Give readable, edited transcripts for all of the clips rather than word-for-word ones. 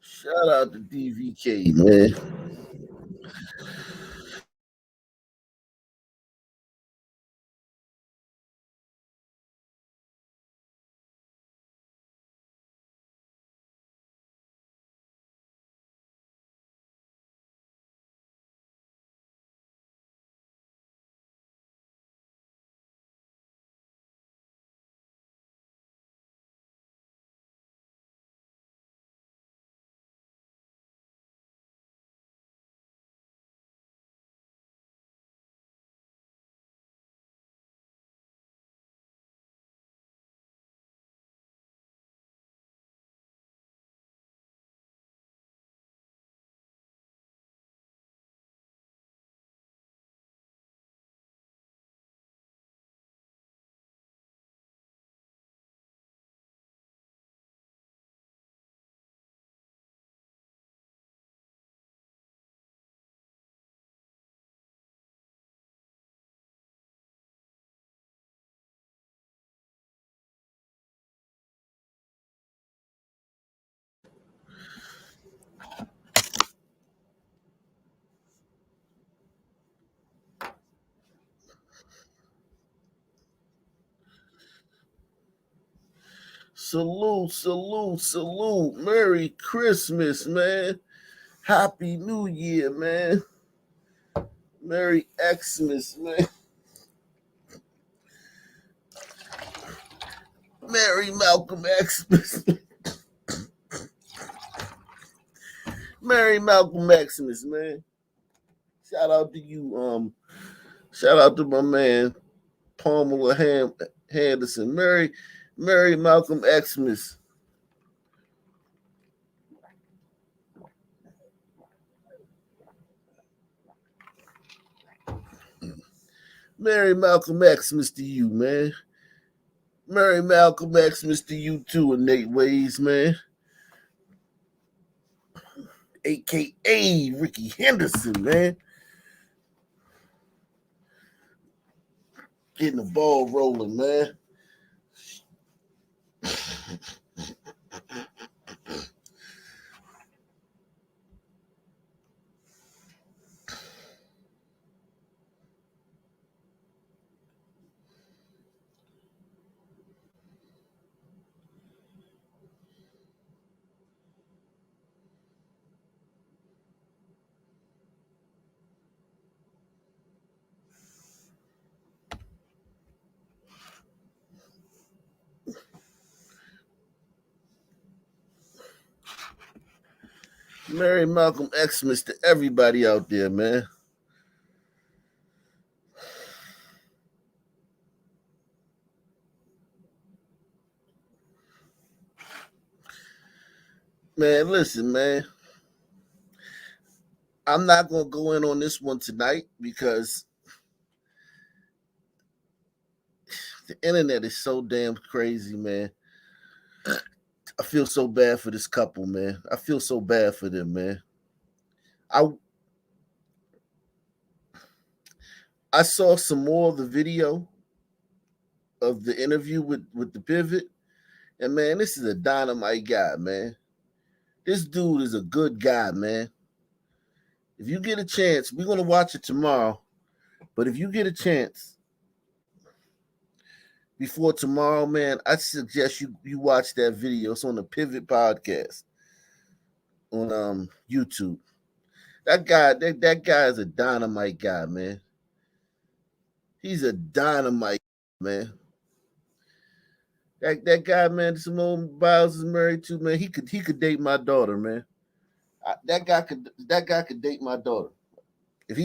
Shout out to DVK, man. Salute, salute, salute. Merry Christmas, man. Happy New Year, man. Merry Xmas, man. Merry Malcolm Xmas. Merry Malcolm Xmas, man. Shout out to you. Shout out to my man Pamela Henderson. Merry Malcolm Xmas. Merry Malcolm Xmas to you, man. Merry Malcolm Xmas to you too, Nate Ways, man. AKA Ricky Henderson, man. Getting the ball rolling, man. Merry Malcolm Xmas to everybody out there, man. Man, listen, man. I'm not gonna go in on this one tonight because the internet is so damn crazy, man. I feel so bad for this couple, man. I feel so bad for them, man. I I saw some more of the video of the interview with the pivot, and man, this is a dynamite guy, man. This dude is a good guy, man. If you get a chance, we're gonna watch it tomorrow. But if you get a chance before tomorrow, man, I suggest you watch that video. It's on the Pivot Podcast on YouTube. That guy is a dynamite guy, man. He's a dynamite man. That guy, man, Simone Biles is married to, man. He could date my daughter, man. That guy could date my daughter. If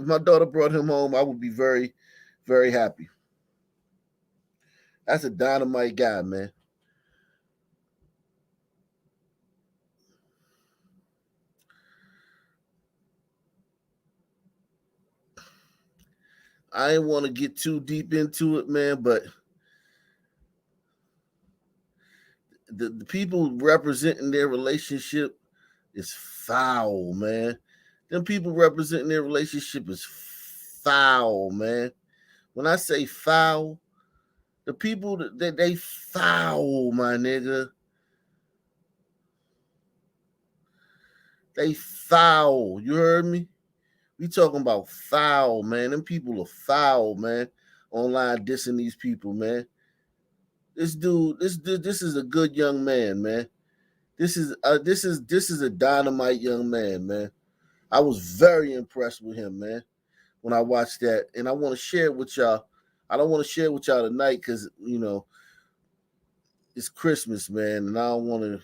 my daughter brought him home, I would be very, very happy. That's a dynamite guy, man. I didn't want to get too deep into it, man, but the people representing their relationship is foul, man. Them people representing their relationship is foul, man. When I say foul, the people that they foul, my nigga. They foul. You heard me? We talking about foul, man. Them people are foul, man. Online dissing these people, man. This is a good young man, man. This is a dynamite young man, man. I was very impressed with him, man, when I watched that, and I want to share it with y'all. I don't want to share it with y'all tonight because it's Christmas, man, and I don't want to,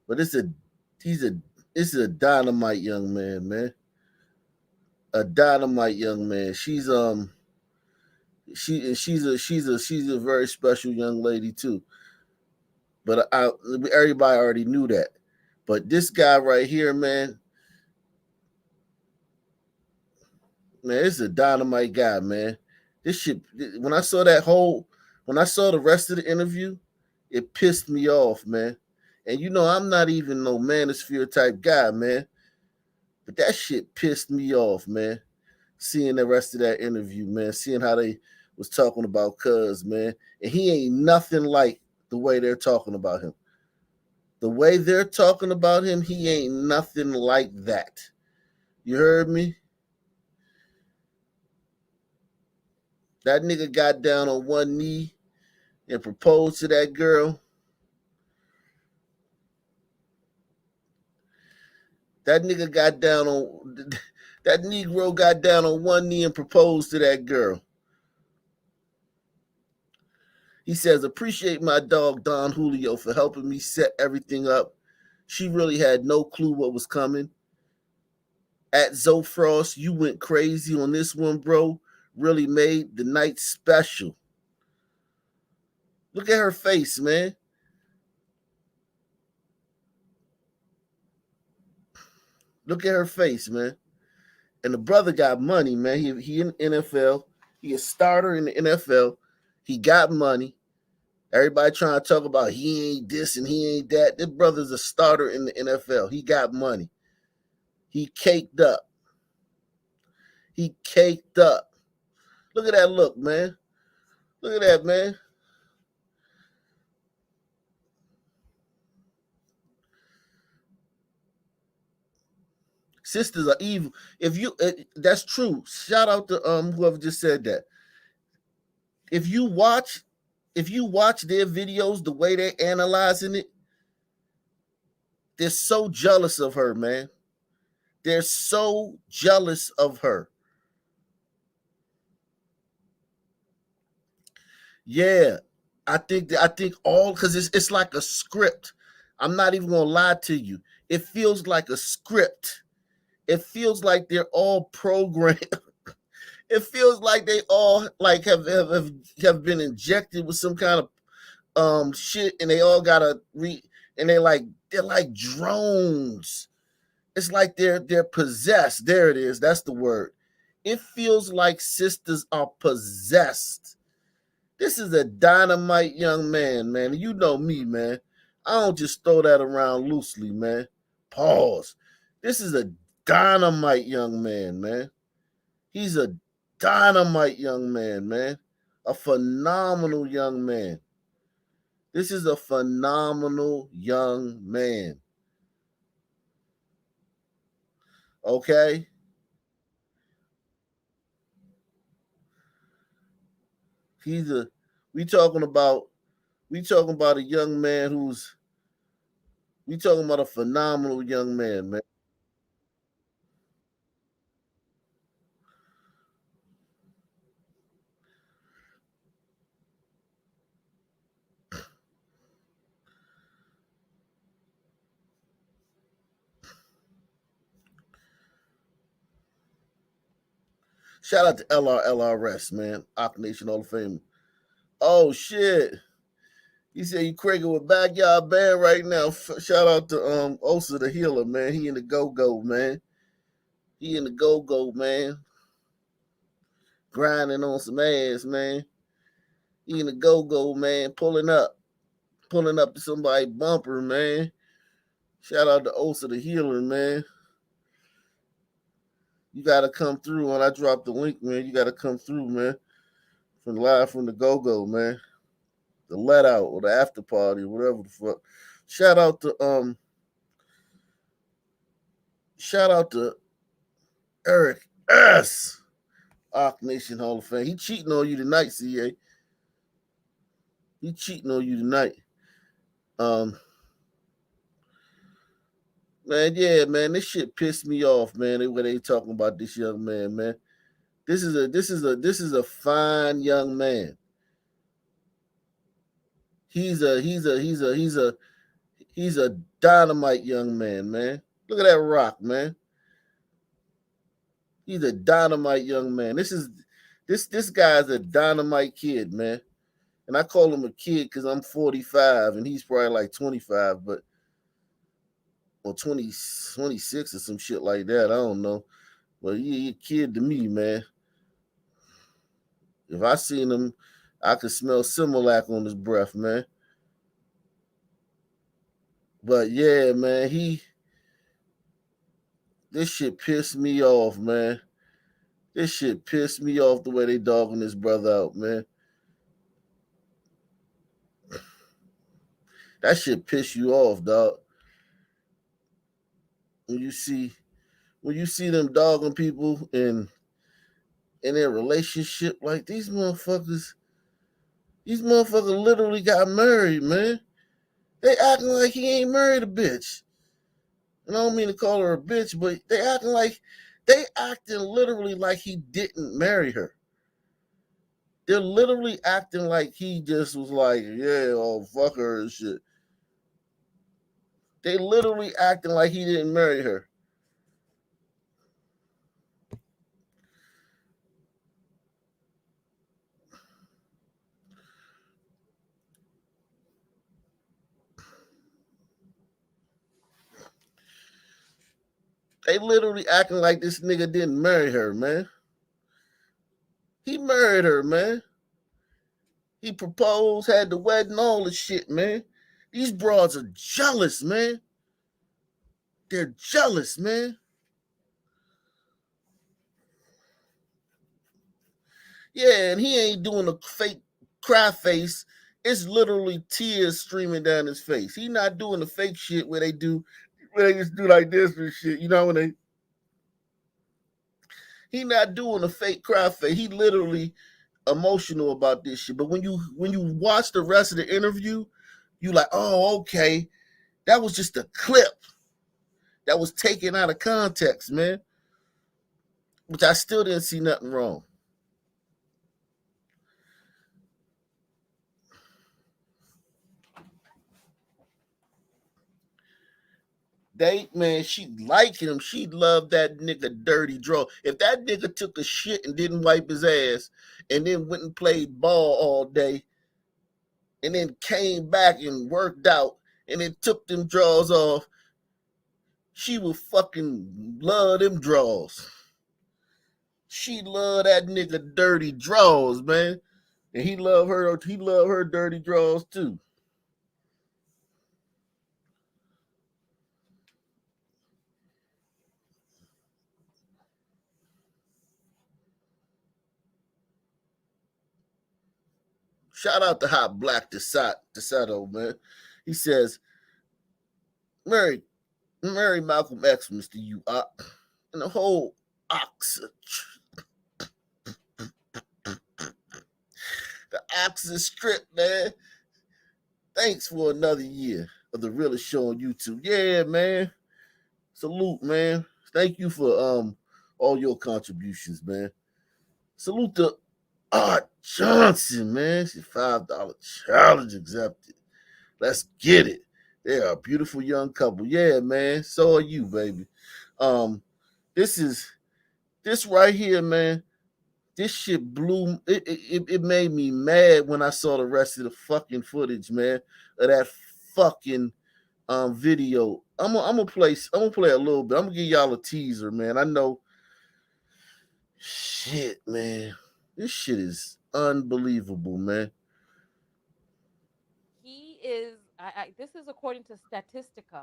but he's a this is a dynamite young man, man. A dynamite young man. She's a very special young lady too. But everybody already knew that. But this guy right here, man, this is a dynamite guy, man. This shit. When I saw when I saw the rest of the interview, it pissed me off, man. And I'm not even no manosphere type guy, man. But that shit pissed me off, man. Seeing the rest of that interview, man. Seeing how they was talking about Cuz, man. And he ain't nothing like the way they're talking about him. The way they're talking about him, he ain't nothing like that. You heard me? That nigga got down on one knee and proposed to that girl. That nigga got down on that Negro got down on one knee and proposed to that girl. He says, appreciate my dog Don Julio for helping me set everything up. She really had no clue what was coming. At Zofrost, you went crazy on this one, bro. Really made the night special. Look at her face, man. Look at her face, man. And the brother got money, man. He in NFL. He a starter in the NFL. He got money. Everybody trying to talk about he ain't this and he ain't that. This brother's a starter in the NFL. He got money. He caked up. He caked up. Look at that look, man. Look at that, man. Sisters are evil. If you, that's true. Shout out to whoever just said that. If you watch, if you watch their videos, the way they're analyzing it, they're so jealous of her, man. They're so jealous of her. Yeah, I think all because it's like a script. I'm not even gonna lie to you. It feels like a script. It feels like they're all programmed. It feels like they all like have been injected with some kind of shit, and they all gotta and they're like drones. It's like they're possessed. There it is. That's the word. It feels like sisters are possessed. This is a dynamite young man, man. You know me, man. I don't just throw that around loosely, man. Pause. This is a dynamite young man, man. He's a dynamite young man, man. A phenomenal young man. This is a phenomenal young man. Okay? He's a we talking about we talking about a young man who's we talking about a phenomenal young man, man. Shout out to LRLRS, man. Ock Nation Hall of Fame. Oh shit. He said you cranking with backyard band right now. Shout out to Osa the Healer, man. He in the go-go, man. He in the go-go, man. Grinding on some ass, man. He in the go-go, man. Pulling up to somebody bumper, man. Shout out to Osa the Healer, man. You gotta come through when I drop the link, man. You gotta come through, man. From live from the go-go, man. The let out or the after party, whatever the fuck. Shout out to Shout out to Eric S. Arc Nation Hall of Fame. He cheating on you tonight, CA. He cheating on you tonight. Um, man, yeah, man, this shit pissed me off, man. The way they talking about this young man, man. This is a fine young man. He's a dynamite young man, man. Look at that rock, man. He's a dynamite young man. This guy's a dynamite kid, man. And I call him a kid because I'm 45 and he's probably like 25, but or 20, 26 or some shit like that. I don't know. But he a kid to me, man. If I seen him, I could smell Similac on his breath, man. But yeah, man, this shit pissed me off, man. This shit pissed me off the way they dogging this brother out, man. That shit piss you off, dog. When you see when you see them dogging people in their relationship, like these motherfuckers literally got married, man. They acting like he ain't married a bitch. And I don't mean to call her a bitch, but they acting literally like he didn't marry her. They're literally acting like he just was like, yeah, oh fuck her and shit. They literally acting like he didn't marry her. They literally acting like this nigga didn't marry her, man. He married her, man. He proposed, had the wedding, all the shit, man. These broads are jealous, man. They're jealous, man. Yeah, and he ain't doing a fake cry face. It's literally tears streaming down his face. He not doing the fake shit where they just do like this and shit. You know when they he not doing a fake cry face. He literally emotional about this shit. But when you watch the rest of the interview, you like, oh, okay, that was just a clip that was taken out of context, man. Which I still didn't see nothing wrong. They man, she like him. She loved that nigga dirty draw. If that nigga took a shit and didn't wipe his ass and then went and played ball all day and then came back and worked out and then took them draws off, she would fucking love them draws. She love that nigga dirty draws, man. And he love her dirty draws too. Shout out to Hot Black Desato, man. He says, Mary, Mary Malcolm X, Mr. You and the whole ox the Oxford Strip, man. Thanks for another year of the realest show on YouTube. Yeah, man. Salute, man. Thank you for all your contributions, man. Salute to Art Johnson, man. She's $5 challenge accepted. Let's get it. They are a beautiful young couple. Yeah, man. So are you, baby. Um, this is this right here, man. This shit blew. It made me mad when I saw the rest of the fucking footage, man, of that fucking video. I'm gonna play a little bit. I'm gonna give y'all a teaser, man. I know shit, man. This shit is unbelievable, man. He is. This is according to Statistica.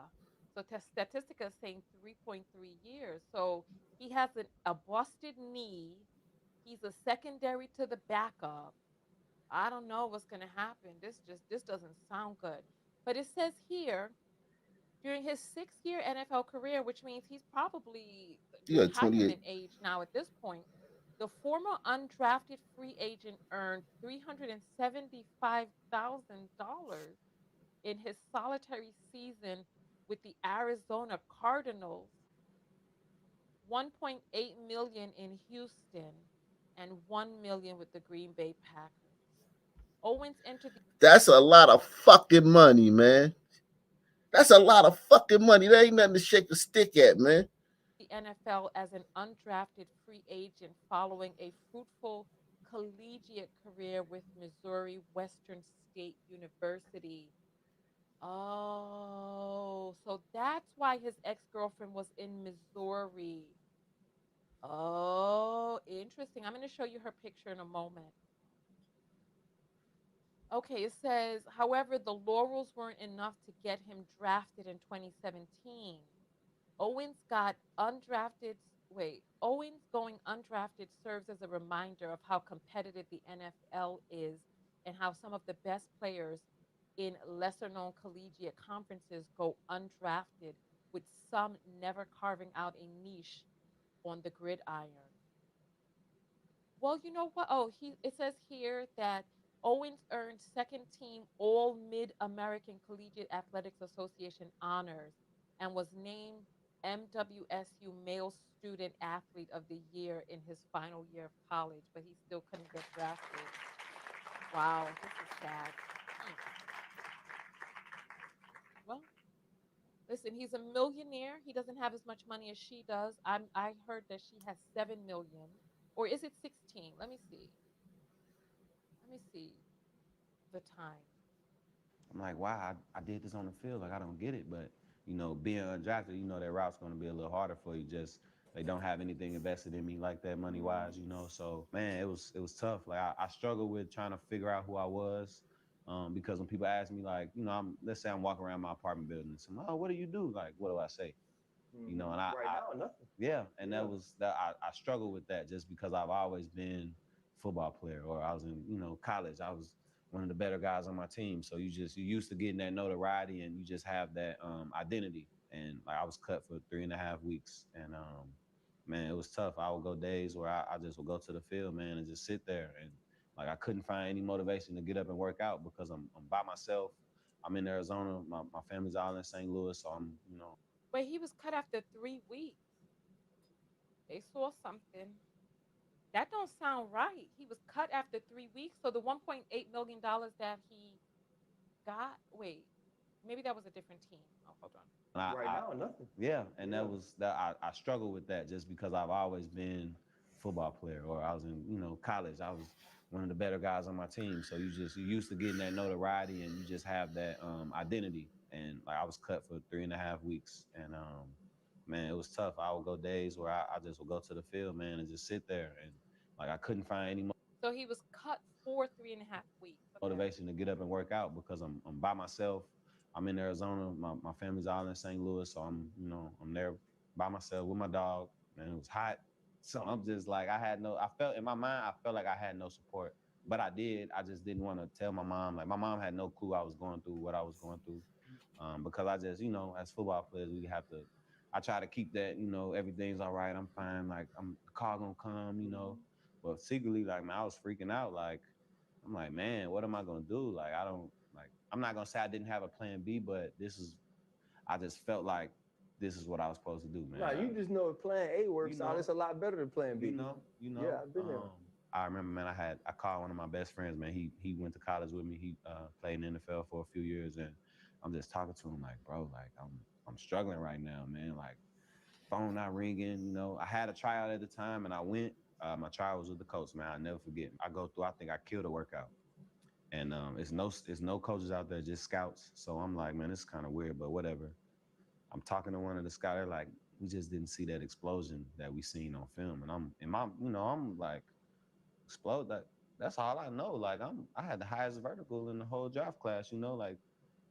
So Statistica is saying 3.3 years. So he has a busted knee. He's a secondary to the backup. I don't know what's going to happen. This doesn't sound good. But it says here During his 6 year NFL career, which means he's probably You got 28. retirement age now at this point, the former undrafted free agent earned $375,000 in his solitary season with the Arizona Cardinals, 1.8 million in Houston, and 1 million with the Green Bay Packers. Owens entered That's a lot of fucking money, man. That's a lot of fucking money. There ain't nothing to shake a stick at, man. the NFL as an undrafted free agent following a fruitful collegiate career with Missouri Western State University. Oh, so that's why his ex girlfriend was in Missouri. Oh, interesting. I'm going to show you her picture in a moment. Okay, it says, however, the laurels weren't enough to get him drafted in 2017. Owens got undrafted. Wait, Owens going undrafted serves as a reminder of how competitive the NFL is and how some of the best players in lesser known collegiate conferences go undrafted, with some never carving out a niche on the gridiron. Well, you know what? Oh, he it says here that Owens earned second team All Mid American Collegiate Athletics Association honors and was named MWSU Male Student Athlete of the Year in his final year of college, but he still couldn't get drafted. Wow, this is sad. Hmm. Well, listen, he's a millionaire. He doesn't have as much money as she does. I heard that she has 7 million, or is it 16? Let me see. Let me see the time. I'm like, wow, I did this on the field. Like, I don't get it. But, being undrafted, that route's going to be a little harder for you. Just they don't have anything invested in me like that money wise. So, man, it was tough. Like, I struggled with trying to figure out who I was. Because when people ask me, like, let's say I'm walking around my apartment building and say, oh, what do you do? Like, what do I say? And Right now, nothing. yeah, and Yeah. that was that I struggled with that just because I've always been a football player, or I was in college. I was one of the better guys on my team, so you used to getting that notoriety, and you just have that identity. And like I was cut for 3.5 weeks, and man, it was tough. I would go days where I just would go to the field, man, and just sit there, and like I couldn't find any motivation to get up and work out because I'm by myself. I'm in Arizona. My family's all in St. Louis, so I'm. But he was cut after 3 weeks. They saw something. That don't sound right. He was cut after 3 weeks. So the $1.8 million that he got, wait, maybe that was a different team. Oh, hold on. And Right now, nothing. yeah, and Yeah. that was that I struggled with that just because I've always been a football player, or I was in college. I was one of the better guys on my team, so you used to getting that notoriety, and you just have that identity. And like I was cut for 3.5 weeks, and man, it was tough. I would go days where I just would go to the field, man, and just sit there, and like I couldn't find any So he was cut for 3.5 weeks. Okay. motivation to get up and work out because I'm by myself. I'm in Arizona. My family's all in St. Louis, so I'm there by myself with my dog. And it was hot, so I'm just like I felt in my mind I felt like I had no support, but I did. I just didn't want to tell my mom. Like my mom had no clue I was going through what I was going through, because I just as football players we have to. I try to keep that everything's all right. I'm fine. Like the car gonna come. But secretly, like man, I was freaking out. Like I'm like, man, what am I gonna do? Like, I don't like. I'm not gonna say I didn't have a plan B, but this is. I just felt like this is what I was supposed to do, man. Nah, you just know if Plan A works out, it's a lot better than Plan B. Yeah, I've been there. I remember, man. I called one of my best friends, man. He went to college with me. He played in the NFL for a few years, and I'm just talking to him like, bro, like I'm struggling right now, man. Like phone not ringing. I had a tryout at the time, and I went. My trial was with the coach, man. I never forget. I go through. I think I killed a workout. And it's no coaches out there, just scouts. So I'm like, man, this is kind of weird, but whatever. I'm talking to one of the scouts. They're like, we just didn't see that explosion that we seen on film. And I'm like, explode that. That's all I know. Like I had the highest vertical in the whole draft class. Like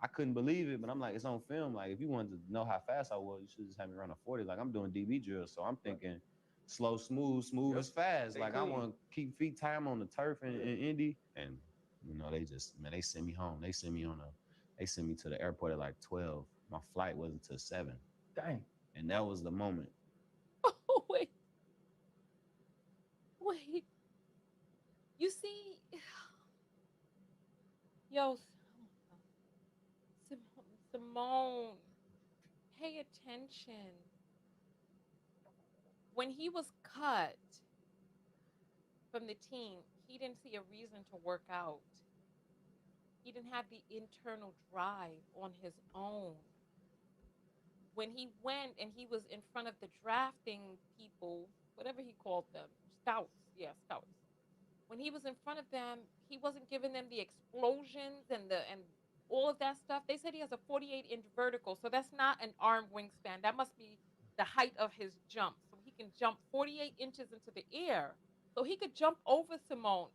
I couldn't believe it, but I'm like, it's on film. Like if you wanted to know how fast I was, you should just have me run a 40. Like I'm doing DB drills, so I'm thinking slow, smooth Yep. is fast. Stay Like I clean. want to keep feet time on the turf in Indy, and they just man, they sent me home. They sent me to the airport at like 12. My flight wasn't till 7. Dang. And that was the moment. Oh, wait. Wait. You see, yo, Simone, pay attention. When he was cut from the team, he didn't see a reason to work out. He didn't have the internal drive on his own. When he went and he was in front of the drafting people, whatever he called them, scouts, yeah, scouts. When he was in front of them, he wasn't giving them the explosions and all of that stuff. They said he has a 48-inch vertical, so that's not an arm wingspan. That must be the height of his jump. So he can jump 48 inches into the air. So he could jump over Simone.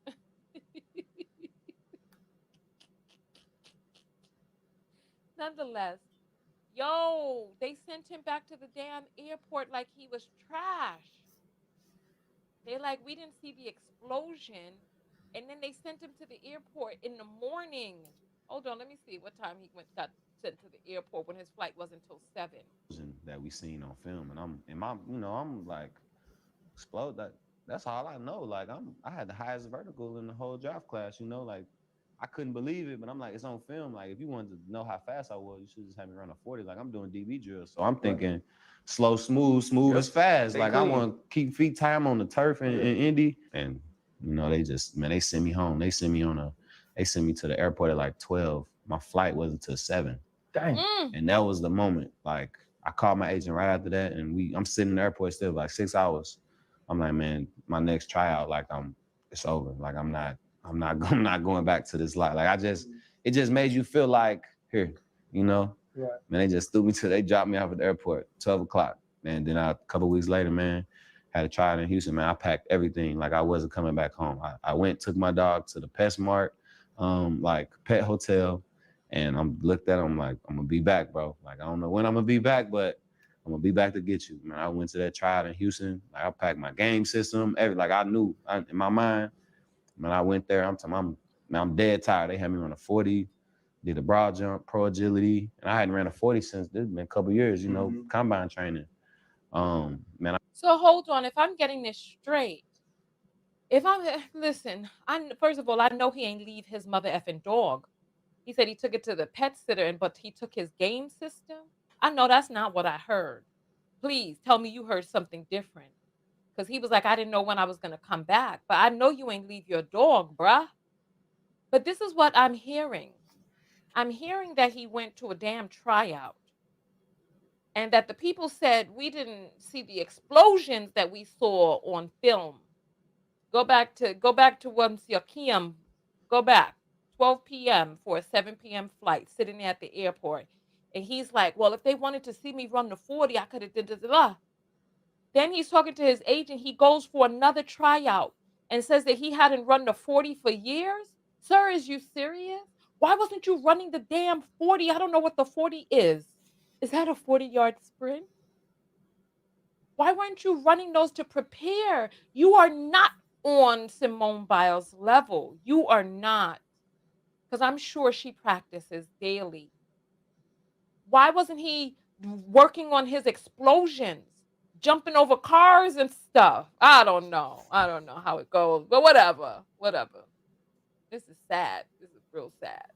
Nonetheless, yo, they sent him back to the damn airport like he was trash. They like, we didn't see the explosion. And then they sent him to the airport in the morning. Hold on, let me see what time he got sent to the airport when his flight was until 7. That we seen on film. And I'm like, explode that. That's all I know. Like I had the highest vertical in the whole draft class, like I couldn't believe it, but I'm like, it's on film. Like if you wanted to know how fast I was, you should just have me run a 40. Like I'm doing DB drills. So I'm thinking slow, smooth as fast. Like I want to keep feet time on the turf in Indy. And they sent me home. They sent me to the airport at like 12. My flight wasn't till 7. Dang. And that was the moment. Like I called my agent right after that, and I'm sitting in the airport still like 6 hours. I'm like, man, my next tryout, like it's over. Like I'm not going back to this life. Like it just made you feel like here, Right. Man, they dropped me off at the airport, 12 o'clock. And then a couple of weeks later, man, had a tryout in Houston, man. I packed everything like I wasn't coming back home. I took my dog to the PetSmart, like pet hotel. And I'm looked at him like, I'm gonna be back, bro. Like, I don't know when I'm gonna be back, but I'm gonna be back to get you. Man, I went to that tryout in Houston. Like, I packed my game system, like I knew in my mind. Man, I went there. I'm dead tired. They had me run a 40, did a broad jump, pro agility, and I hadn't ran a 40 since this been a couple years, combine training. Man. So hold on, if I'm getting this straight, if I'm listen, first of all, I know he ain't leave his mother effing dog. He said he took it to the pet sitter, but he took his game system. I know that's not what I heard. Please tell me you heard something different. Because he was like, I didn't know when I was going to come back. But I know you ain't leave your dog, bruh. But this is what I'm hearing. I'm hearing that he went to a damn tryout. And that the people said we didn't see the explosions that we saw on film. Go back to once Yakim. Go back. 12 p.m. for a 7 p.m. flight, sitting there at the airport. And he's like, well, if they wanted to see me run the 40, I could have did this. Then he's talking to his agent. He goes for another tryout and says that he hadn't run the 40 for years. Sir, is you serious? Why wasn't you running the damn 40? I don't know what the 40 is. Is that a 40-yard sprint? Why weren't you running those to prepare? You are not on Simone Biles' level. You are not. Because I'm sure she practices daily. Why wasn't he working on his explosions? Jumping over cars and stuff. I don't know. I don't know how it goes. But whatever. Whatever. This is sad. This is real sad.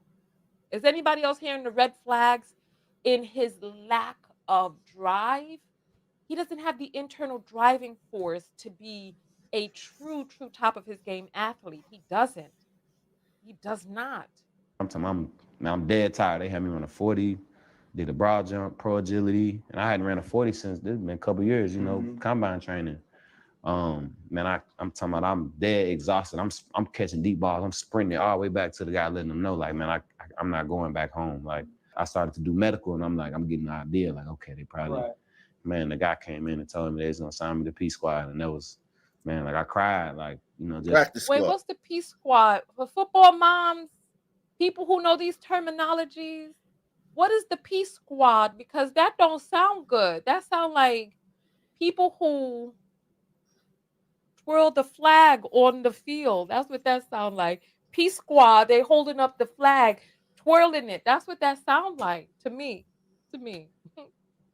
Is anybody else hearing the red flags in his lack of drive? He doesn't have the internal driving force to be a true top of his game athlete. He doesn't. He does not. I'm dead tired. They had me run a 40, did a broad jump, pro agility, and I hadn't ran a 40 since this been a couple years, combine training. Man, I'm talking about I'm dead exhausted. I'm catching deep balls. I'm sprinting all the way back to the guy, letting them know, like, man, I'm not going back home. Like, I started to do medical, and I'm like, I'm getting an idea. Like, okay, they probably, man, the guy came in and told me they was gonna sign me to P Squad, and that was, man, like I cried, like, just practice squad. Wait, what's the P Squad for football moms? People who know these terminologies. What is the P Squad? Because that don't sound good. That sound like people who twirl the flag on the field. That's what that sound like. Peace Squad, they holding up the flag, twirling it. That's what that sound like to me. to me.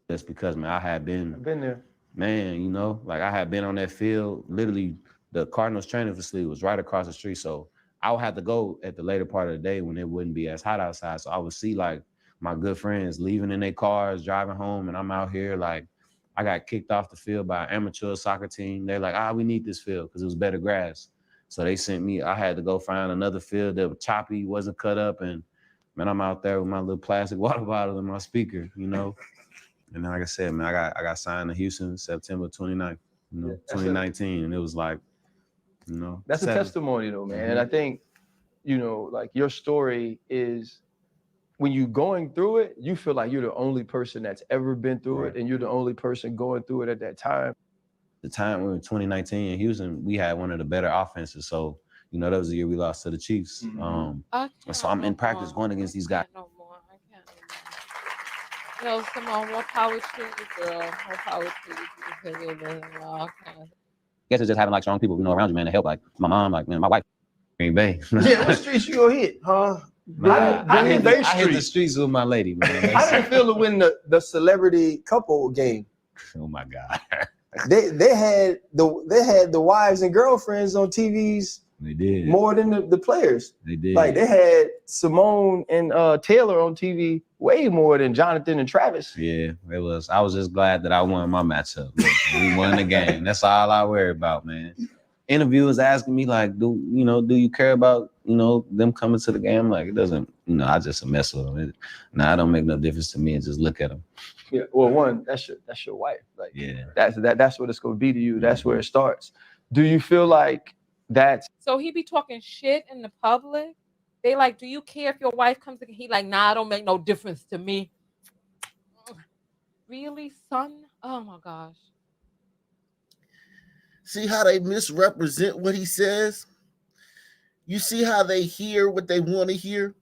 That's because, man, I've been there. man, like I had been on that field. Literally, the Cardinals training facility was right across the street. So I would have to go at the later part of the day when it wouldn't be as hot outside. So I would see like my good friends leaving in their cars, driving home, and I'm out here like I got kicked off the field by an amateur soccer team. They're like, we need this field because it was better grass. So they sent me, I had to go find another field that was choppy, wasn't cut up. And man, I'm out there with my little plastic water bottle and my speaker. And then, like I said, man, I got signed to Houston September 29th, 2019. And it was like, That's a testimony though, man. And I think, like your story is when you're going through it, you feel like you're the only person that's ever been through it, and you're the only person going through it at that time. The time we were in 2019 in Houston, we had one of the better offenses. So, that was the year we lost to the Chiefs. So I'm in practice going against these guys. No more. I can't no more. Yo, Simone, more power to you, girl. More power to you. Because it doesn't I guess it's just having like strong people, around you, man, to help. Like my mom, like man, my wife, Green Bay. Yeah, what streets you gonna hit, huh? I hit the streets with my lady, man. How did it feel to win the celebrity couple game? Oh my God. They had the wives and girlfriends on TVs. They did more than the players. They did. Like they had Simone and Taylor on TV way more than Jonathan and Travis. Yeah, it was. I was just glad that I won my matchup. We won the game. That's all I worry about, man. Interviewers asking me like, do you care about them coming to the game? Like it doesn't. I just mess with them. It don't make no difference to me. And just look at them. Yeah. Well, one, that's your wife. Like yeah, that's what it's gonna be to you. That's where it starts. Do you feel like that's so he be talking shit in the public? They like, do you care if your wife comes again? He like, nah, it don't make no difference to me. Really, son? Oh my gosh. See how they misrepresent what he says? You see how they hear what they want to hear?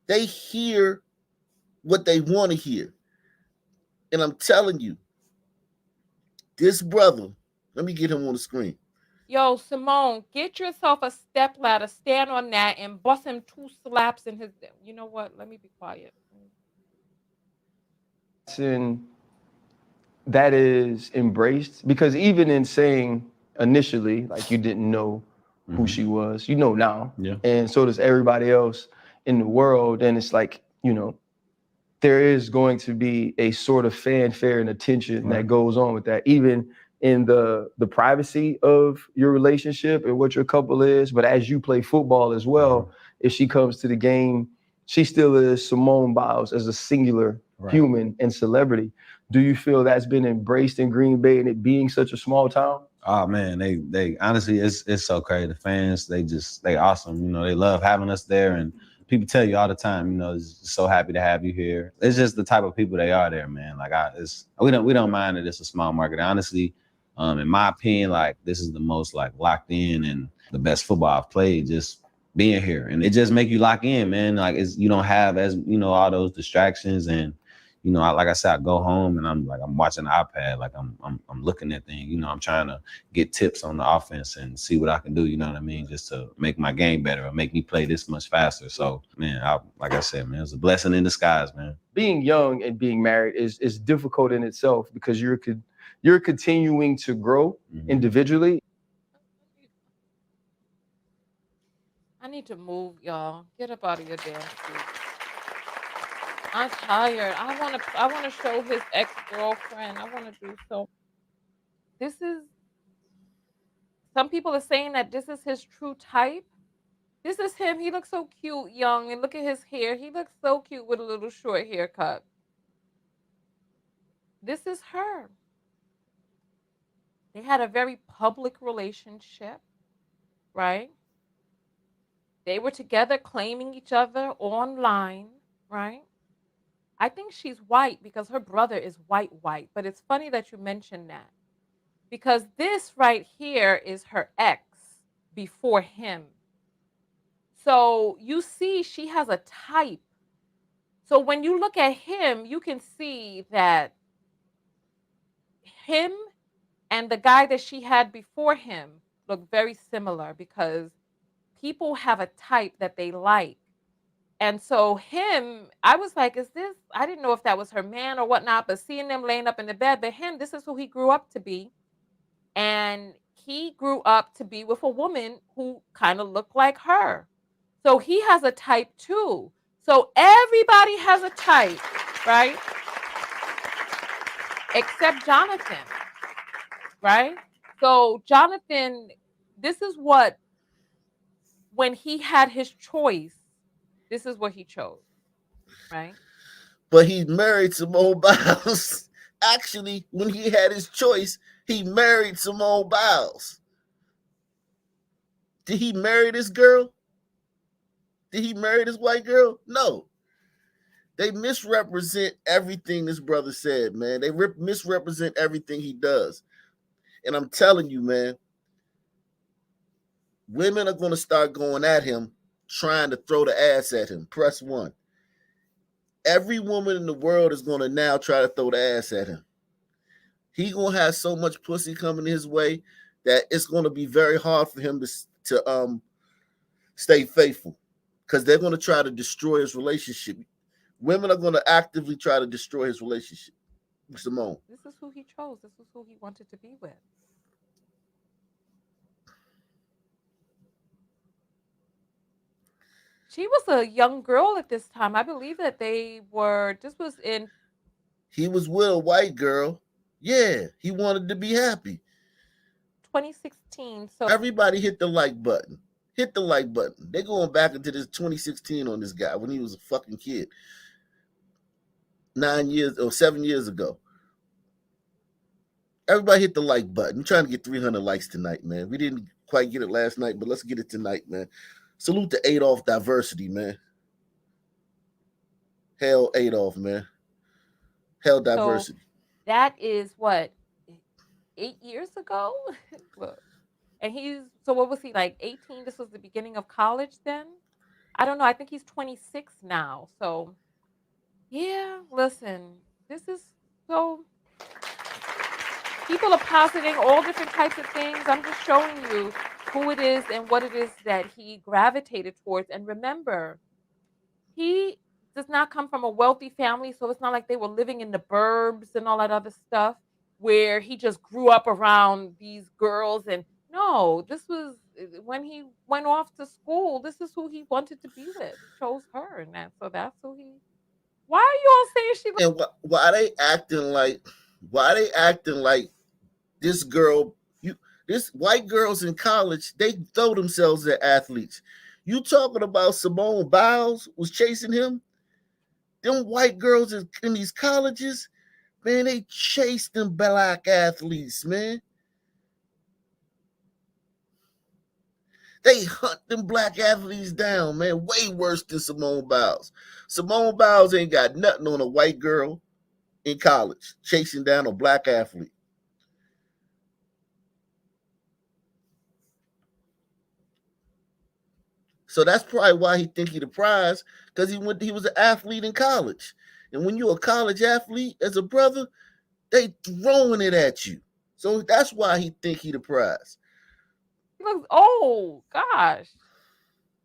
They hear what they want to hear. And I'm telling you, this brother, let me get him on the screen. Yo, Simone, get yourself a step ladder, stand on that, and bust him 2 slaps in his. You know what? Let me be quiet. That is embraced, because even in saying initially, like you didn't know who she was, now, and so does everybody else in the world, and it's like there is going to be a sort of fanfare and attention that goes on with that, even in the privacy of your relationship and what your couple is. But as you play football as well, if she comes to the game, she still is Simone Biles as a singular human and celebrity. Do you feel that's been embraced in Green Bay and it being such a small town? Oh man, they honestly, it's so crazy. The fans, they awesome. They love having us there, and people tell you all the time, it's so happy to have you here. It's just the type of people they are there, man. Like we don't mind that it's a small market. Honestly, in my opinion, like this is the most like locked in and the best football I've played. Just being here, and it just make you lock in, man. Like you don't have all those distractions, and like I said, I go home and I'm watching the iPad, like I'm looking at things. I'm trying to get tips on the offense and see what I can do. You know what I mean? Just to make my game better or make me play this much faster. So, man, like I said, man, it's a blessing in disguise, man. Being young and being married is difficult in itself because you're continuing to grow individually. I need to move, y'all. Get up out of your damn seat. I'm tired. I want to show his ex-girlfriend. I want to do so. This is, some people are saying that this is his true type. This is him. He looks so cute, young, and look at his hair. He looks so cute with a little short haircut. This is her. They had a very public relationship, right? They were together claiming each other online, right? I think she's white because her brother is white, but it's funny that you mentioned that because this right here is her ex before him. So you see she has a type. So when you look at him, you can see that him and the guy that she had before him look very similar because people have a type that they like. And so I was like, is this, I didn't know if that was her man or whatnot, but seeing them laying up in the bed, but him, this is who he grew up to be. And he grew up to be with a woman who kind of looked like her. So he has a type too. So everybody has a type, right? Except Jonathan, right? So Jonathan, this is what, when he had his choice, this is what he chose, right? But he married Simone Biles. Actually, when he had his choice, he married Simone Biles. Did he marry this girl? Did he marry this white girl? No. They misrepresent everything this brother said, man. They misrepresent everything he does. And I'm telling you, man, women are going to start going at him, trying to throw the ass at him. Press one. Every woman in the world is going to now try to throw the ass at him. He going to have so much pussy coming his way that it's going to be very hard for him to stay faithful, because they're going to try to destroy his relationship. Women are going to actively try to destroy his relationship with Simone. This is who he chose. This is who he wanted to be with. She was a young girl at this time. I believe that this was in. He was with a white girl. Yeah, he wanted to be happy. 2016. So everybody hit the like button. Hit the like button. They're going back into this 2016 on this guy when he was a fucking kid. 7 years ago. Everybody hit the like button. I'm trying to get 300 likes tonight, man. We didn't quite get it last night, but let's get it tonight, man. Salute to Adolf Diversity, man. Hell Adolf, man. Hell Diversity. So that is what, 8 years ago? Look. And what was he, like 18? This was the beginning of college then? I don't know. I think he's 26 now. So yeah, listen, this is so, people are positing all different types of things. I'm just showing you who it is and what it is that he gravitated towards. And remember, he does not come from a wealthy family, so it's not like they were living in the burbs and all that other stuff where he just grew up around these girls. And no, this was when he went off to school. This is who he wanted to be with. He chose her, and that's who he. Why are you all saying she? And why they acting like? Why they acting like this girl? This white girls in college, they throw themselves at athletes. You talking about Simone Biles was chasing him? Them white girls in these colleges, man, they chase them black athletes, man. They hunt them black athletes down, man, way worse than Simone Biles. Simone Biles ain't got nothing on a white girl in college chasing down a black athlete. So that's probably why he think he the prize, because he was an athlete in college. And when you're a college athlete as a brother, they throwing it at you. So that's why he think he the prize. He looks, oh gosh.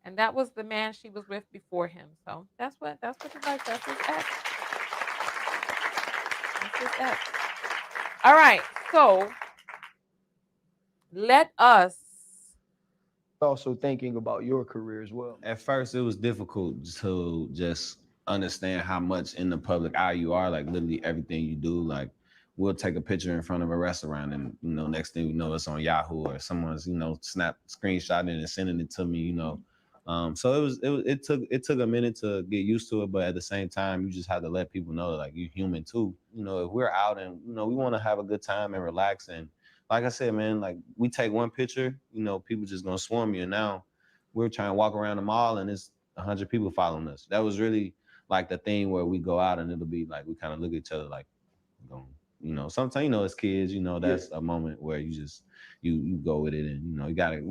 And that was the man she was with before him. So that's what he likes. That's his ex. That's his ex. All right. So let us. Also thinking about your career as well. At first, it was difficult to just understand how much in the public eye you are. Like literally everything you do. Like we'll take a picture in front of a restaurant, and next thing we know, it's on Yahoo or someone's screenshotting it and sending it to me. So it took a minute to get used to it, but at the same time, you just have to let people know that like you're human too. If we're out and we want to have a good time and relax, and like I said, man, like we take one picture, people just gonna swarm you. And now we're trying to walk around the mall and it's 100 people following us. That was really like the thing where we go out and it'll be like we kind of look at each other like, sometimes as kids, that's a moment where you just you go with it, and you gotta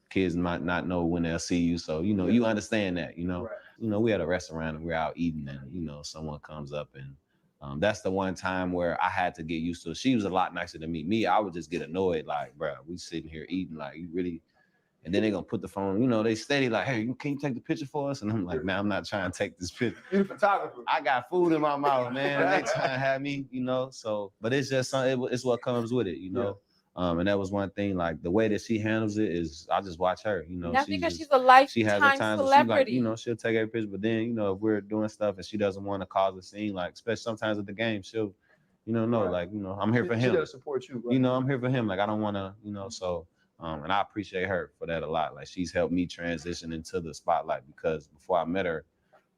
kids might not know when they'll see you, so you understand that. Right. We at a restaurant and we're out eating, and someone comes up and. That's the one time where I had to get used to it. She was a lot nicer than me. I would just get annoyed, like, bro, we sitting here eating, like, you really And then they gonna put the phone, you know, they steady like, hey, can you take the picture for us? And I'm like, man, I'm not trying to take this picture. You're the photographer. I got food in my mouth, man. They trying to have me, you know. So, but it's just something. It's what comes with it, you know. Yeah. And that was one thing. Like the way that she handles it is, I just watch her. You know, That's because she's a lifetime she has her times celebrity. where she like, you know, she'll take every picture. But then, you know, if we're doing stuff and she doesn't want to cause a scene, like especially sometimes at the game, she'll, you know, no, right. Like, you know, I'm here for him. She'll support you. Right? You know, I'm here for him. Like I don't want to, you know, so. And I appreciate her for that a lot. Like she's helped me transition into the spotlight because before I met her,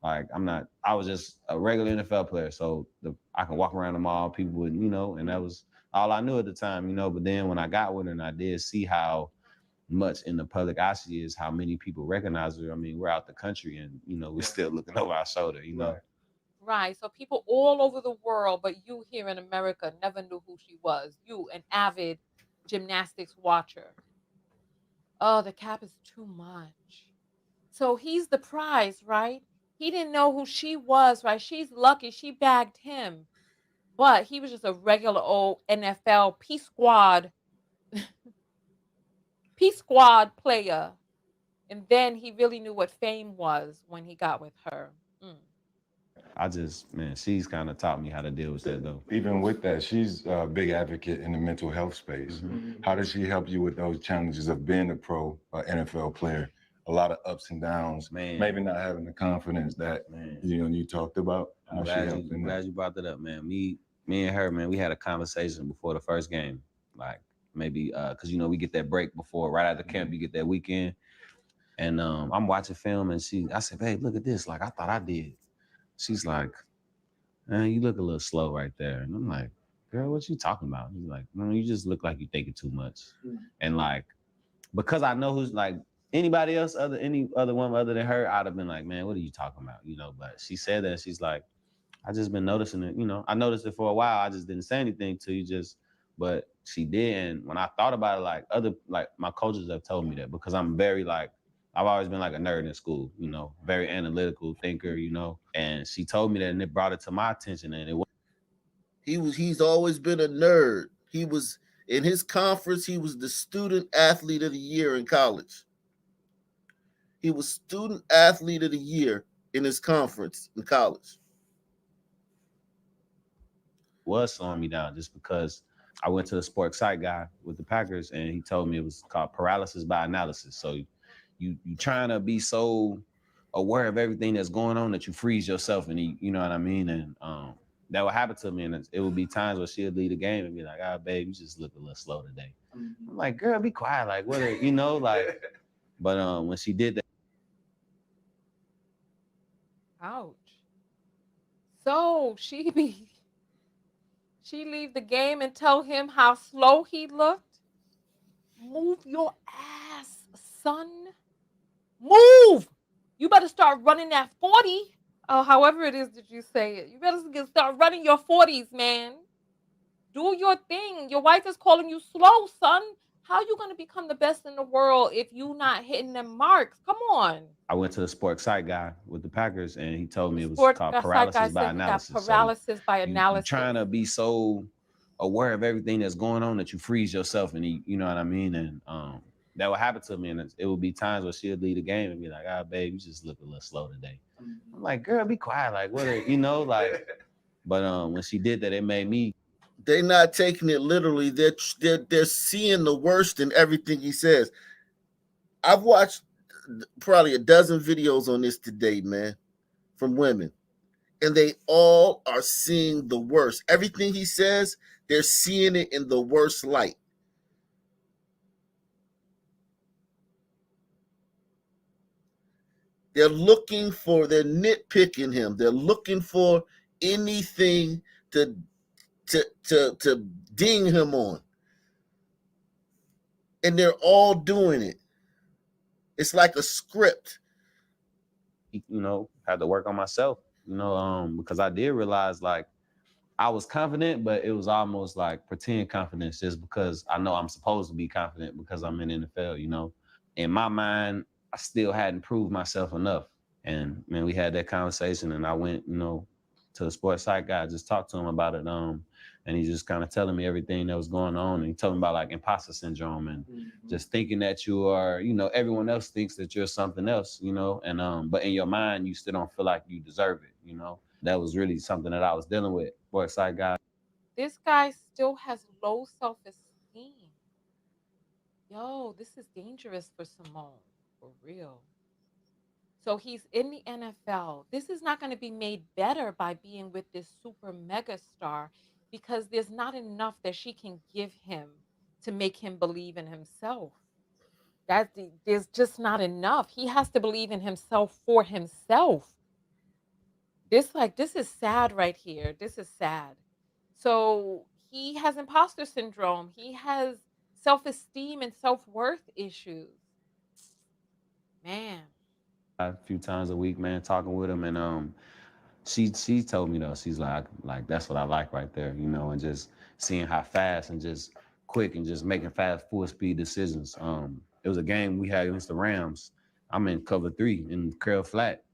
like I was just a regular NFL player. So I can walk around the mall, people would, you know, and that was all I knew at the time, you know. But then when I got with her and I did see how much in the public eye she is, how many people recognize her. I mean, we're out the country and, you know, we're still looking over our shoulder, you know. Right. So people all over the world, but you here in America never knew who she was. You, an avid gymnastics watcher. Oh, the cap is too much. So he's the prize, right? He didn't know who she was, right? She's lucky she bagged him. But he was just a regular old NFL Peace Squad player. And then he really knew what fame was when he got with her. Man, she's kind of taught me how to deal with that, though. Even with that, she's a big advocate in the mental health space. Mm-hmm. How does she help you with those challenges of being a pro NFL player? A lot of ups and downs, man. Maybe not having the confidence that you talked about. I'm glad you brought that up, man. Me and her, man, we had a conversation before the first game, like maybe because you know we get that break before, right after camp, you get that weekend, and I'm watching film, and I said, babe, look at this, like I thought I did. She's like, man, you look a little slow right there. And I'm like, girl, what you talking about? She's like, no, you just look like you're thinking too much. Mm-hmm. And like, because I know who's like, anybody else, any other woman other than her, I'd have been like, man, what are you talking about? You know, but she said that, she's like, I just been noticing it, you know, I noticed it for a while. I just didn't say anything to you but she did. And when I thought about it, like my coaches have told me that because I'm very like, I've always been like a nerd in school, you know, very analytical thinker, you know, and she told me that and it brought it to my attention. And he's always been a nerd. He was in his conference, he was the student athlete of the year in college. He was student athlete of the year in his conference in college. Was slowing me down just because I went to the sports site guy with the Packers and he told me it was called paralysis by analysis. So you trying to be so aware of everything that's going on that you freeze yourself and you know what I mean? And that would happen to me. And it would be times where she'll lead the game and be like, babe, you just look a little slow today. Mm-hmm. I'm like, girl, be quiet. Like, what are, you know, like, but when she did that. Ouch. So she leave the game and tell him how slow he looked? Move your ass, son. Move! You better start running that 40. Oh, however it is that you say it. You better start running your 40s, man. Do your thing. Your wife is calling you slow, son. How you going to become the best in the world if you not hitting them marks? Come on. I went to the sports site guy with the Packers, and he told me it was called paralysis by analysis. Paralysis by analysis. You're trying to be so aware of everything that's going on that you freeze yourself, and you know what I mean? And that would happen to me, and it would be times where she'd lead the game and be like, babe, you just look a little slow today. I'm like, girl, be quiet. Like, what are, you know, like, but when she did that, it made me. They're not taking it literally. They're seeing the worst in everything he says. I've watched probably a dozen videos on this today, man, from women. And they all are seeing the worst. Everything he says, they're seeing it in the worst light. They're nitpicking him. They're looking for anything to ding him on. And they're all doing it. It's like a script. You know, had to work on myself, you know, because I did realize like I was confident, but it was almost like pretend confidence just because I know I'm supposed to be confident because I'm in the NFL, you know. In my mind, I still hadn't proved myself enough. And man, we had that conversation and I went, you know, to the sports psych guy. I just talked to him about it. And he just kind of telling me everything that was going on. And he told me about like imposter syndrome and just thinking that you are, everyone else thinks that you're something else, and but in your mind, you still don't feel like you deserve it. That was really something that I was dealing with. Sports psych guy. This guy still has low self-esteem. Yo, this is dangerous for Simone, for real. So he's in the NFL. This is not going to be made better by being with this super mega star because there's not enough that she can give him to make him believe in himself. There's just not enough. He has to believe in himself for himself. This is sad right here. This is sad. So he has imposter syndrome. He has self-esteem and self-worth issues. Man. A few times a week, man, talking with him, and she told me though, she's like that's what I like right there, and just seeing how fast and just quick and just making fast full speed decisions. It was a game we had against the Rams. I'm in cover 3 in curl flat.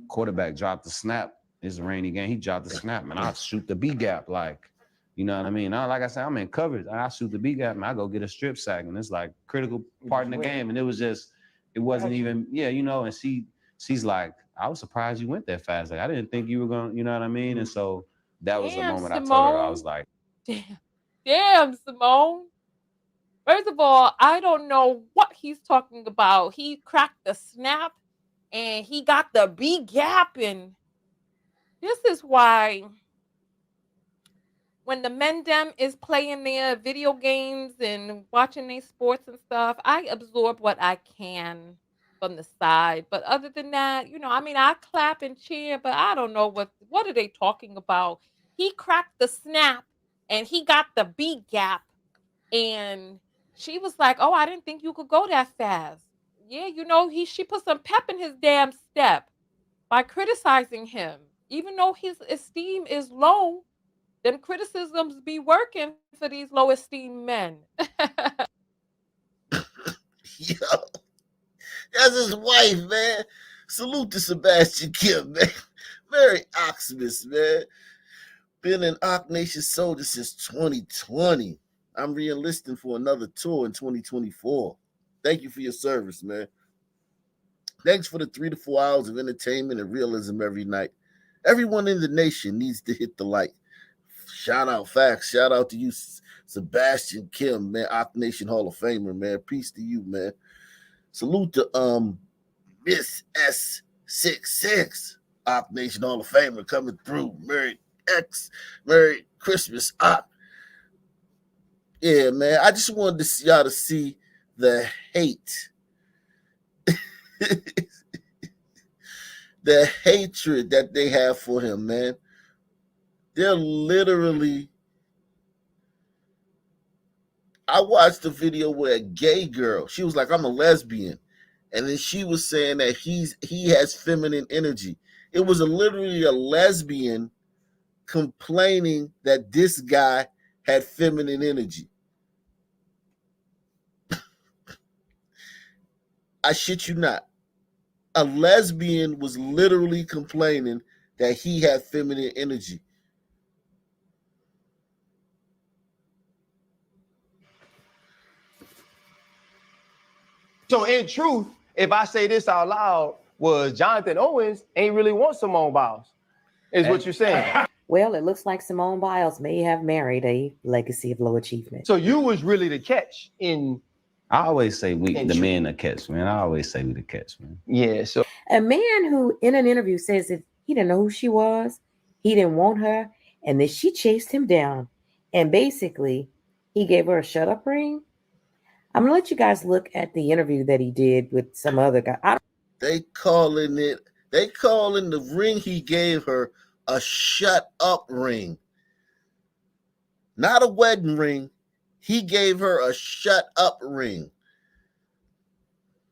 Quarterback dropped the snap. It's a rainy game. He dropped the snap, man. I shoot the B gap, like, you know what I mean? Like I said, I'm in coverage. I shoot the B gap, and I go get a strip sack, and it's like critical part in the game. And it wasn't even, and she's like, I was surprised you went that fast. Like, I didn't think you were going to, you know what I mean? And so that was the moment I told her, I was like, damn, Simone. First of all, I don't know what he's talking about. He cracked the snap and he got the B gap. And this is why when the men dem is playing their video games and watching their sports and stuff, I absorb what I can from the side. But other than that, I clap and cheer, but I don't know what are they talking about. He cracked the snap and he got the B gap, and she was like, "Oh, I didn't think you could go that fast." Yeah, she put some pep in his damn step by criticizing him, even though his esteem is low. Them criticisms be working for these low esteemed men. Yo, that's his wife, man. Salute to Sebastian Kim, man. Merry Oxmas, man. Been an Ock Nation soldier since 2020. I'm re-enlisting for another tour in 2024. Thank you for your service, man. Thanks for the 3 to 4 hours of entertainment and realism every night. Everyone in the nation needs to hit the like. Shout out facts. Shout out to you, Sebastian Kim, man. Ock Nation Hall of Famer, man. Peace to you, man. Salute to Miss S66, Ock Nation Hall of Famer coming through. Merry Christmas, Ock. Yeah, man. I just wanted y'all to see the hate. The hatred that they have for him, man. They're literally. I watched a video where a gay girl, she was like, I'm a lesbian. And then she was saying that he has feminine energy. It was literally a lesbian complaining that this guy had feminine energy. I shit you not. A lesbian was literally complaining that he had feminine energy. So in truth, if I say this out loud, was Jonathan Owens ain't really want Simone Biles, is what you're saying. Well, it looks like Simone Biles may have married a legacy of low achievement. So you was really the catch in. I always say the men the catch, man. I always say we the catch, man. Yeah. So a man who in an interview says that he didn't know who she was, he didn't want her, and that she chased him down, and basically he gave her a shut up ring. I'm gonna let you guys look at the interview that he did with some other guy. They calling the ring he gave her a shut up ring. Not a wedding ring. He gave her a shut up ring.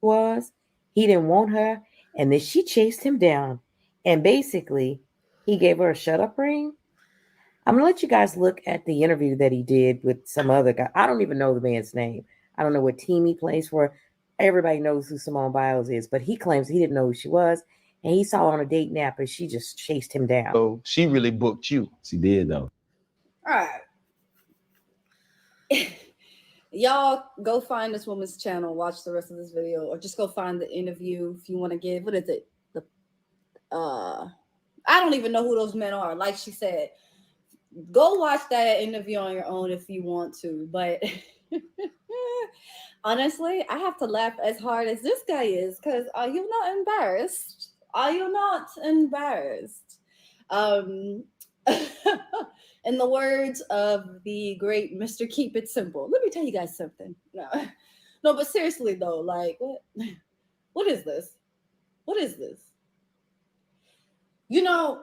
He didn't want her, and then she chased him down, and basically he gave her a shut up ring. I'm gonna let you guys look at the interview that he did with some other guy. I don't even know the man's name. I don't know what team he plays for. Everybody knows who Simone Biles is, but he claims he didn't know who she was. and he saw her on a date nap, and she just chased him down. So she really booked you. She did though. All right. Y'all go find this woman's channel, watch the rest of this video, or just go find the interview if you want to give. What is it? I don't even know who those men are. Like she said, go watch that interview on your own if you want to. But honestly, I have to laugh as hard as this guy is, because are you not embarrassed? Are you not embarrassed? In the words of the great Mr. Keep It Simple, let me tell you guys something. No, but seriously though, like, what is this? What is this? You know,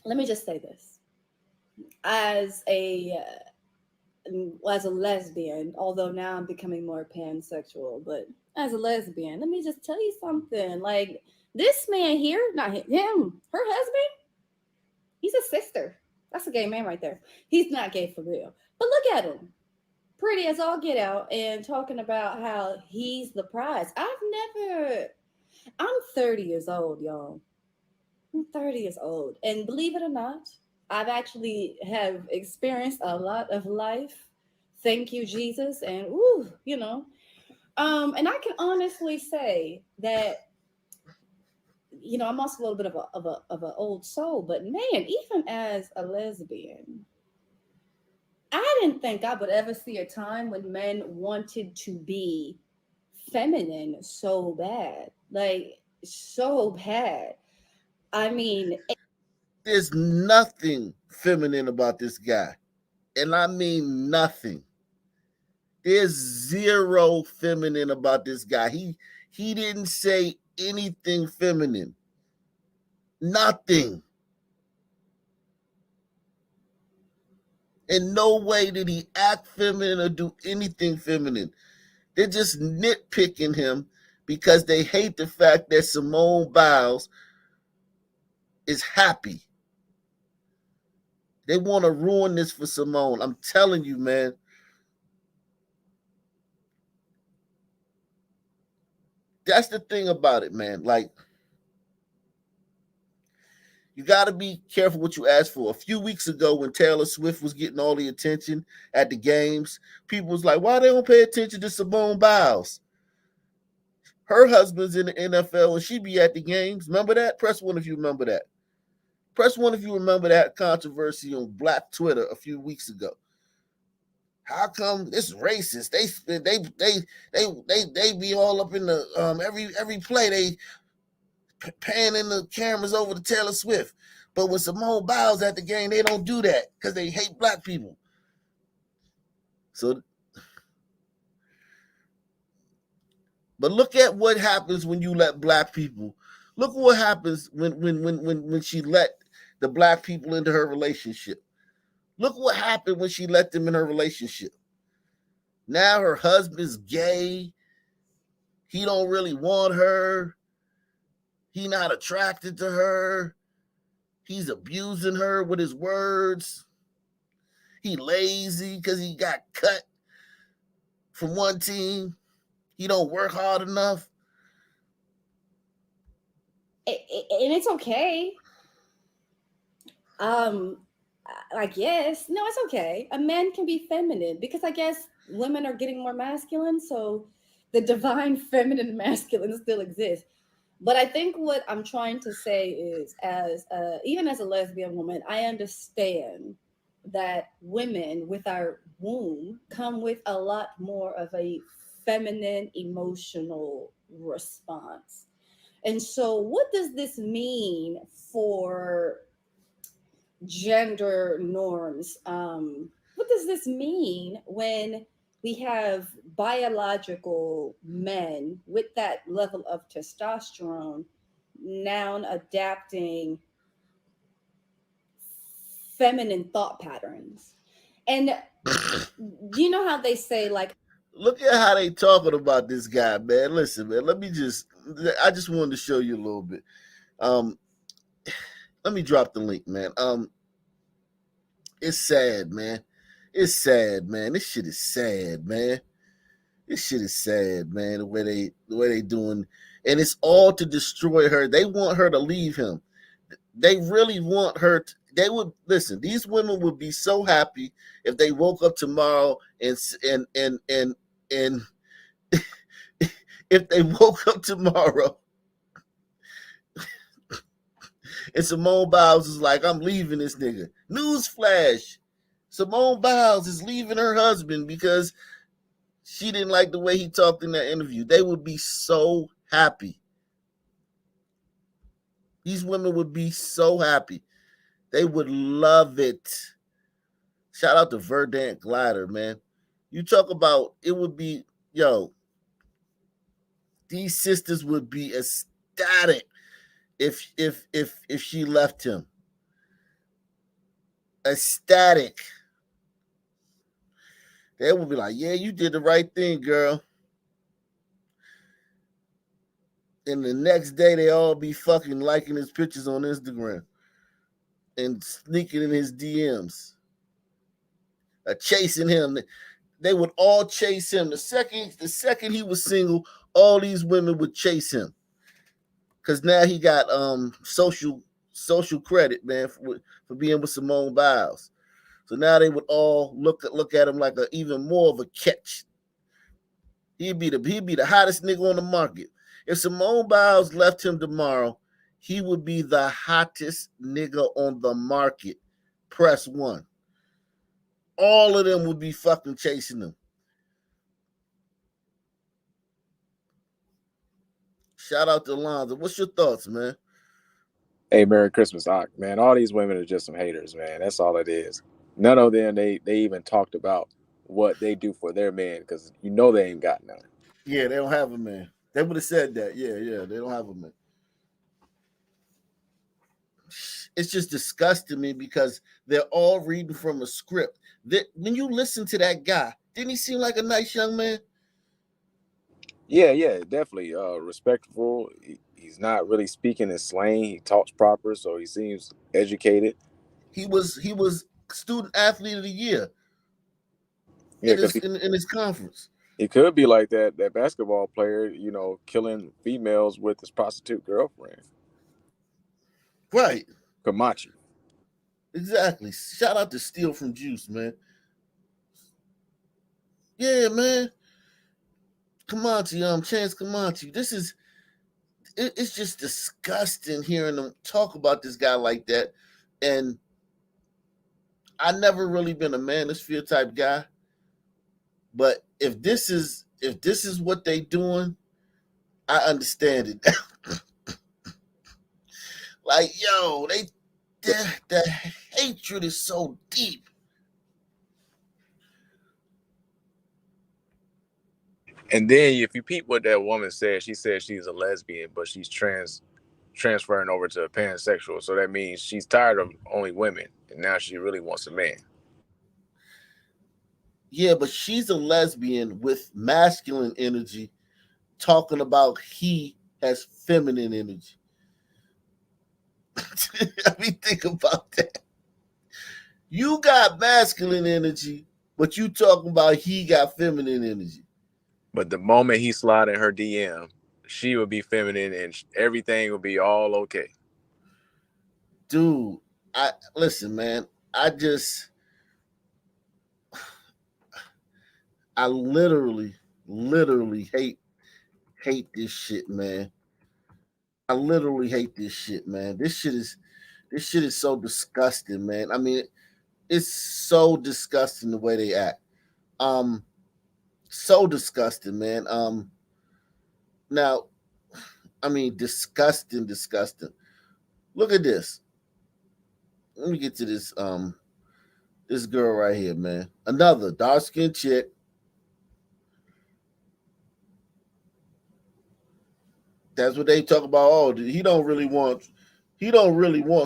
let me just say this. As a lesbian, although now I'm becoming more pansexual, but as a lesbian, let me just tell you something. Like, this man here, not him, her husband, he's a sister. That's a gay man right there. He's not gay for real. But look at him. Pretty as all get out and talking about how he's the prize. I'm 30 years old, y'all. I'm 30 years old. And believe it or not, I've actually have experienced a lot of life. Thank you, Jesus. And you know. And I can honestly say that, you know, I'm also a little bit of an old soul, but man, even as a lesbian, I didn't think I would ever see a time when men wanted to be feminine so bad, like so bad. I mean, there's nothing feminine about this guy, and I mean nothing. There's zero feminine about this guy. He didn't say anything feminine. Nothing. In no way did he act feminine or do anything feminine. They're just nitpicking him because they hate the fact that Simone Biles is happy. They want to ruin this for Simone. I'm telling you, man. That's the thing about it, man. Like, you got to be careful what you ask for. A few weeks ago, when Taylor Swift was getting all the attention at the games, people was like, why they don't pay attention to Simone Biles? Her husband's in the NFL and she be at the games. Remember that? Press 1 if you remember that. Press 1 if you remember that controversy on Black Twitter a few weeks ago. How come it's racist? They be all up in the every play they panning the cameras over to Taylor Swift. But when Simone Biles at the game, they don't do that because they hate black people. So, but look at what happens when you let black people. Look what happens when she let the black people into her relationship. Look what happened when she let them in her relationship. Now her husband's gay. He don't really want her. He not attracted to her. He's abusing her with his words. He lazy because he got cut from one team. He don't work hard enough. and it's okay. I guess no, it's okay. A man can be feminine because I guess women are getting more masculine, so the divine feminine masculine still exists. But I think what I'm trying to say is, as even as a lesbian woman, I understand that women with our womb come with a lot more of a feminine emotional response. And so, what does this mean for gender norms? What does this mean when we have biological men with that level of testosterone now adapting feminine thought patterns? And you know how they say, like, look at how they talking about this guy, man. Listen, man, I just wanted to show you a little bit. Let me drop the link, man. It's sad, man. It's sad, man. This shit is sad, man. This shit is sad, man. The way they doing, and it's all to destroy her. They want her to leave him. They really want her to, they would listen. These women would be so happy if they woke up tomorrow and if they woke up tomorrow and Simone Biles is like, I'm leaving this nigga. Newsflash. Simone Biles is leaving her husband because she didn't like the way he talked in that interview. They would be so happy. These women would be so happy. They would love it. Shout out to Verdant Glider, man. You talk about it would be, yo, these sisters would be ecstatic if she left him. Ecstatic. They would be like, yeah, you did the right thing, girl. And the next day they all be fucking liking his pictures on Instagram and sneaking in his DMs. Chasing him. They would all chase him. The second he was single, all these women would chase him. Cause now he got social credit, man, for being with Simone Biles. So now they would all look at him like even more of a catch. He'd be the hottest nigga on the market. If Simone Biles left him tomorrow, he would be the hottest nigga on the market. Press 1. All of them would be fucking chasing him. Shout out to Alonzo. What's your thoughts, man? Hey, Merry Christmas, Ock. Man, all these women are just some haters, man. That's all it is. None of them, they even talked about what they do for their man, because you know they ain't got none. Yeah, they don't have a man. They would have said that. Yeah, they don't have a man. It's just disgusting to me because they're all reading from a script. When you listen to that guy, didn't he seem like a nice young man? Yeah, definitely respectful. He's not really speaking in slang. He talks proper, so he seems educated. He was student athlete of the year. Yeah, in his conference. He could be like that basketball player, you know, killing females with his prostitute girlfriend. Right. Kamachi. Exactly. Shout out to Steel from Juice, man. Yeah, man. Kamachi, Chance Kamachi. It's just disgusting hearing them talk about this guy like that. And I never really been a manosphere type guy. But if this is what they doing, I understand it. Like, yo, the hatred is so deep. And then if you peep what that woman said, she said she's a lesbian, but she's transferring over to a pansexual. So that means she's tired of only women, and now she really wants a man. Yeah, but she's a lesbian with masculine energy, talking about he has feminine energy. I mean, think about that. You got masculine energy, but you talking about he got feminine energy. But the moment he slid in her DM, she would be feminine and everything would be all okay. Dude, listen, man. I literally hate this shit, man. I literally hate this shit, man. This shit is so disgusting, man. I mean, it's so disgusting the way they act. So disgusting, man. Now, I mean, disgusting. Look at this. Let me get to this girl right here, man. Another dark skinned chick. That's what they talk about. Oh, he don't really want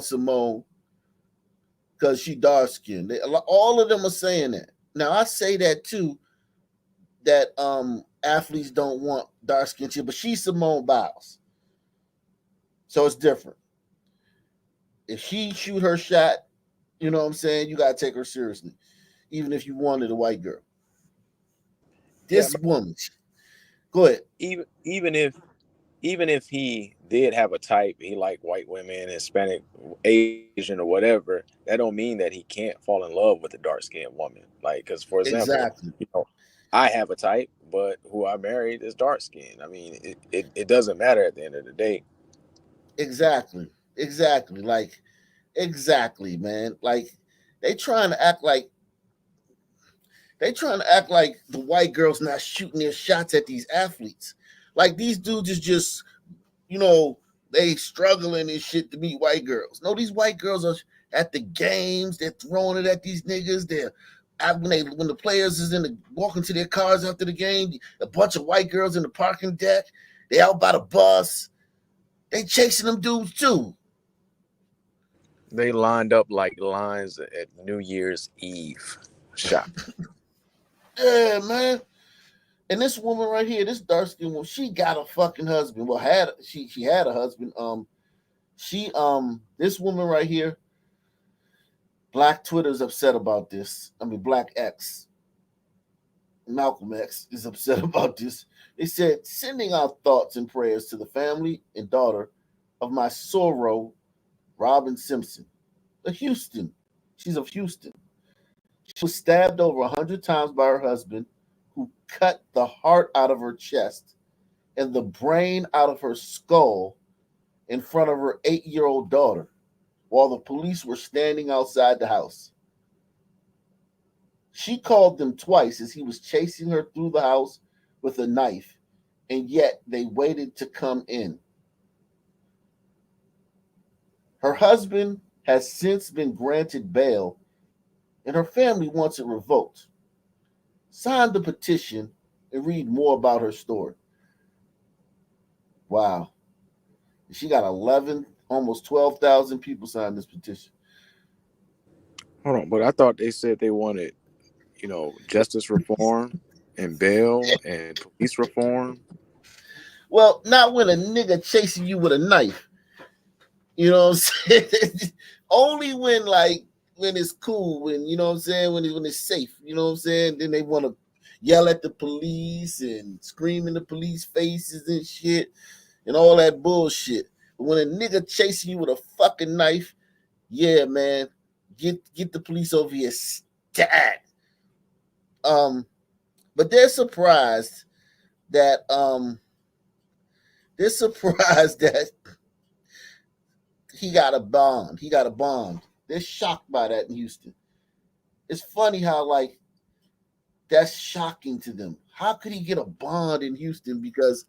Simone because she dark skinned. All of them are saying that. Now I say that too. That athletes don't want dark skinned chick, but she's Simone Biles, so it's different. If she shoot her shot, you know what I'm saying, you gotta take her seriously, even if you wanted a white girl. This woman, go ahead. Even even if he did have a type, he liked white women, Hispanic, Asian, or whatever, that don't mean that he can't fall in love with a dark skinned woman. Like, because for example, Exactly. I have a type, but who I married is dark skinned. I mean, it doesn't matter at the end of the day. Exactly. Exactly. Like, exactly, man. Like, they trying to act like the white girls not shooting their shots at these athletes. Like, these dudes is just, you know, they struggling and shit to meet white girls. No, these white girls are at the games. They're throwing it at these niggas. When the players is walking to their cars after the game, a bunch of white girls in the parking deck. They out by the bus. They chasing them dudes too. They lined up like lines at New Year's Eve shop. Yeah, man. And this woman right here, this dark skinned woman, she got a fucking husband. Well, she had a husband. This woman right here, Black Twitter's upset about this. I mean, Black X, Malcolm X is upset about this. They said, sending our thoughts and prayers to the family and daughter of my sorrow, Robin Simpson, a Houston. She's of Houston. She was stabbed over 100 times by her husband, who cut the heart out of her chest and the brain out of her skull in front of her 8-year-old daughter while the police were standing outside the house. She called them twice as he was chasing her through the house with a knife, and yet they waited to come in. Her husband has since been granted bail, and her family wants it revoked. Sign the petition and read more about her story. Wow. She got 11, almost 12,000 people signed this petition. Hold on, but I thought they said they wanted, justice reform and bail and police reform. Well, not when a nigga chasing you with a knife. You know what I'm saying? Only when it's cool, when you know what I'm saying, when it's safe, you know what I'm saying? Then they want to yell at the police and scream in the police faces and shit and all that bullshit. But when a nigga chasing you with a fucking knife, yeah, man, get the police over here stat. But they're surprised that he got a bond. He got a bond. They're shocked by that in Houston. It's funny how that's shocking to them. How could he get a bond in Houston? Because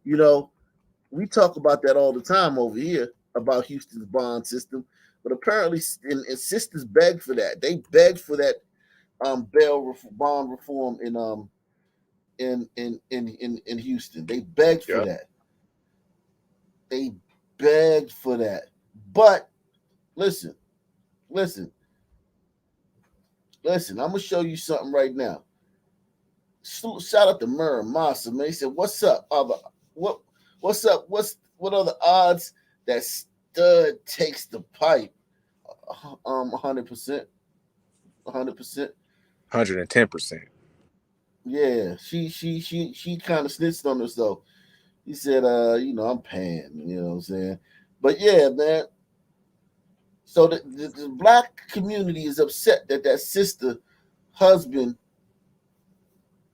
we talk about that all the time over here about Houston's bond system, but apparently, and sisters begged for that. They begged for that bond reform in Houston. They begged for Yep. that. They begged for that. But listen. I'm gonna show you something right now. Shout out to Murr Massa, man. He said, "What's up? What's up? What are the odds that Stud takes the pipe?" 100%, 100%. 110%. Yeah, she kind of snitched on us though. He said, I'm paying, you know what I'm saying? But yeah, man. So the black community is upset that sister husband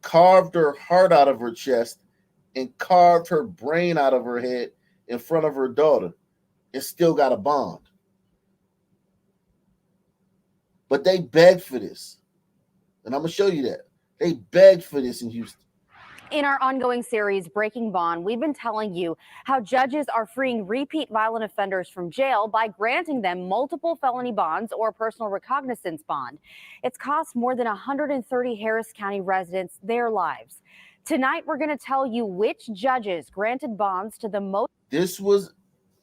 carved her heart out of her chest and carved her brain out of her head in front of her daughter and still got a bond. But they begged for this. And I'm going to show you that. They begged for this in Houston. In our ongoing series, Breaking Bond, we've been telling you how judges are freeing repeat violent offenders from jail by granting them multiple felony bonds or personal recognizance bond. It's cost more than 130 Harris County residents their lives. Tonight, we're going to tell you which judges granted bonds to the most. This was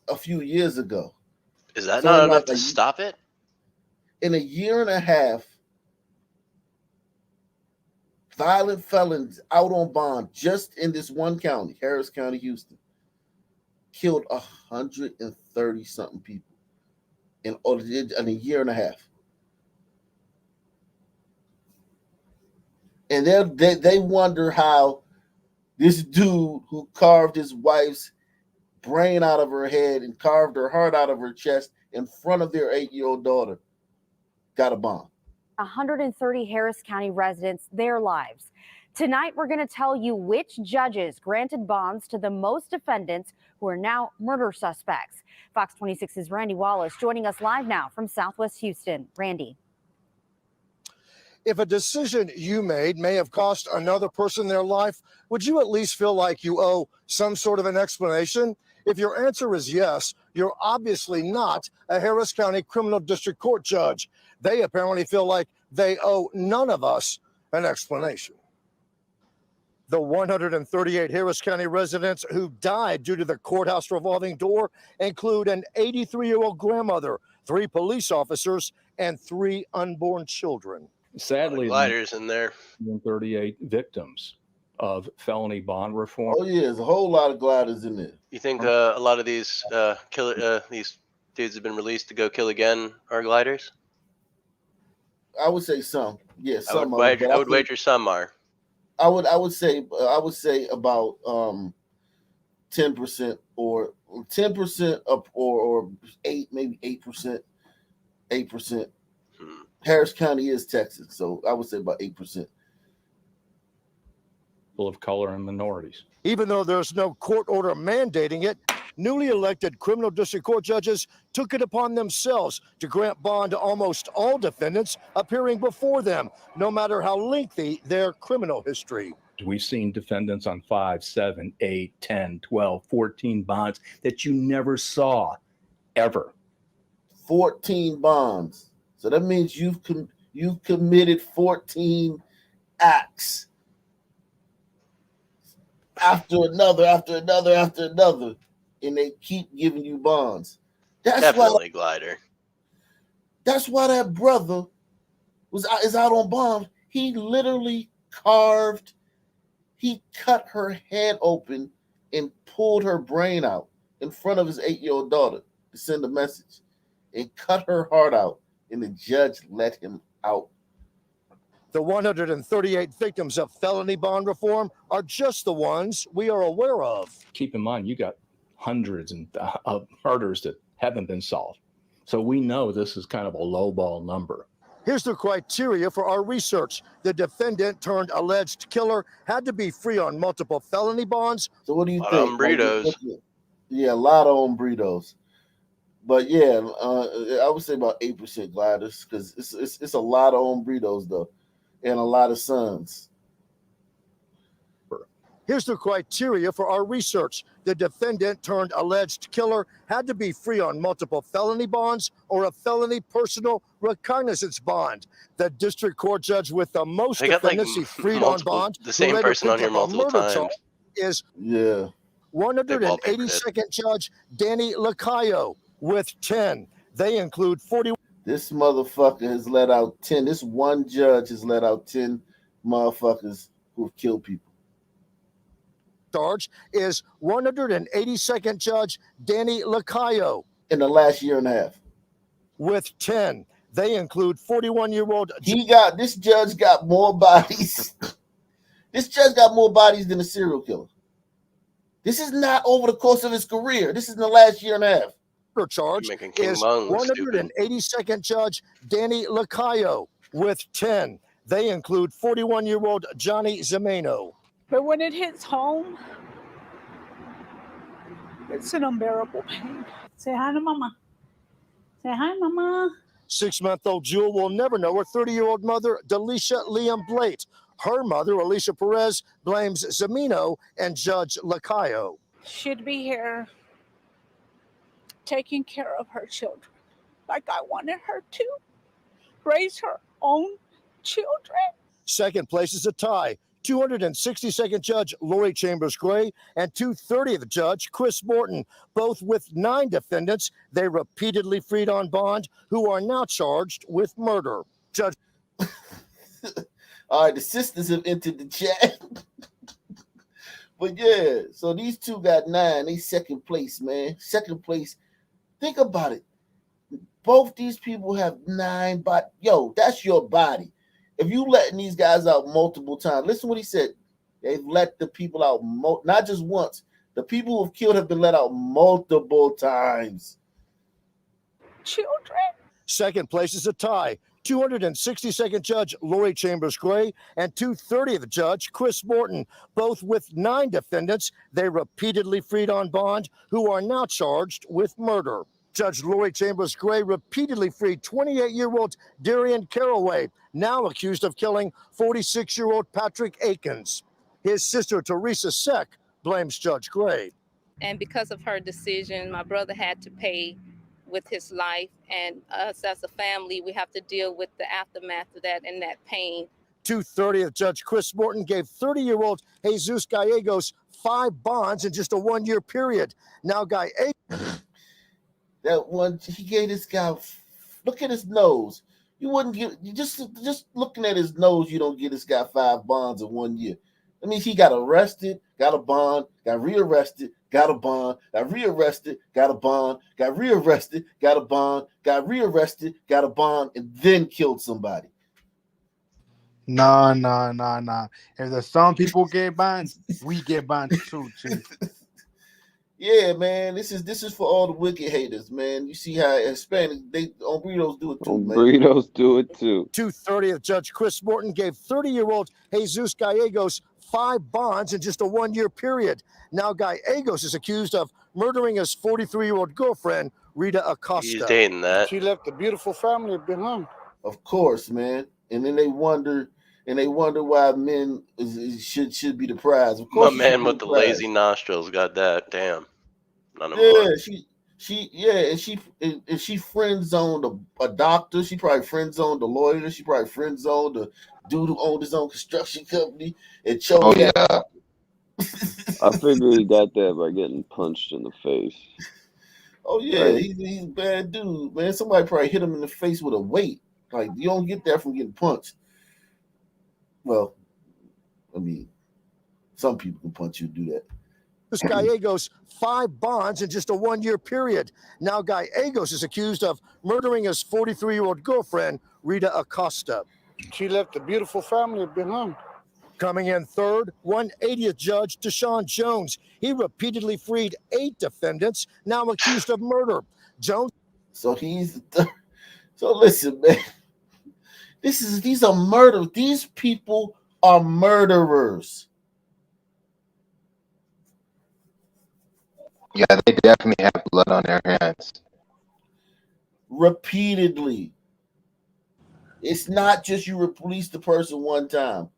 a few years ago. Is that not enough to stop it? In a year and a half, violent felons out on bond just in this one county, Harris County, Houston, killed 130 something people in a year and a half. And they wonder how this dude who carved his wife's brain out of her head and carved her heart out of her chest in front of their 8-year-old daughter. Got a bond. 130 Harris County residents their lives. Tonight, we're going to tell you which judges granted bonds to the most defendants who are now murder suspects. Fox 26's Randy Wallace joining us live now from Southwest Houston. Randy. If a decision you made may have cost another person their life, would you at least feel like you owe some sort of an explanation? If your answer is yes, you're obviously not a Harris County Criminal District Court judge. They apparently feel like they owe none of us an explanation. The 138 Harris County residents who died due to the courthouse revolving door include an 83-year-old grandmother, 3 police officers, and 3 unborn children. Sadly, gliders in there. 138 victims of felony bond reform. Oh yeah, there's a whole lot of gliders in there. You think a lot of these these dudes have been released to go kill again are gliders? I would say some. Yeah, I some. would wager some are. I would say about 10% or 10% up or 8, maybe 8%. 8%. Harris County is Texas, so I would say about 8%. People of color and minorities. Even though there's no court order mandating it, newly elected criminal district court judges took it upon themselves to grant bond to almost all defendants appearing before them, no matter how lengthy their criminal history. We've seen defendants on 5, 7, 8, 10, 12, 14 bonds that you never saw ever. 14 bonds. So that means you've committed 14 acts after another, and they keep giving you bonds. That's definitely glider. That's why that brother is out on bond. He literally cut her head open and pulled her brain out in front of his 8-year-old daughter to send a message, and cut her heart out. And the judge let him out. The 138 victims of felony bond reform are just the ones we are aware of. Keep in mind, you got hundreds of murders that haven't been solved. So we know this is kind of a lowball number. Here's the criteria for our research. The defendant turned alleged killer had to be free on multiple felony bonds. So what do you think? Hombredos. Yeah, a lot of hombredos. But yeah, I would say about 8% gliders because it's a lot of hombredos though, and a lot of sons. Here's the criteria for our research. The defendant turned alleged killer had to be free on multiple felony bonds or a felony personal recognizance bond. The district court judge with the most defendants he freed on bond, the same person on here multiple times, is 182nd Judge Danny Lacayo with 10. They include 40. This motherfucker has let out 10. This one judge has let out 10 motherfuckers who've killed people. Charge is 182nd Judge Danny Lacayo. In the last year and a half. With 10. They include 41-year-old. This judge got more bodies. This judge got more bodies than a serial killer. This is not over the course of his career. This is in the last year and a half. Charge is 182nd Judge Danny Lacayo with 10. They include 41-year-old Johnny Zimeno. But when it hits home, it's an unbearable pain. Say hi to Mama. Say hi, Mama. 6-month-old Jewel will never know her 30-year-old mother, Delisha Liam Blate. Her mother, Alicia Perez, blames Zimeno and Judge Lacayo. She'd be here taking care of her children like I wanted her to. Raise her own children. Second place is a tie. 262nd Judge Lori Chambers Gray and 230th Judge Chris Morton, both with 9 defendants they repeatedly freed on bond who are now charged with murder. Judge. All right, the sisters have entered the chat. But yeah, so these two got 9. They second place, man. Second place. Think about it. Both these people have 9 bodies. Yo, that's your body. If you letting these guys out multiple times, listen to what he said. They've let the people out not just once. The people who've killed have been let out multiple times. Children. Second place is a tie. 262nd Judge Lori Chambers Gray and 230th Judge Chris Morton, both with 9 defendants they repeatedly freed on bond who are now charged with murder. Judge Lori Chambers Gray repeatedly freed 28-year-old Darian Caraway, now accused of killing 46-year-old Patrick Akins. His sister, Teresa Seck, blames Judge Gray. And because of her decision, my brother had to pay with his life, and us as a family, we have to deal with the aftermath of that and that pain. 230th Judge Chris Morton gave 30-year-old Jesus Gallegos 5 bonds in just a 1-year period. Now that one, he gave this guy, look at his nose. You wouldn't give, just looking at his nose, you don't give this guy 5 bonds in 1 year. That means he got arrested, got a bond, got rearrested, got a bond, got rearrested, got a bond, got rearrested, got a bond, got rearrested, got a bond, and then killed somebody. Nah. If there's some people get bonds, we get bonds too, Chief. Yeah, man, this is for all the wicked haters, man. You see how Hispanic burritos do it too, man. Burritos do it too. 230th Judge Chris Morton gave 30-year-old Jesus Gallegos 5 bonds in just a 1-year period. Now Gallegos is accused of murdering his 43-year-old girlfriend, Rita Acosta. He's dating that. She left a beautiful family behind. Of course, man. And then they wonder why men should be the prize. Of course, my man with the lazy nostrils got that. Damn. Yeah, she friend zoned a doctor. She probably friend zoned a lawyer. She probably friend zoned a dude who owned his own construction company and chose. Oh yeah. I figured he got that by getting punched in the face. Oh yeah, right. He's a bad dude, man. Somebody probably hit him in the face with a weight. Like, you don't get that from getting punched. Well, I mean, some people can punch you and do that. Gallegos 5 bonds in just a 1-year period. Now Gallegos is accused of murdering his 43-year-old girlfriend, Rita Acosta. She left a beautiful family behind. Coming in third, 180th Judge Deshaun Jones. He repeatedly freed 8 defendants, now accused of murder. Jones. So listen, man. These are murder. These people are murderers. Yeah, they definitely have blood on their hands. Repeatedly. It's not just you release the person one time.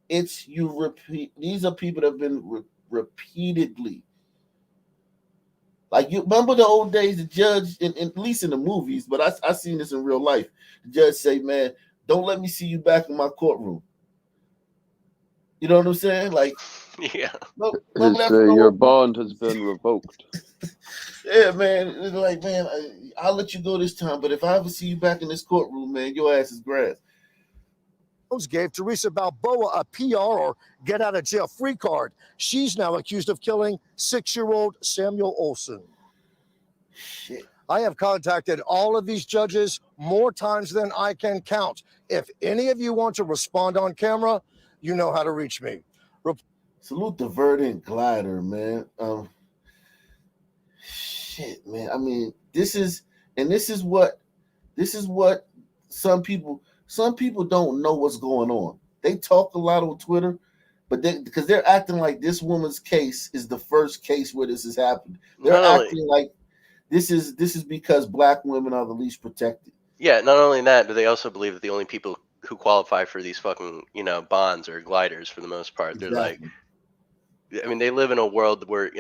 It's you repeat. These are people that have been repeatedly. Like, you remember the old days, the judge, at least in the movies, but I seen this in real life. The judge say, man, don't let me see you back in my courtroom. You know what I'm saying? Like, yeah. Your bond has been revoked. Yeah, man. It's like, man, I'll let you go this time, but if I ever see you back in this courtroom, man, your ass is grass. Jones gave Teresa Balboa a PR or get out of jail free card. She's now accused of killing 6-year-old Samuel Olson. Shit. I have contacted all of these judges more times than I can count. If any of you want to respond on camera, you know how to reach me. Salute the Verdant Glider, man. Shit, man. I mean, this is what some people don't know what's going on. They talk a lot on Twitter, but because they're acting like this woman's case is the first case where this has happened. They're acting like this is because Black women are the least protected. Yeah, not only that, but they also believe that the only people who qualify for these fucking, bonds or gliders for the most part. Exactly. They're like, I mean, they live in a world where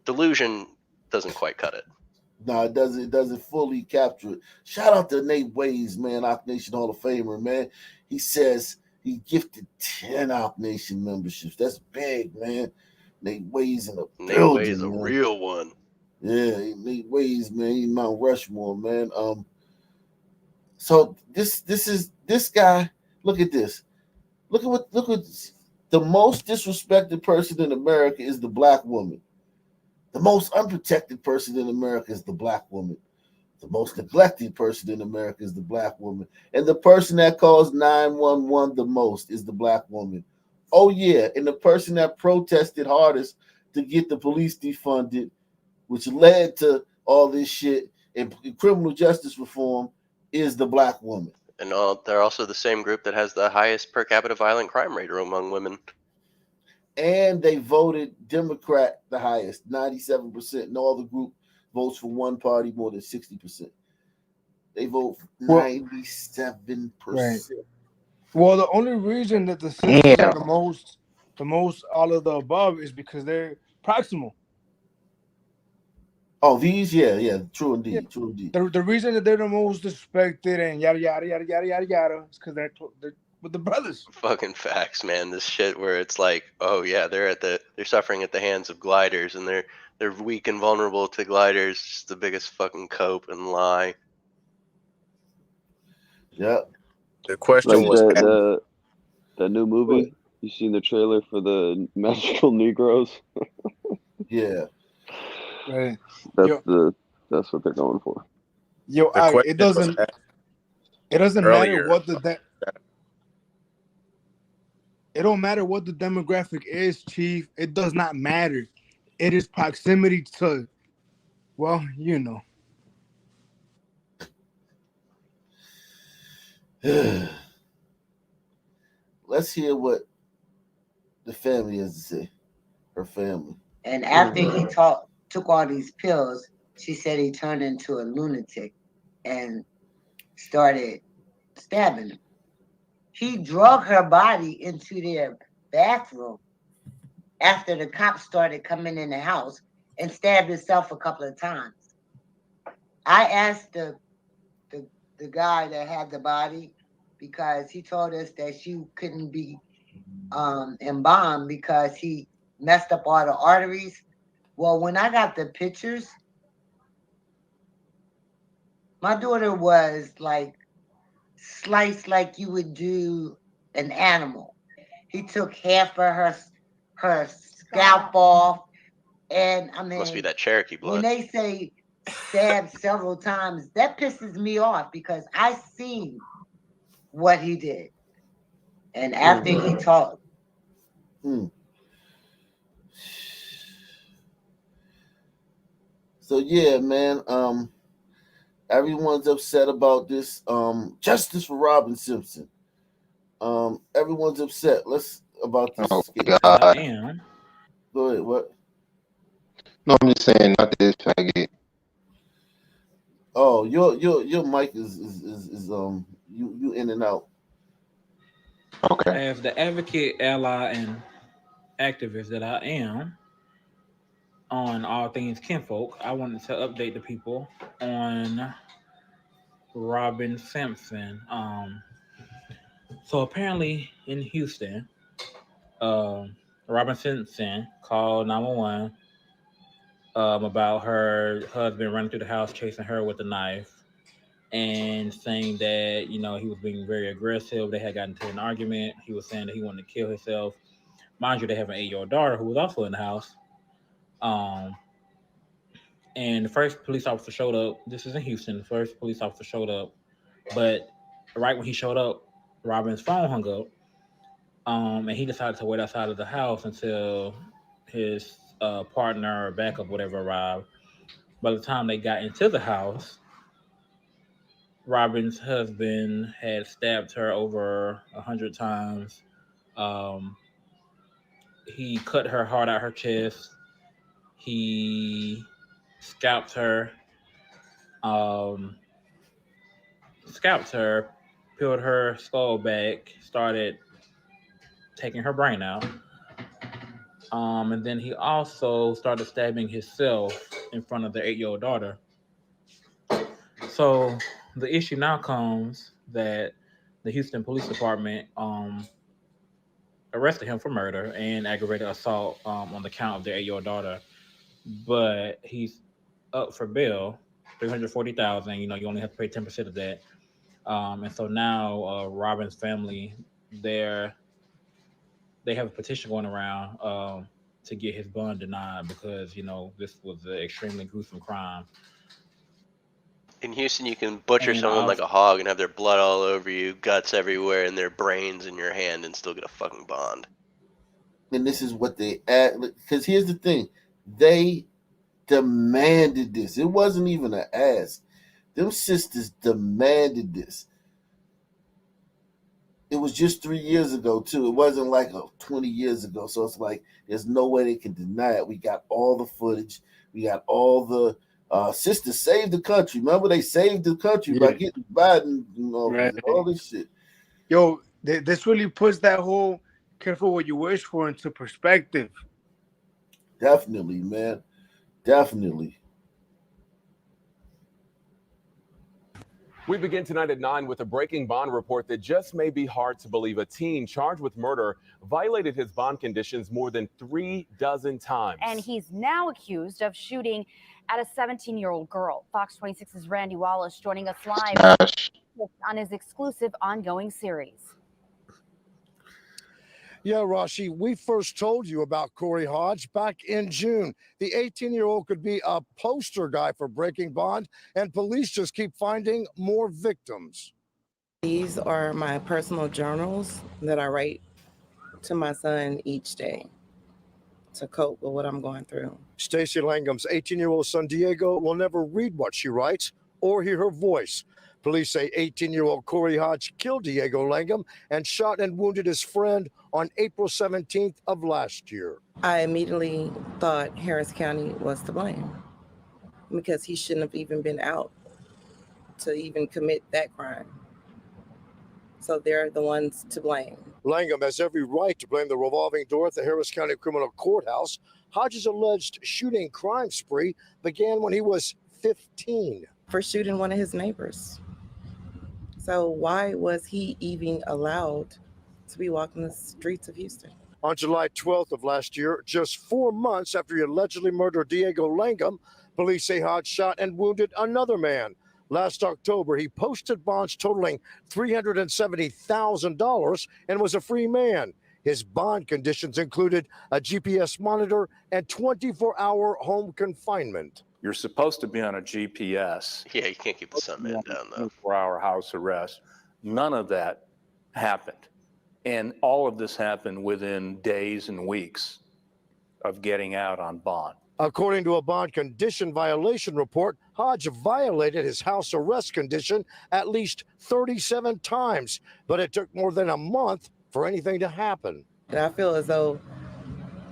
delusion doesn't quite cut it. No, it doesn't fully capture it. Shout out to Nate Ways, man, Ock Nation Hall of Famer, man. He says he gifted 10 Ock Nation memberships. That's big, man. Nate Ways in the building. Nate Ways, a real one. Yeah, Nate Ways, man. He's Mount Rushmore, man. So this guy. Look at this. Look at the most disrespected person in America is the Black woman. The most unprotected person in America is the Black woman. The most neglected person in America is the Black woman. And the person that calls 911 the most is the Black woman. Oh, yeah. And the person that protested hardest to get the police defunded, which led to all this shit and criminal justice reform, is the black woman. And they're also the same group that has the highest per capita violent crime rate among women. And they voted Democrat the highest, 97%. No other group votes for one party more than 60%. They vote 97%. Right. Well, the only reason that the Simpsons are the most all of the above is because they're proximal. Oh, these, yeah, true indeed, true indeed. The reason that they're the most respected and yada yada yada yada yada yada is because they're with the brothers. Fucking facts, man. This shit where it's like, oh yeah, they're suffering at the hands of gliders, and they're weak and vulnerable to gliders. Just the biggest fucking cope and lie. Yep. The question like was that new movie. You seen the trailer for the Magical Negroes? Yeah. Right. That's what they're going for. Yo, it doesn't matter what it don't matter what the demographic is, Chief. It does not matter. It is proximity to, well, you know. Let's hear what the family has to say. Her family. And after he took all these pills, she said he turned into a lunatic and started stabbing him. He drug her body into their bathroom after the cops started coming in the house and stabbed himself a couple of times. I asked the guy that had the body, because he told us that she couldn't be embalmed because he messed up all the arteries. Well, when I got the pictures, my daughter was like sliced like you would do an animal. He took half of her scalp off, and I mean, Must be that Cherokee blood. When they say stabbed several times, that pisses me off because I seen what he did, and after he talked. So yeah, man. Everyone's upset about this. Justice for Robin Simpson. Everyone's upset. About this. Oh God. I am. Go ahead. What? No, I'm just saying, not this faggot. Oh, your mic is you in and out. Okay. As the advocate, ally, and activist that I am on all things kinfolk, I wanted to update the people on Robin Simpson. So apparently in Houston, Robin Simpson called 911 about her husband running through the house chasing her with a knife and saying that, he was being very aggressive. They had gotten into an argument. He was saying that he wanted to kill himself. Mind you, they have an 8-year-old daughter who was also in the house. And the first police officer showed up. This is in Houston. The first police officer showed up. But right when he showed up, Robin's phone hung up. And he decided to wait outside of the house until his partner or backup, whatever, arrived. By the time they got into the house, Robin's husband had stabbed her over 100 times. He cut her heart out her chest. He scalped her. Peeled her skull back, started taking her brain out. And then he also started stabbing himself in front of the 8-year-old daughter. So the issue now comes that the Houston Police Department arrested him for murder and aggravated assault on the count of the 8-year-old daughter. But he's up for bail, $340,000. You only have to pay 10% of that. And so now Robin's family, they have a petition going around to get his bond denied because this was an extremely gruesome crime. In Houston, you can butcher someone like a hog and have their blood all over you, guts everywhere, and their brains in your hand, and still get a fucking bond. And this is what they add. Because here's the thing, they demanded this. It wasn't even an ask. Them sisters demanded this. It was just 3 years ago too. It wasn't like 20 years ago. So it's like there's no way they can deny it. We got all the footage. We got all the sisters saved the country. Remember, they saved the country by getting Biden, all this shit. Yo, this really puts that whole careful what you wish for into perspective. Definitely, man. Definitely. We begin tonight at 9 with a breaking bond report that just may be hard to believe. A teen charged with murder violated his bond conditions more than 36 times. And he's now accused of shooting at a 17-year-old girl. Fox 26's Randy Wallace joining us live on his exclusive ongoing series. Yeah, Rashi, we first told you about Corey Hodge back in June. The 18-year-old could be a poster guy for breaking bond, and police just keep finding more victims. These are my personal journals that I write to my son each day to cope with what I'm going through. Stacy Langham's 18-year-old son, Diego, will never read what she writes or hear her voice. Police say 18-year-old Corey Hodge killed Diego Langham and shot and wounded his friend on April 17th of last year. I immediately thought Harris County was to blame because he shouldn't have even been out to even commit that crime. So they're the ones to blame. Langham has every right to blame the revolving door at the Harris County Criminal Courthouse. Hodge's alleged shooting crime spree began when he was 15. For shooting one of his neighbors. So why was he even allowed to be walking the streets of Houston? On July 12th of last year, just 4 months after he allegedly murdered Diego Langham, police say Hodge shot and wounded another man. Last October, he posted bonds totaling $370,000 and was a free man. His bond conditions included a GPS monitor and 24-hour home confinement. You're supposed to be on a GPS. Yeah, you can't keep the sun man down, though. 24-hour house arrest. None of that happened. And all of this happened within days and weeks of getting out on bond. According to a bond condition violation report, Hodge violated his house arrest condition at least 37 times, but it took more than a month for anything to happen. And I feel as though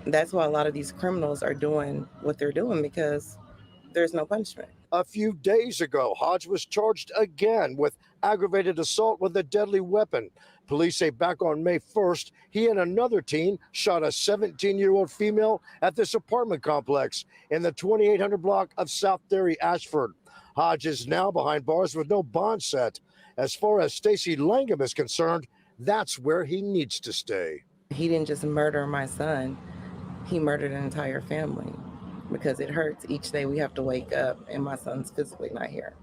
that's why a lot of these criminals are doing what they're doing, because there's no punishment. A few days ago, Hodge was charged again with aggravated assault with a deadly weapon. Police say back on May 1st, he and another teen shot a 17-year-old female at this apartment complex in the 2800 block of South Derry, Ashford. Hodge is now behind bars with no bond set. As far as Stacy Langham is concerned, that's where he needs to stay. He didn't just murder my son, he murdered an entire family, because it hurts each day we have to wake up and my son's physically not here.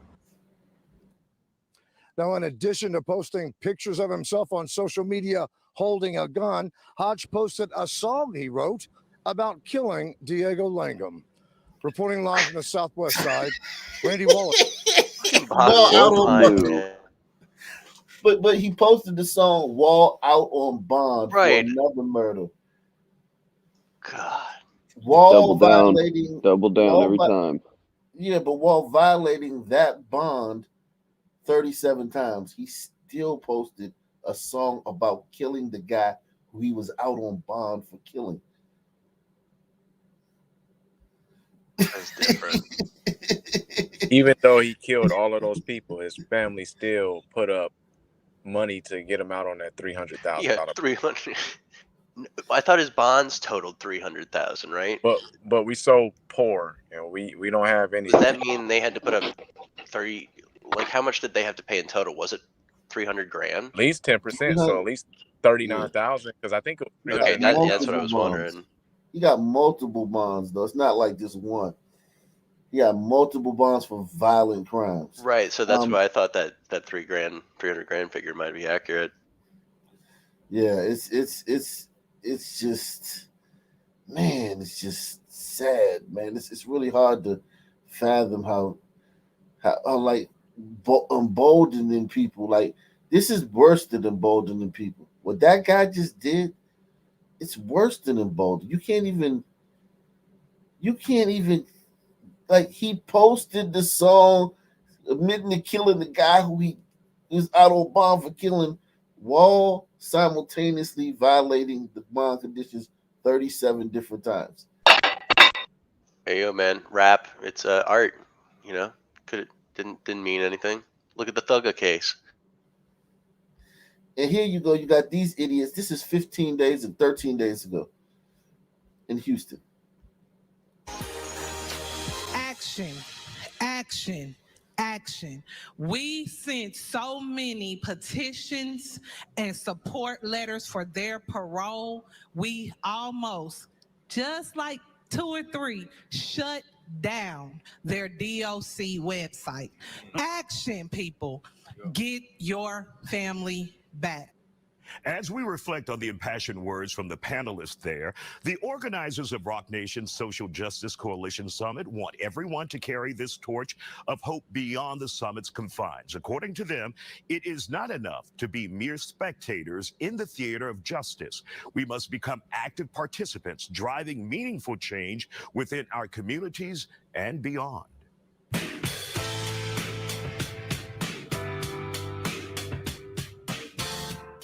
Now, in addition to posting pictures of himself on social media holding a gun, Hodge posted a song he wrote about killing Diego Langham. Reporting live from the Southwest Side, Randy Wallace. But he posted the song "Wall Out on Bond" for another murder. God. Wall double down every Wall time. Yeah, but while violating that bond 37 times, he still posted a song about killing the guy who he was out on bond for killing. That's different. Even though he killed all of those people, his family still put up money to get him out on that $300,000. Yeah, 300. I thought his bonds totaled 300,000, right? But we so poor, we don't have any. Does that mean they had to put up 30? Like, how much did they have to pay in total? Was it 300 grand? At least 10%, so at least 39,000. Because I think it was. Okay, that's what I was wondering. He got multiple bonds, though. It's not like just one. He got multiple bonds for violent crimes. Right, so that's why I thought that 300 grand figure might be accurate. Yeah, it's just, man, it's just sad, man. It's really hard to fathom how like emboldening people. Like, this is worse than emboldening people. What that guy just did it's worse than emboldened. You can't even like he posted the song admitting to killing the guy who he is out on bond for killing while simultaneously violating the bond conditions 37 different times. Hey yo, man, rap. It's art. You know, didn't mean anything. Look at the Thugger case. And here you go, you got these idiots. This is 15 days and 13 days ago in Houston. Action, action, action. We sent so many petitions and support letters for their parole. We almost, just like 2 or 3, shut down their DOC website. Action, people. Get your family back. As we reflect on the impassioned words from the panelists there, the organizers of Rock Nation's Social Justice Coalition Summit want everyone to carry this torch of hope beyond the summit's confines. According to them, it is not enough to be mere spectators in the theater of justice. We must become active participants, driving meaningful change within our communities and beyond.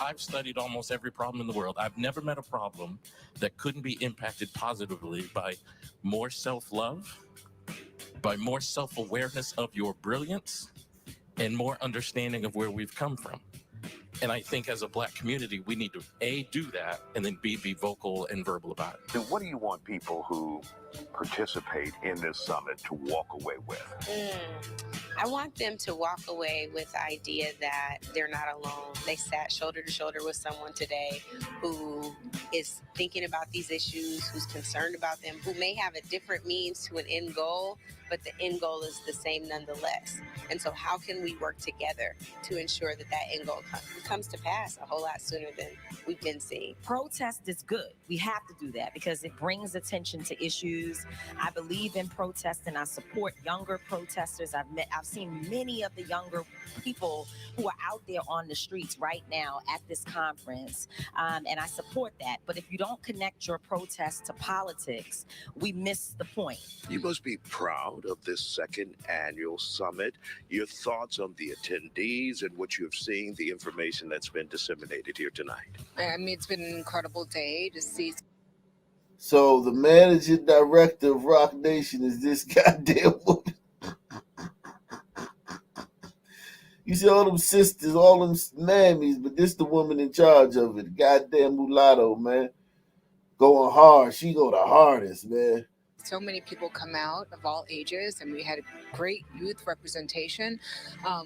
I've studied almost every problem in the world. I've never met a problem that couldn't be impacted positively by more self-love, by more self-awareness of your brilliance, and more understanding of where we've come from. And I think as a Black community, we need to, A, do that, and then B, be vocal and verbal about it. And what do you want people who participate in this summit to walk away with? I want them to walk away with the idea that they're not alone. They sat shoulder to shoulder with someone today who is thinking about these issues, who's concerned about them, who may have a different means to an end goal, but the end goal is the same nonetheless. And so how can we work together to ensure that that end goal comes to pass a whole lot sooner than we've been seeing? Protest is good. We have to do that because it brings attention to issues. I believe in protest and I support younger protesters. I've seen many of the younger people who are out there on the streets right now at this conference, and I support that. But if you don't connect your protest to politics, we miss the point. You must be proud of this second annual summit. Your thoughts on the attendees and what you have seen, the information that's been disseminated here tonight. I mean, it's been an incredible day to see. So the managing director of Rock Nation is this goddamn woman. You see all them sisters, all them mammies, but this the woman in charge of it. Goddamn mulatto, man. Going hard. She go the hardest, man. So many people come out of all ages, and we had a great youth representation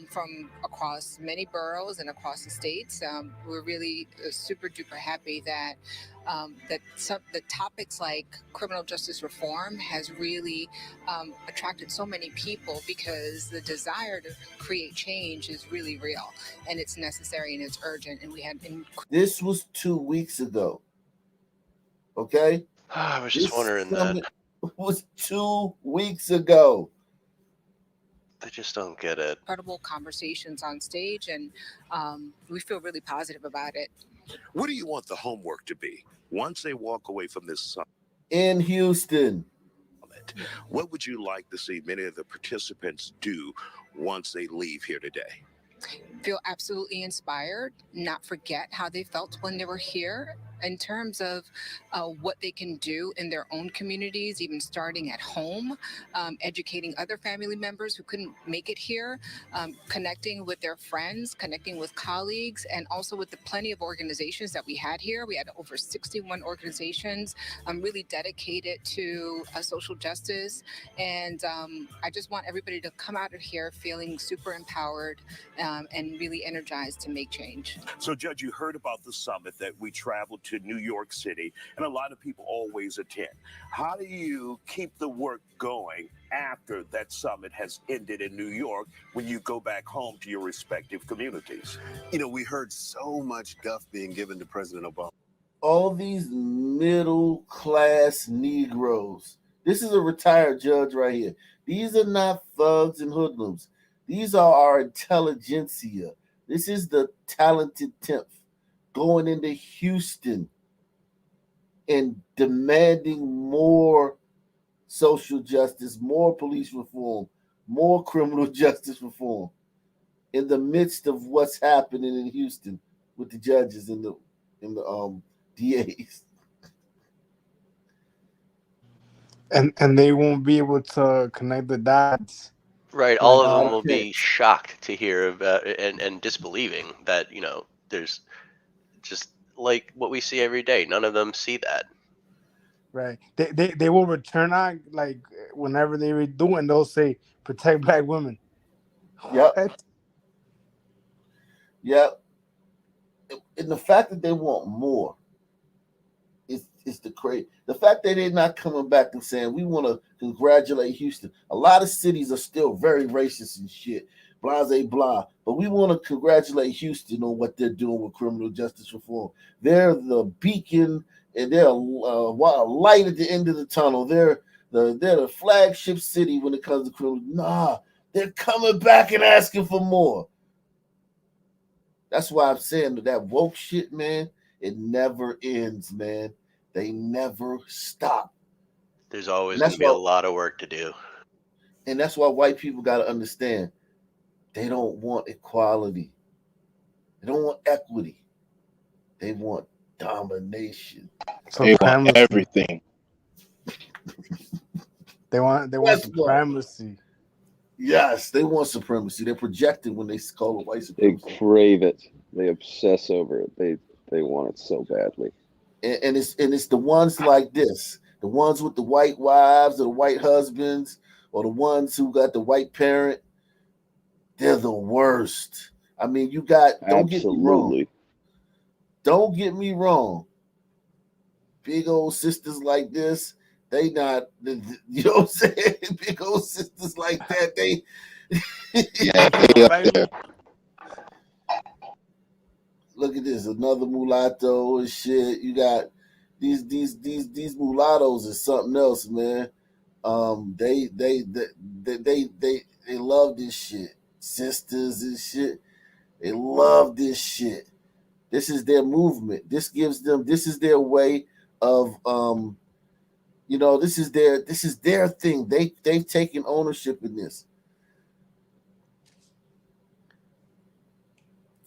from across many boroughs and across the states. We're really super duper happy that the topics like criminal justice reform has really attracted so many people because the desire to create change is really real, and it's necessary and it's urgent. And we had this was 2 weeks ago. Okay, I was just wondering that. Was 2 weeks ago. I just don't get it. Incredible conversations on stage, and we feel really positive about it. What do you want the homework to be once they walk away from this summit? In Houston. What would you like to see many of the participants do once they leave here today? Feel absolutely inspired, not forget how they felt when they were here in terms of what they can do in their own communities, even starting at home, educating other family members who couldn't make it here, connecting with their friends, connecting with colleagues, and also with the plenty of organizations that we had here. We had over 61 organizations really dedicated to social justice. And I just want everybody to come out of here feeling super empowered and really energized to make change. So, Judge, you heard about the summit that we traveled to New York City, and a lot of people always attend. How do you keep the work going after that summit has ended in New York when you go back home to your respective communities? You know, we heard so much guff being given to President Obama. All these middle class Negroes. This is a retired judge right here. These are not thugs and hoodlums. These are our intelligentsia. This is the talented 10th going into Houston and demanding more social justice, more police reform, more criminal justice reform in the midst of what's happening in Houston with the judges and the DAs. And they won't be able to connect the dots. Right. All Like of Not them a will be chance. shocked to hear about and disbelieving that, there's just like what we see every day. None of them see that. right, they will return on like whenever they redo and they'll say protect black women. Yep. What? Yep. And the fact that they want more is the crazy. The fact that they're not coming back and saying we want to congratulate Houston. A lot of cities are still very racist and shit, blase blah. But we want to congratulate Houston on what they're doing with criminal justice reform. They're the beacon and they're a light at the end of the tunnel. They're the flagship city when it comes to criminal. Nah, they're coming back and asking for more. That's why I'm saying that woke shit, man, it never ends, man. They never stop. There's And always going that's to be a why lot of work to do. and that's why white people gotta understand they don't want equality. They don't want equity. They want domination. They want Supremacy. everything. They want That's what. supremacy. Yes, they want supremacy. They're projecting when they call it white They supremacy. crave it. They obsess over it. They want it so badly. And it's the ones like this, the ones with the white wives or the white husbands, or the ones who got the white parent. They're the worst. I mean, you got. Don't get me wrong. Absolutely. Don't get me wrong. Big old sisters like this, they not. You know what I'm saying? Big old sisters like that, they. Yeah, they up there. Look at this, another mulatto and shit. You got these mulattoes is something else, man. They love this shit. Sisters and shit. They love this shit. This is their movement. This gives them. This is their way of This is their thing. They've taken ownership in this.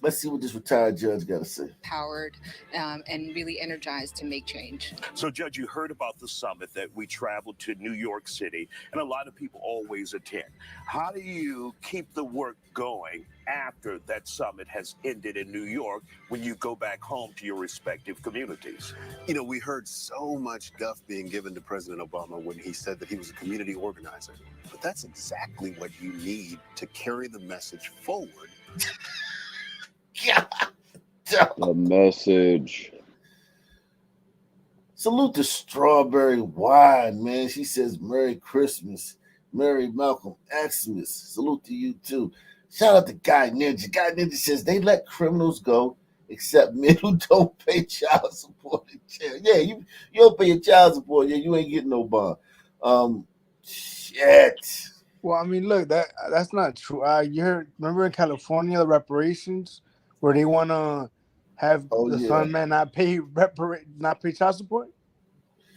Let's see what this retired judge got to say. Empowered and really energized to make change. So, Judge, you heard about the summit that we traveled to New York City, and a lot of people always attend. How do you keep the work going after that summit has ended in New York when you go back home to your respective communities? We heard so much guff being given to President Obama when he said that he was a community organizer. But that's exactly what you need to carry the message forward. The message. Salute to Strawberry Wine, man. She says, Merry Christmas. Merry Malcolm Xmas. Salute to you, too. Shout out to Guy Ninja. Guy Ninja says, they let criminals go except men who don't pay child support in jail. Yeah, you don't pay your child support. Yeah, you ain't getting no bond. Shit. Well, I mean, look, that's not true. Remember in California, the reparations where they want to have the son man not pay child support?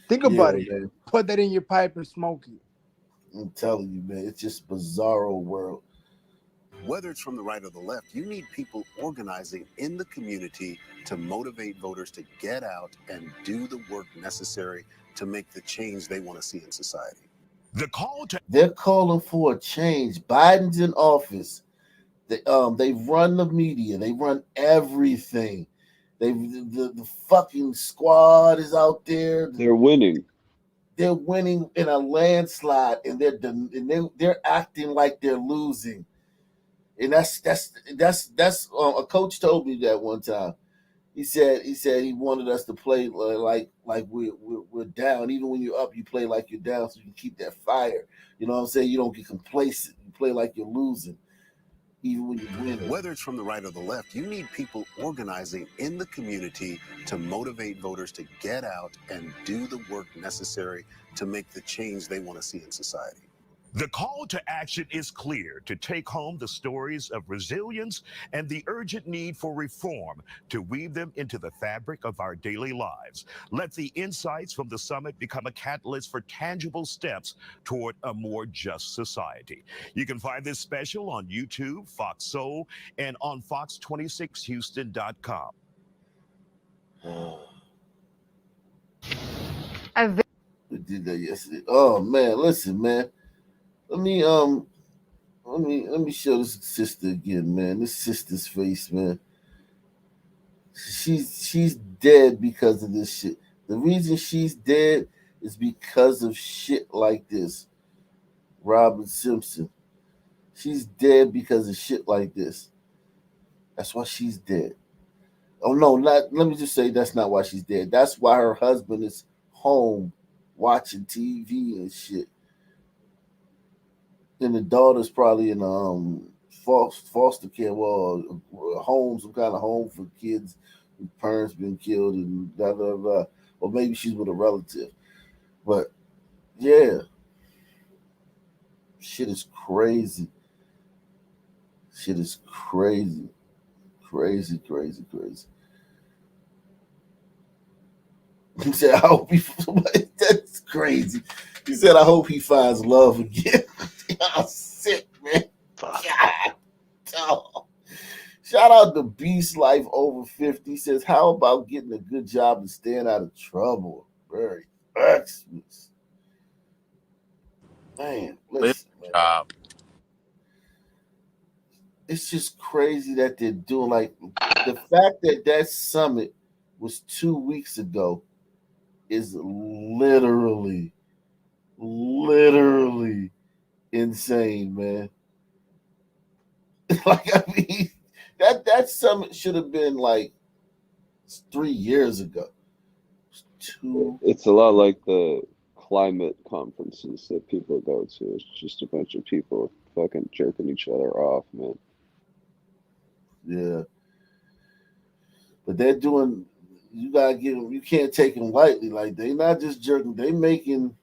Think about it. Man. Put that in your pipe and smoke it. I'm telling you, man, it's just bizarro world. Whether it's from the right or the left, you need people organizing in the community to motivate voters to get out and do the work necessary to make the change they want to see in society. They're calling for a change. Biden's in office. They run the media. They run everything. The fucking squad is out there. They're winning. They're winning in a landslide, and they're acting like they're losing. And that's a coach told me that one time. He said he wanted us to play like we're down. Even when you're up, you play like you're down, so you can keep that fire. You know what I'm saying? You don't get complacent. You play like you're losing, even when you're winning. Whether it's from the right or the left, you need people organizing in the community to motivate voters to get out and do the work necessary to make the change they want to see in society. The call to action is clear: to take home the stories of resilience and the urgent need for reform, to weave them into the fabric of our daily lives. Let the insights from the summit become a catalyst for tangible steps toward a more just society. You can find this special on YouTube, Fox Soul, and on fox26houston.com. We did that yesterday. Oh man, listen, man. Let me show this sister again, man. This sister's face, man. She's dead because of this shit. The reason she's dead is because of shit like this. Robin Simpson. She's dead because of shit like this. That's why she's dead. Oh no, not let me just say that's not why she's dead. That's why her husband is home watching TV and shit. And the daughter's probably in foster care, well, home, some kind of home for kids whose parents been killed and blah blah blah. Or maybe she's with a relative. But yeah, shit is crazy. Shit is crazy, crazy. He said, "I hope he." That's crazy. He said, "I hope he finds love again." I'm sick, man. God. Oh. Shout out to Beast Life over 50. He says, "How about getting a good job and staying out of trouble?" Very excellent. Man, listen, man. It's just crazy that they're doing like the fact that that summit was 2 weeks ago is literally insane, man. Like I mean, that summit should have been like 3 years ago. It's a lot like the climate conferences that people go to. It's just a bunch of people fucking jerking each other off, man. Yeah, but they're doing. You gotta give them. You can't take them lightly. Like they not just jerking. They making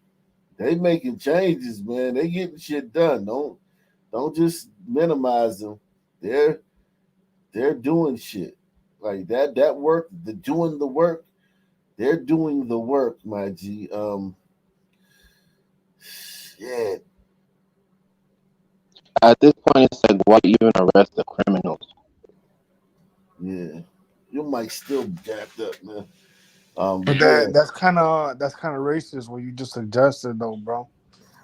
changes, man. They getting shit done. Don't just minimize them. They're doing shit like that. That work. The doing the work. They're doing the work, my G. Yeah. At this point, it's like, why even arrest the criminals? Yeah, your mic's still jacked up, man. But Yeah. that's kind of racist. What you just suggested, though, bro.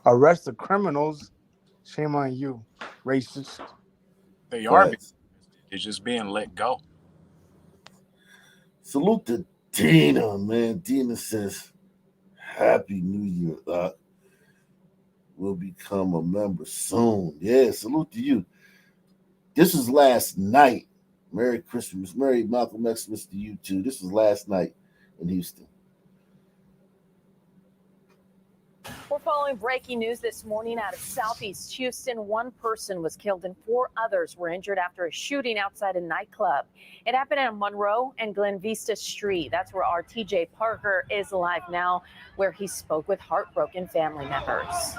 Arrest the criminals. Shame on you, racist. They are. They're just being let go. Salute to Dina, man. Dina says, "Happy New Year. We'll become a member soon." Yeah, salute to you. This was last night. Merry Christmas. Merry Malcolm Xmas to you too. This was last night in Houston. We're following breaking news this morning out of Southeast Houston. One person was killed and 4 others were injured after a shooting outside a nightclub. It happened on Monroe and Glen Vista Street. That's where our TJ Parker is live now, where he spoke with heartbroken family members.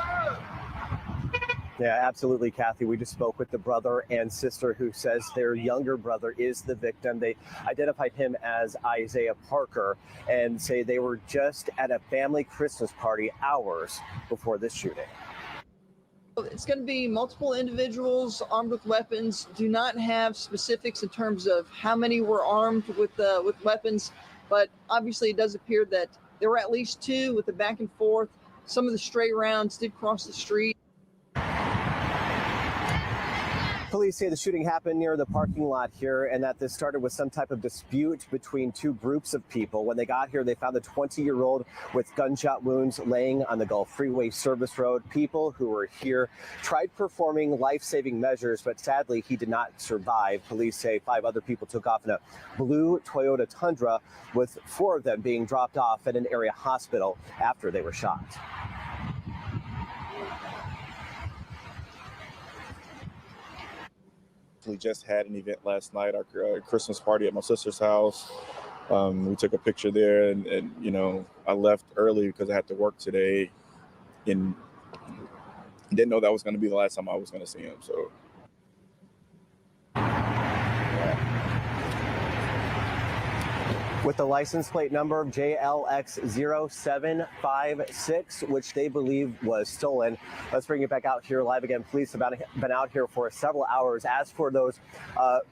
Yeah, absolutely, Kathy. We just spoke with the brother and sister who says their younger brother is the victim. They identified him as Isaiah Parker and say they were just at a family Christmas party hours before this shooting. It's going to be multiple individuals armed with weapons. Do not have specifics in terms of how many were armed with weapons, but obviously it does appear that there were at least 2 with the back and forth. Some of the stray rounds did cross the street. Police say the shooting happened near the parking lot here and that this started with some type of dispute between 2 groups of people. When they got here, they found the 20-year-old with gunshot wounds laying on the Gulf Freeway service road. People who were here tried performing life-saving measures, but sadly, he did not survive. Police say 5 other people took off in a blue Toyota Tundra, with 4 of them being dropped off at an area hospital after they were shot. We just had an event last night, our Christmas party at my sister's house. We took a picture there, and you know, I left early because I had to work today. And Didn't know that was going to be the last time I was going to see him. So. With the license plate number JLX0756, which they believe was stolen. Let's bring it back out here live again. Police have been out here for several hours. As for those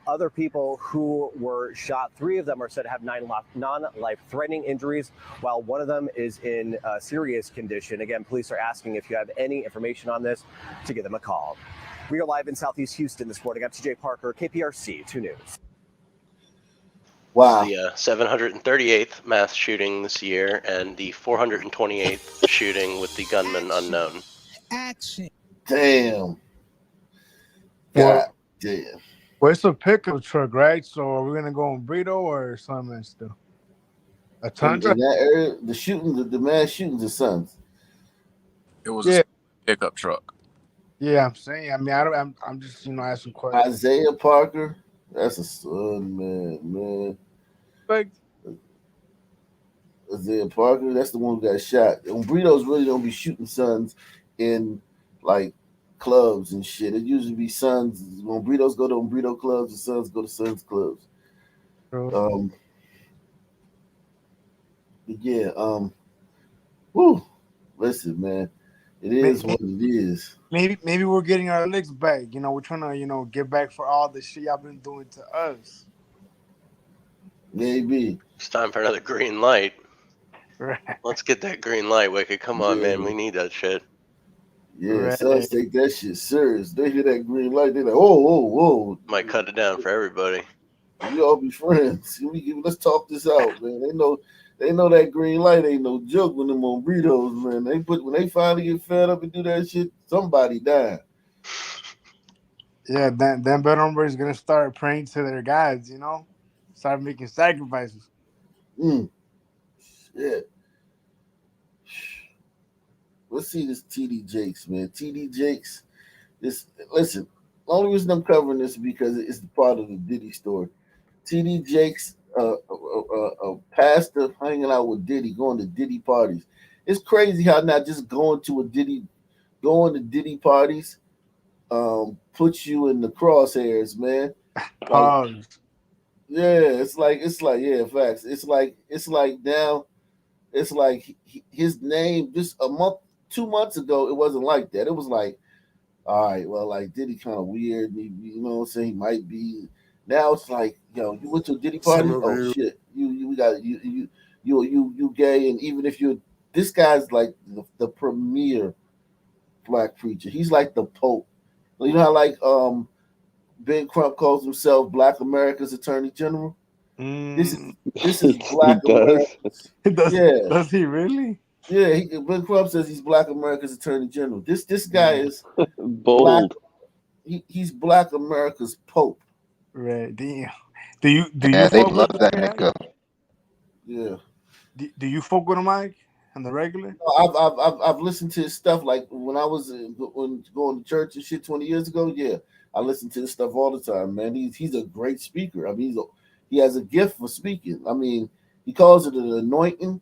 other people who were shot, 3 of them are said to have non-life-threatening injuries, while one of them is in serious condition. Again, police are asking if you have any information on this to give them a call. We are live in Southeast Houston this morning. I'm TJ Parker, KPRC 2 News. Wow. The 738th mass shooting this year and the 428th shooting with the gunman unknown. Action. Damn. Well, God damn. Well, it's a pickup truck, right? So are we gonna go on Burrito or something still? A Tundra? In that area, the shooting, the mass shootings of Sons. It was a pickup truck. Yeah, I'm saying. I mean, I'm just asking questions. Isaiah Parker, that's a son, man. Like Isaiah Parker, that's the one who got shot. And Burritos really don't be shooting sons in like clubs and shit. It usually be sons. When Burritos go to burrito clubs, the sons go to sons clubs. Whew. Listen, man, it is what it is. Maybe we're getting our licks back. We're trying to get back for all the shit y'all been doing to us. Maybe it's time for another green light. Right. Let's get that green light, Wicked. Come on, man. We need that shit. Yeah, sons take that shit serious. They hear that green light, they're like, whoa. Might cut it down for everybody. We all be friends. Let's talk this out, man. They know that green light ain't no joke when them on burritos, man. When they finally get fed up and do that shit, somebody died. Yeah, then Bet Hombre is gonna start praying to their gods, start making sacrifices. Shit. Let's see this TD Jakes, man. TD Jakes. Listen, the only reason I'm covering this is because it's part of the Diddy story. TD Jakes, a pastor hanging out with Diddy, going to Diddy parties. It's crazy how not just going to Diddy parties puts you in the crosshairs, man. It's like facts. It's like now, it's like his name just 2 months ago, it wasn't like that. It was like, all right, well, like Diddy kind of weird, you know what I'm saying? He might be. Now it's like, you went to a Diddy party? Oh shit, you gay, and even if this guy's like the premier black preacher. He's like the Pope. You know how like Ben Crump calls himself Black America's Attorney General? This is Black America's. Does he really? Yeah, Ben Crump says he's Black America's Attorney General. This guy is bold. He's Black America's Pope. Right. Damn. Do you they love that nigga. Yeah. Do you fuck with him, Mike? On the regular? I've listened to his stuff like when I was going to church and shit 20 years ago. Yeah, I listen to his stuff all the time, man. He's a great speaker. I mean, he has a gift for speaking. I mean, he calls it an anointing,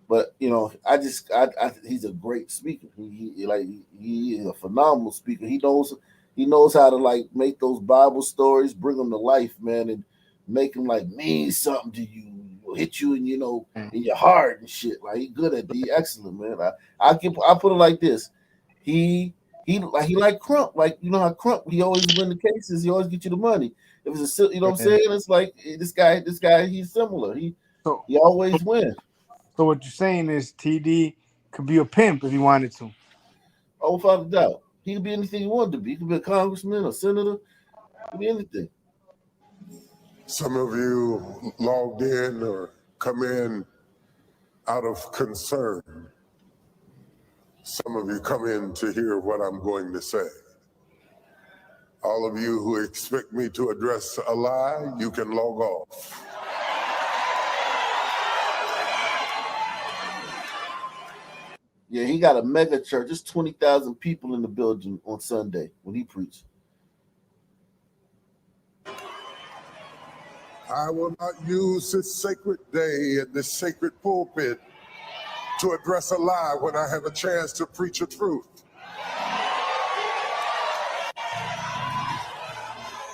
but he's a great speaker. He is a phenomenal speaker. He knows how to like make those Bible stories, bring them to life, man, and make them like mean something to you. Hit you in in your heart and shit. Like he good at the excellent, man. I put it like this. He like Crump. Like you know how Crump, he always win the cases, he always get you the money. If it's what I'm saying, it's like this guy, he's similar. He always win. So what you're saying is TD could be a pimp if he wanted to. Oh, without a doubt. He could be anything he wanted to be. He could be a congressman, a senator, he could be anything. Some of you logged in or come in out of concern. Some of you come in to hear what I'm going to say. All of you who expect me to address a lie, you can log off. Yeah, he got a mega church. There's 20,000 people in the building on Sunday when he preached. I will not use this sacred day and this sacred pulpit to address a lie when I have a chance to preach a truth.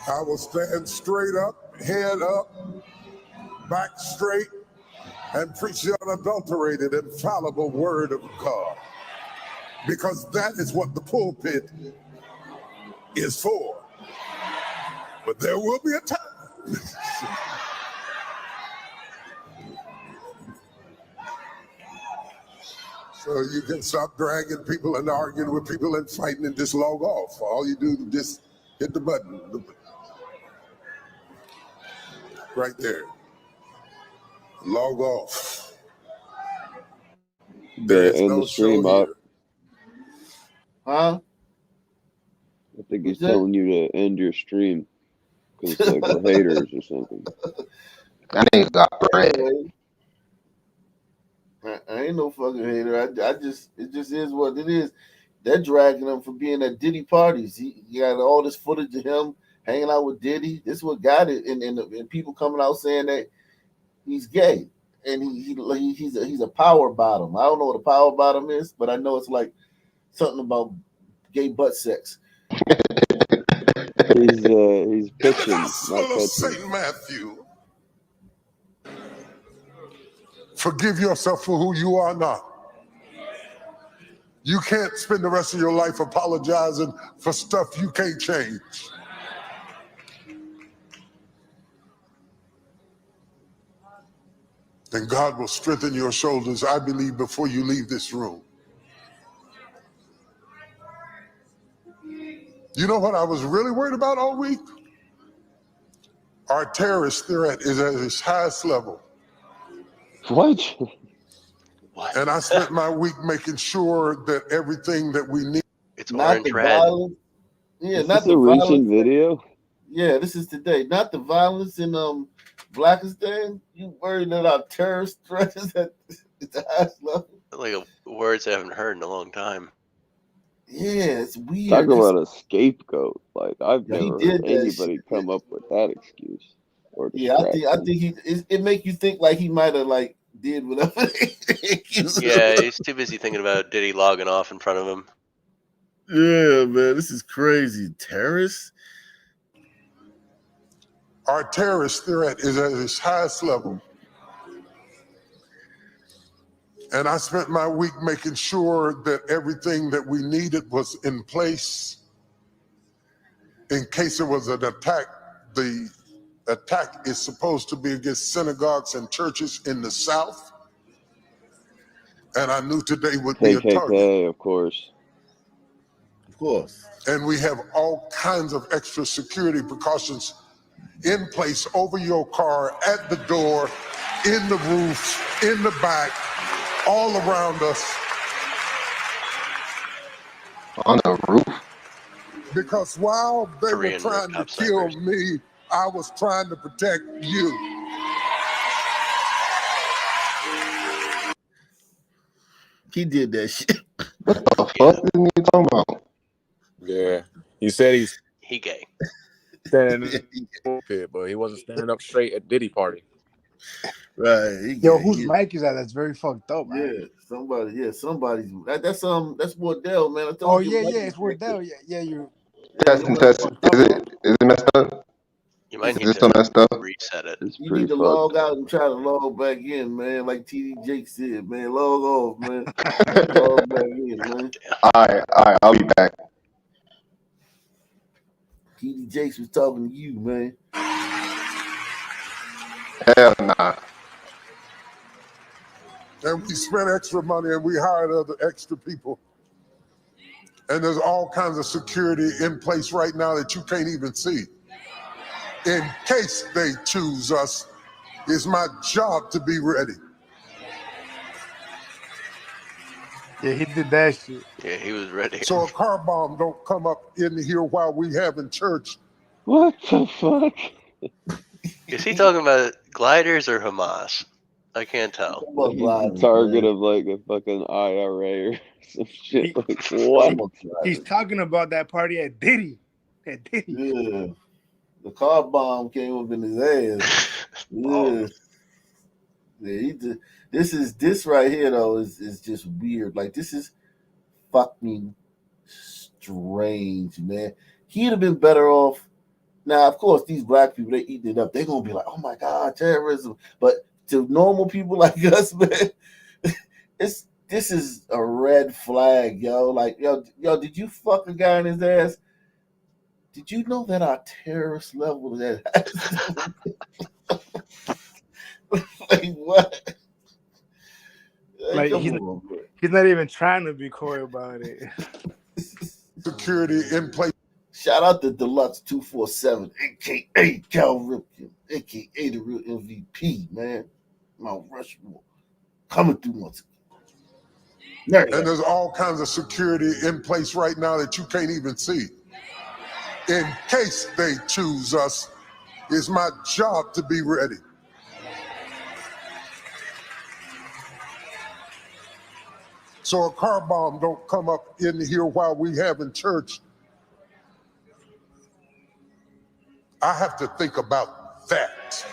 I will stand straight up, head up, back straight, and preach the unadulterated, infallible word of God. Because that is what the pulpit is for. But there will be a time. So you can stop dragging people and arguing with people and fighting and just log off. All you do is just hit the button. Right there. Log off. There is no show here. Huh? I think he's telling you to end your stream because like we're haters or something. That nigga got bread. I ain't no fucking hater. I just it just is what it is. They're dragging him for being at Diddy parties. He got all this footage of him hanging out with Diddy. This is what got it, and people coming out saying that he's gay and he's a power bottom. I don't know what a power bottom is, but I know it's like something about gay butt sex. He's pitching, not catching. St. Matthew. Forgive yourself for who you are not. You can't spend the rest of your life apologizing for stuff you can't change. Then God will strengthen your shoulders, I believe, before you leave this room. You know what I was really worried about all week? Our terrorist threat is at its highest level. What? And I spent my week making sure that everything that we need. It's Not orange the red. violence. Yeah, Is not this the a recent violence. video? Yeah, this is today. Not the violence in Blackistan. You worried that our terrorist threat is at the highest level? Like words I haven't heard in a long time. Yeah, it's weird. Talk about a scapegoat. Like I've Yeah, he never did heard that anybody shit. come up with that excuse or Yeah, I distraction. think it make you think like he might have like did whatever. Yeah, he's too busy thinking about Diddy logging off in front of him. Yeah, man, this is crazy. Terrorists? Our terrorist threat is at its highest level. And I spent my week making sure that everything that we needed was in place in case there was an attack. The attack is supposed to be against synagogues and churches in the South. And I knew today would be a target. KKK, of course. Of course. And we have all kinds of extra security precautions in place over your car, at the door, in the roof, in the back, all around us. On the roof? Because while they Korean were trying to rooftop kill snipers. me, I was trying to protect you. He did that shit. What the fuck is he talking about? Yeah, he said he gay. Standing in the pulpit, but he wasn't standing up straight at Diddy party. Right. Yo, whose mic is that? That's very fucked up, man. Yeah, somebody's that's Wardell, man. I told Oh you. yeah, it's Wardell. Yeah, you. Testing. Is it messed up? You might Is need this still to messed up? reset it. You need to log out and try to log back in, man. Like TD Jake said, man. Log off, man. Log back in, man. All right, I'll be back. TD Jakes was talking to you, man. Hell nah. And we spent extra money and we hired other extra people. And there's all kinds of security in place right now that you can't even see. In case they choose us, it's my job to be ready. Yeah, he did that shit. Yeah, he was ready. So a car bomb don't come up in here while we having church. What the fuck? Is he talking about gliders or Hamas? I can't tell. Like he's the target of like a fucking IRA or some shit. Like what? He's talking about that party at Diddy. At Diddy. Yeah. The car bomb came up in his ass. Yeah. Yeah, this right here though is just weird. Like this is fucking strange, man. He'd have been better off Now, of course, these black people, they eating it up. They're gonna be like, "Oh my God, terrorism!" But to normal people like us, man, this is a red flag, yo. Like, yo, did you fuck a guy in his ass? Did you know that our terrorist level that has like what? Like Come he's on, man. he's not even trying to be coy about it. Security in place. Shout out to Deluxe 247, aka Cal Ripken, aka the real MVP, man. Mount Rushmore coming through once again. And there's all kinds of security in place right now that you can't even see. In case they choose us, it's my job to be ready. So a car bomb don't come up in here while we having church. I have to think about that.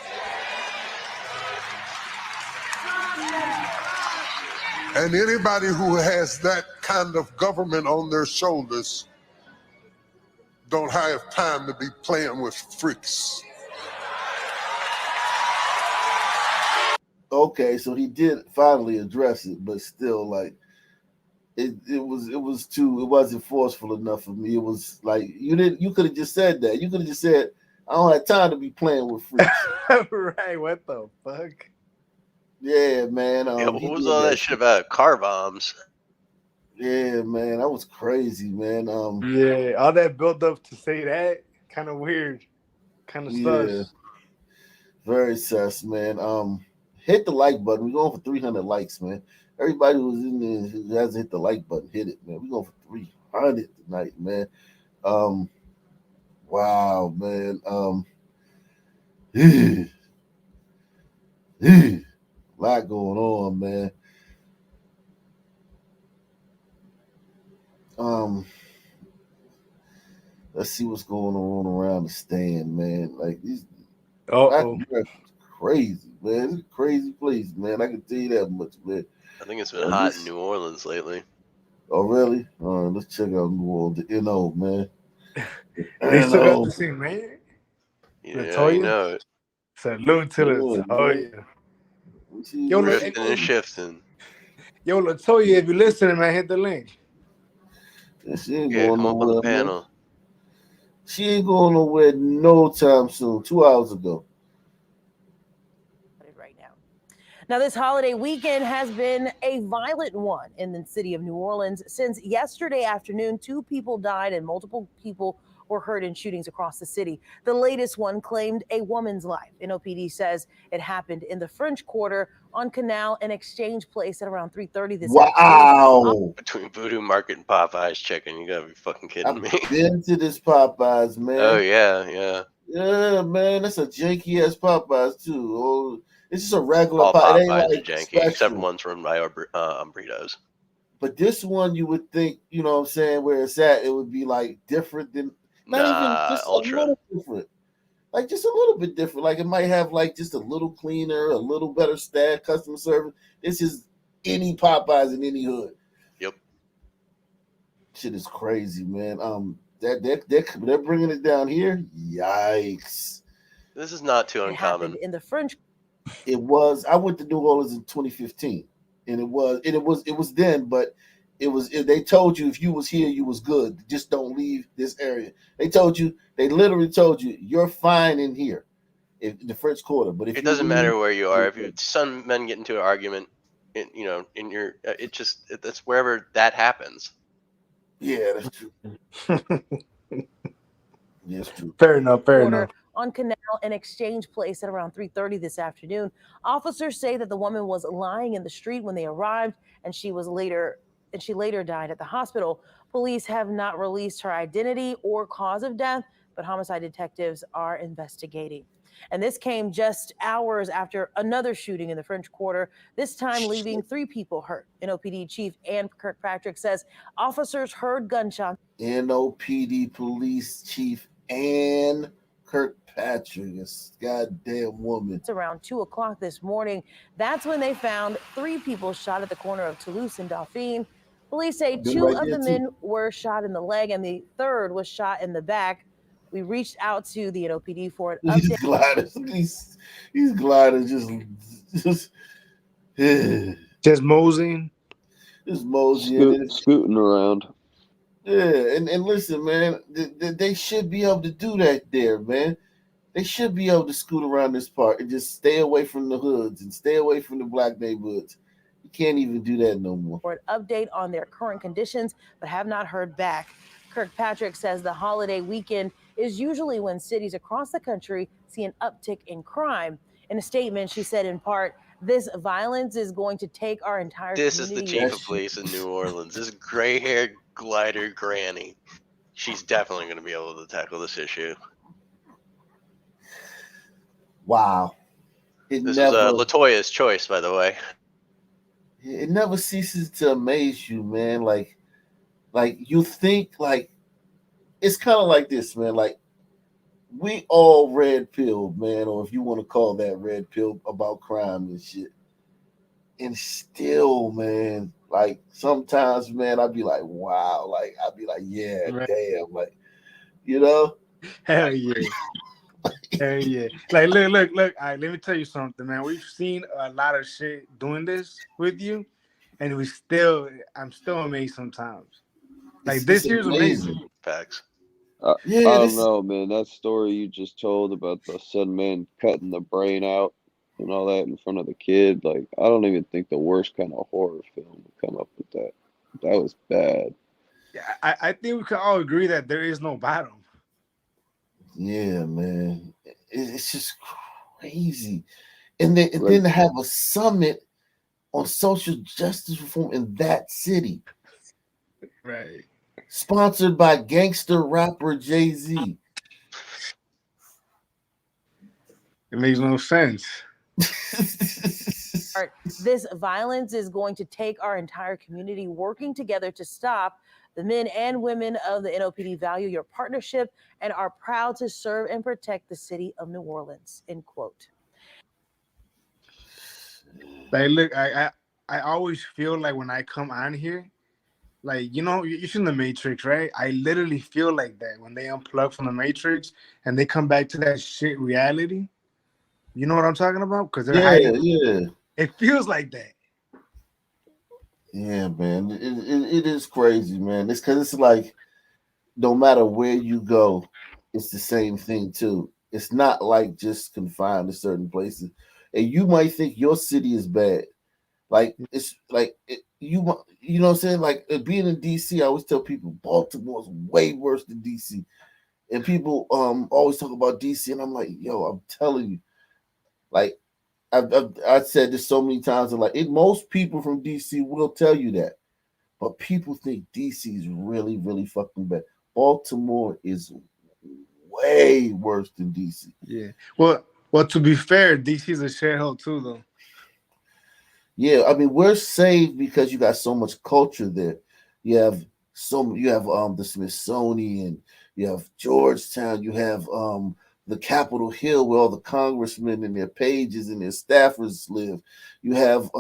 And anybody who has that kind of government on their shoulders don't have time to be playing with freaks. Okay, so he did finally address it, but still, like, it wasn't forceful enough for me. It was like you could have just said that. You could have just said, "I don't have time to be playing with freaks." Right? What the fuck? Yeah, man. What was all that shit about car bombs? Yeah, man, that was crazy, man. Yeah, all that build up to say that, kind of weird, kind of Yeah, sus. very sus, man. Hit the like button. We're going for 300 likes, man. Everybody who's in there who hasn't hit the like button, hit it, man. We're going for 300 tonight, man. Wow, man. A lot going on, man. Let's see what's going on around the stand, man. Like these Latin America's crazy, man. It's a crazy place, man. I can tell you that much, man. I think it's been hot in New Orleans lately. Oh, really? All right, let's check out New Orleans. The NO, man. They still got the same, man. Yeah, you know it. Salute to Latoya. Yo, Drifting and shifting. Yo, Latoya, if you're listening, man, hit the link. She ain't Yeah, going come up on the nowhere, man. panel. She ain't going nowhere no time soon. 2 hours ago. Right now. Now, this holiday weekend has been a violent one in the city of New Orleans. Since yesterday afternoon, 2 people died and multiple people were hurt in shootings across the city. The latest one claimed a woman's life. NOPD says it happened in the French Quarter on Canal and Exchange Place at around 3:30 this afternoon. Between Voodoo Market and Popeye's chicken, you gotta be fucking kidding me. Been to this Popeyes, man. Oh yeah. Yeah, man. That's a janky ass Popeyes too. Oh, it's just a regular All pie. It ain't Popeyes like are janky, special. except ones from Umbritos. But this one, you would think, you know what I'm saying, where it's at, it would be like different than not even just Ultra. a little different. Like just a little bit different. Like it might have like just a little cleaner, a little better staff, customer service. This is any Popeyes in any hood. Yep. Shit is crazy, man. They're bringing it down here. Yikes! This is not too uncommon. In the French, it was. I went to New Orleans in 2015, and it was then, but they told you if you was here, you was good. Just don't leave this area. They literally told you you're fine in here, in the French Quarter. But if it doesn't matter where you are, if some men get into an argument, that's wherever that happens. Yeah, that's true. Yes, true. Fair enough. On Canal and Exchange Place at around 3:30 this afternoon. Officers say that the woman was lying in the street when they arrived, and she later died at the hospital. Police have not released her identity or cause of death, but homicide detectives are investigating. And this came just hours after another shooting in the French Quarter, this time leaving 3 people hurt. NOPD Chief Ann Kirkpatrick says officers heard gunshots. NOPD Police Chief Ann Kirkpatrick, this goddamn woman. It's around 2 o'clock this morning. That's when they found 3 people shot at the corner of Toulouse and Dauphine. Police say 2 of the men were shot in the leg and the third was shot in the back. We reached out to the NOPD for an These update. gliders, these gliders just moseying, just moseying, scooting around. Yeah, and listen, man, they should be able to do that there, man. They should be able to scoot around this park and just stay away from the hoods and stay away from the black neighborhoods. You can't even do that no more. For an update on their current conditions, but have not heard back. Kirkpatrick says the holiday weekend is usually when cities across the country see an uptick in crime. In a statement, she said in part, this violence is going to take our entire This is the community. chief of police in New Orleans. This gray-haired glider granny. She's definitely going to be able to tackle this issue. Wow. This was LaToya's choice, by the way. It never ceases to amaze you, man. Like you think, like, it's kind of like this, man. Like, we all red pilled, man, or if you want to call that red pill about crime and shit. And still, man, like sometimes, man, I'd be like, wow, like I'd be like, yeah, right. damn, like, you know? Hell yeah. Hell yeah. Like, look. All right, let me tell you something, man. We've seen a lot of shit doing this with you, and I'm still amazed sometimes. Like, this year's amazing. Facts. I don't know, man. That story you just told about the son man cutting the brain out and all that in front of the kid, like, I don't even think the worst kind of horror film would come up with that. That was bad. Yeah, I think we can all agree that there is no bottom. Yeah, man. It's just crazy. And then to have a summit on social justice reform in that city. Right. Sponsored by gangster rapper Jay-Z. It makes no sense. This violence is going to take our entire community working together to stop. The men and women of the NOPD value your partnership and are proud to serve and protect the city of New Orleans, end quote. Like, look, I always feel like when I come on here, like, you know, you've seen The Matrix, right? I literally feel like that when they unplug from The Matrix and they come back to that shit reality. You know what I'm talking about? Because they're hiding. Yeah. It feels like that. Yeah, man. It is crazy, man. It's because it's like no matter where you go, it's the same thing too. It's not like just confined to certain places. And you might think your city is bad. Like it's like you know what I'm saying? Like being in DC, I always tell people Baltimore's way worse than DC. And people always talk about DC, and I'm like, yo, I'm telling you, like I've said this so many times, and like most people from DC will tell you that. But people think DC is really, really fucking bad. Baltimore is way worse than DC. Yeah. Well, to be fair, DC's a shithole too, though. Yeah, I mean we're saved because you got so much culture there. You have the Smithsonian, you have Georgetown, you have the Capitol Hill where all the congressmen and their pages and their staffers live. You have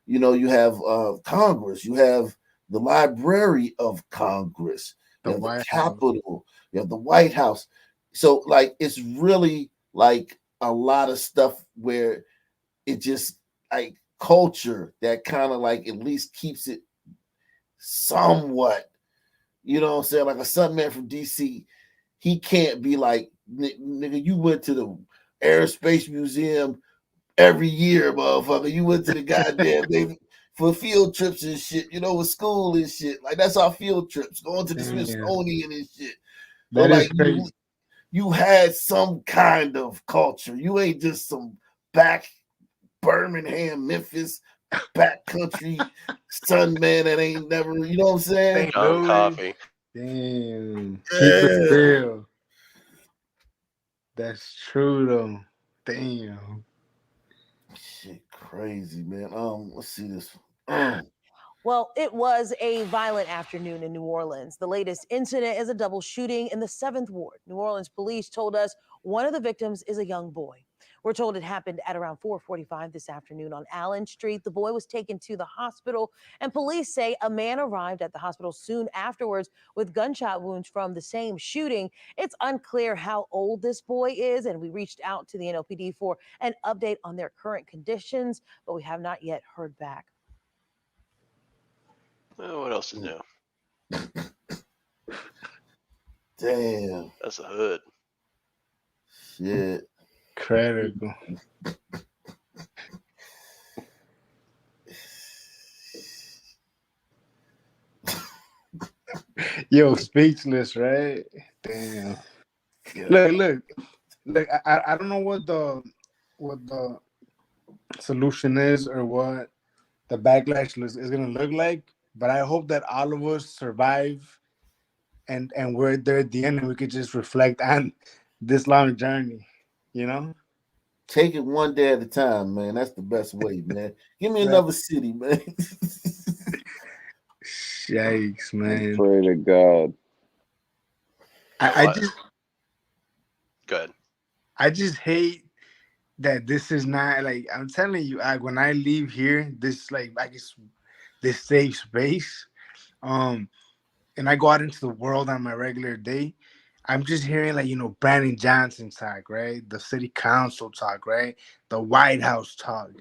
you have Congress, you have the Library of Congress, you have the Capitol, you have the White House. So like it's really like a lot of stuff where it just like culture that kind of like at least keeps it somewhat, you know what I'm saying? Like a son man from DC, he can't be like, nigga, you went to the Aerospace Museum every year, motherfucker. You went to the goddamn thing for field trips and shit, you know, with school and shit. Like that's our field trips, going to the Smithsonian and shit. But like you had some kind of culture. You ain't just some back Birmingham, Memphis, backcountry son man that ain't never, you know what I'm saying? Coffee. Damn. Keep it real. That's true though. Damn. Shit crazy, man. Let's see this. Well, it was a violent afternoon in New Orleans. The latest incident is a double shooting in the 7th Ward. New Orleans police told us one of the victims is a young boy. We're told it happened at around 4:45 this afternoon on Allen Street. The boy was taken to the hospital, and police say a man arrived at the hospital soon afterwards with gunshot wounds from the same shooting. It's unclear how old this boy is, and we reached out to the NOPD for an update on their current conditions, but we have not yet heard back. Well, what else is new? Damn. That's the hood. Shit. Critical. Yo, speechless, right? Damn. Look. I don't know what the solution is or what the backlash is gonna look like, but I hope that all of us survive and we're there at the end and we could just reflect on this long journey, you know? Take it one day at a time, man. That's the best way, man. Give me Right. another city, man. Yikes, man. Pray to God. I just Good. I just hate that this is not like I'm telling you. When I leave here, this this safe space, and I go out into the world on my regular day. I'm just hearing Brandon Johnson talk, right? The city council talk, right? The White House talk.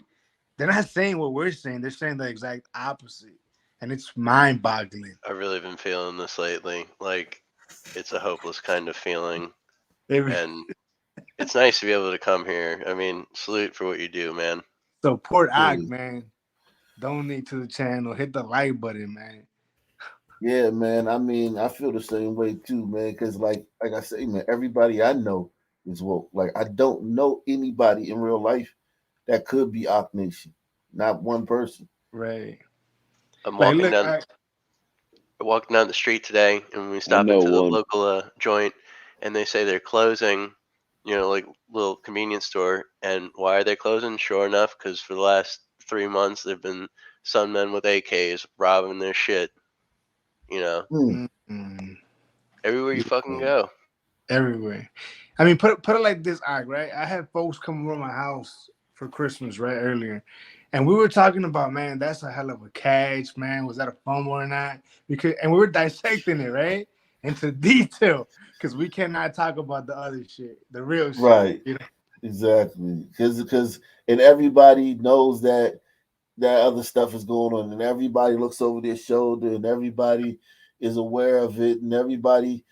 They're not saying what we're saying. They're saying the exact opposite, and it's mind-boggling. I've really been feeling this lately. Like, it's a hopeless kind of feeling. And it's nice to be able to come here. I mean, salute for what you do, man. Support Ak, man. Donate to the channel. Hit the like button, man. Yeah, man. I mean, I feel the same way too, man. Because like I say, man, everybody I know is woke. Like I don't know anybody in real life that could be Ak Nation. Not one person. Right. I'm walking down the street today, and we stop into the local joint, and they say they're closing. Like little convenience store. And why are they closing? Sure enough, because for the last 3 months there've been some men with AKs robbing their shit. Everywhere you fucking go. Everywhere. I mean, put it like this, right? I had folks come over my house for Christmas, right, earlier. And we were talking about, man, that's a hell of a catch, man. Was that a fumble or not? And we were dissecting it, right? Into detail. Because we cannot talk about the other shit, the real shit. Right. Exactly. Because and everybody knows that other stuff is going on, and everybody looks over their shoulder, and everybody is aware of it, and everybody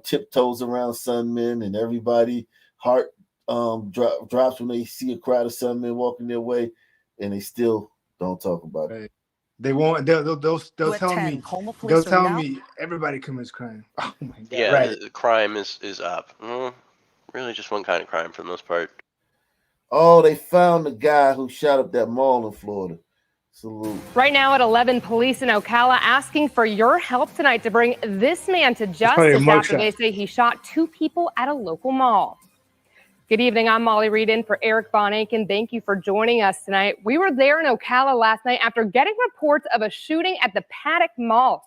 tiptoes around Sunmen, and everybody heart drops when they see a crowd of Sunmen walking their way, and they still don't talk about it. They won't. They'll tell me. They'll tell me everybody commits crime. Oh my God. Yeah, right. the crime is up. Really, just one kind of crime for the most part. Oh, they found the guy who shot up that mall in Florida. Salute. Right now at 11, police in Ocala asking for your help tonight to bring this man to justice after they say he shot 2 people at a local mall. Good evening. I'm Molly Reed in for Eric Von Aiken. Thank you for joining us tonight. We were there in Ocala last night after getting reports of a shooting at the Paddock Mall.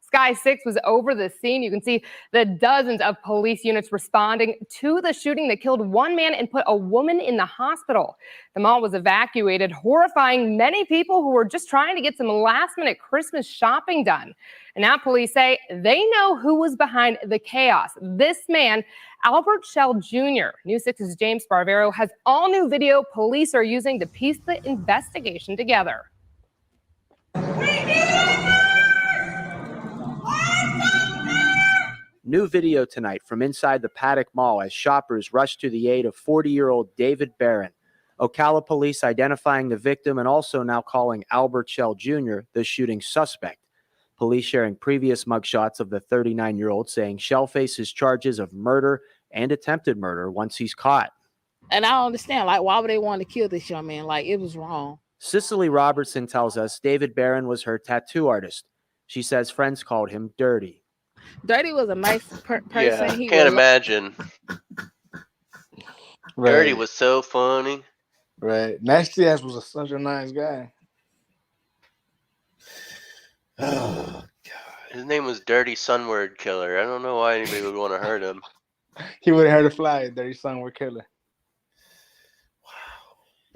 Sky 6 was over the scene. You can see the dozens of police units responding to the shooting that killed one man and put a woman in the hospital. The mall was evacuated, horrifying many people who were just trying to get some last-minute Christmas shopping done. And now police say they know who was behind the chaos. This man, Albert Shell Jr. News 6's James Barbero has all new video police are using to piece the investigation together. New video tonight from inside the Paddock Mall as shoppers rush to the aid of 40-year-old David Barron. Ocala police identifying the victim and also now calling Albert Shell Jr. the shooting suspect. Police sharing previous mugshots of the 39-year-old saying Shell faces charges of murder and attempted murder once he's caught. And I don't understand, why would they want to kill this young man? It was wrong. Cicely Robertson tells us David Barron was her tattoo artist. She says friends called him Dirty. Dirty was a nice person. Yeah, can't imagine. Right. Dirty was so funny. Right. Nasty Ass was such a nice guy. Oh, God. His name was Dirty Sunward Killer. I don't know why anybody would want to hurt him. He would have heard a fly, Dirty Sunward Killer.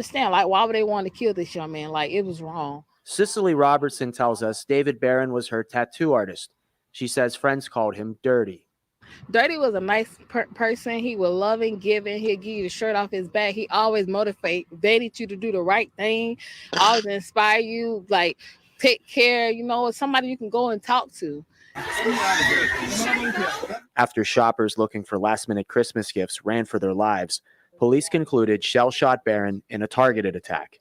Understand, like, why would they want to kill this young man? Like, it was wrong. Cicely Robertson tells us David Barron was her tattoo artist. She says friends called him Dirty. Dirty was a nice person. He was loving, giving. He'd give you the shirt off his back. He always motivated you to do the right thing, always inspire you, like take care, somebody you can go and talk to. After shoppers looking for last-minute Christmas gifts ran for their lives, police concluded Shell shot Barron in a targeted attack.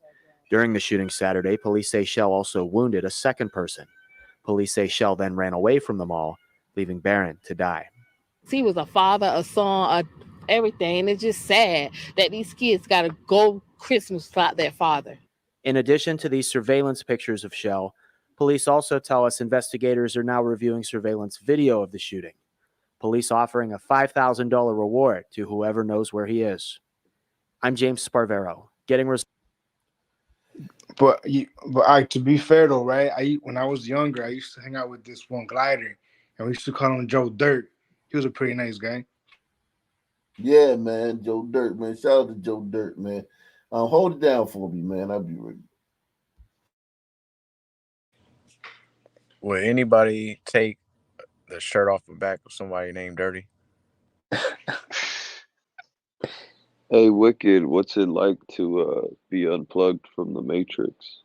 During the shooting Saturday, police say Shell also wounded a second person. Police say Shell then ran away from the mall, leaving Barron to die. He was a father, a son, everything. It's just sad that these kids got to go Christmas without their father. In addition to these surveillance pictures of Shell, police also tell us investigators are now reviewing surveillance video of the shooting. Police offering a $5,000 reward to whoever knows where he is. I'm James Sparvero, getting results. But to be fair though, right? When I was younger, I used to hang out with this one glider, and we used to call him Joe Dirt. He was a pretty nice guy. Yeah, man, Joe Dirt, man. Shout out to Joe Dirt, man. Hold it down for me, man. I'll be ready. Would anybody take the shirt off the back of somebody named Dirty? Hey, Wicked, what's it like to be unplugged from the Matrix?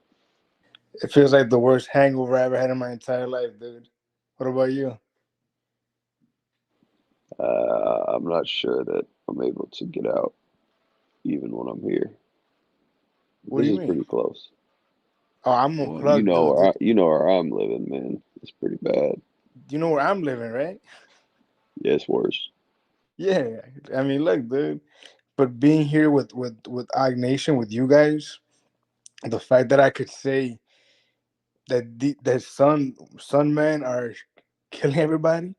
It feels like the worst hangover I ever had in my entire life, dude. What about you? I'm not sure that I'm able to get out, even when I'm here. What This do you is mean? pretty close. Oh, I'm Well, unplugged, dude. you know where I'm living, man. It's pretty bad. You know where I'm living, right? Yeah, it's worse. Yeah, I mean, look, dude. But being here with Og Nation, with you guys, the fact that I could say that Sun men are killing everybody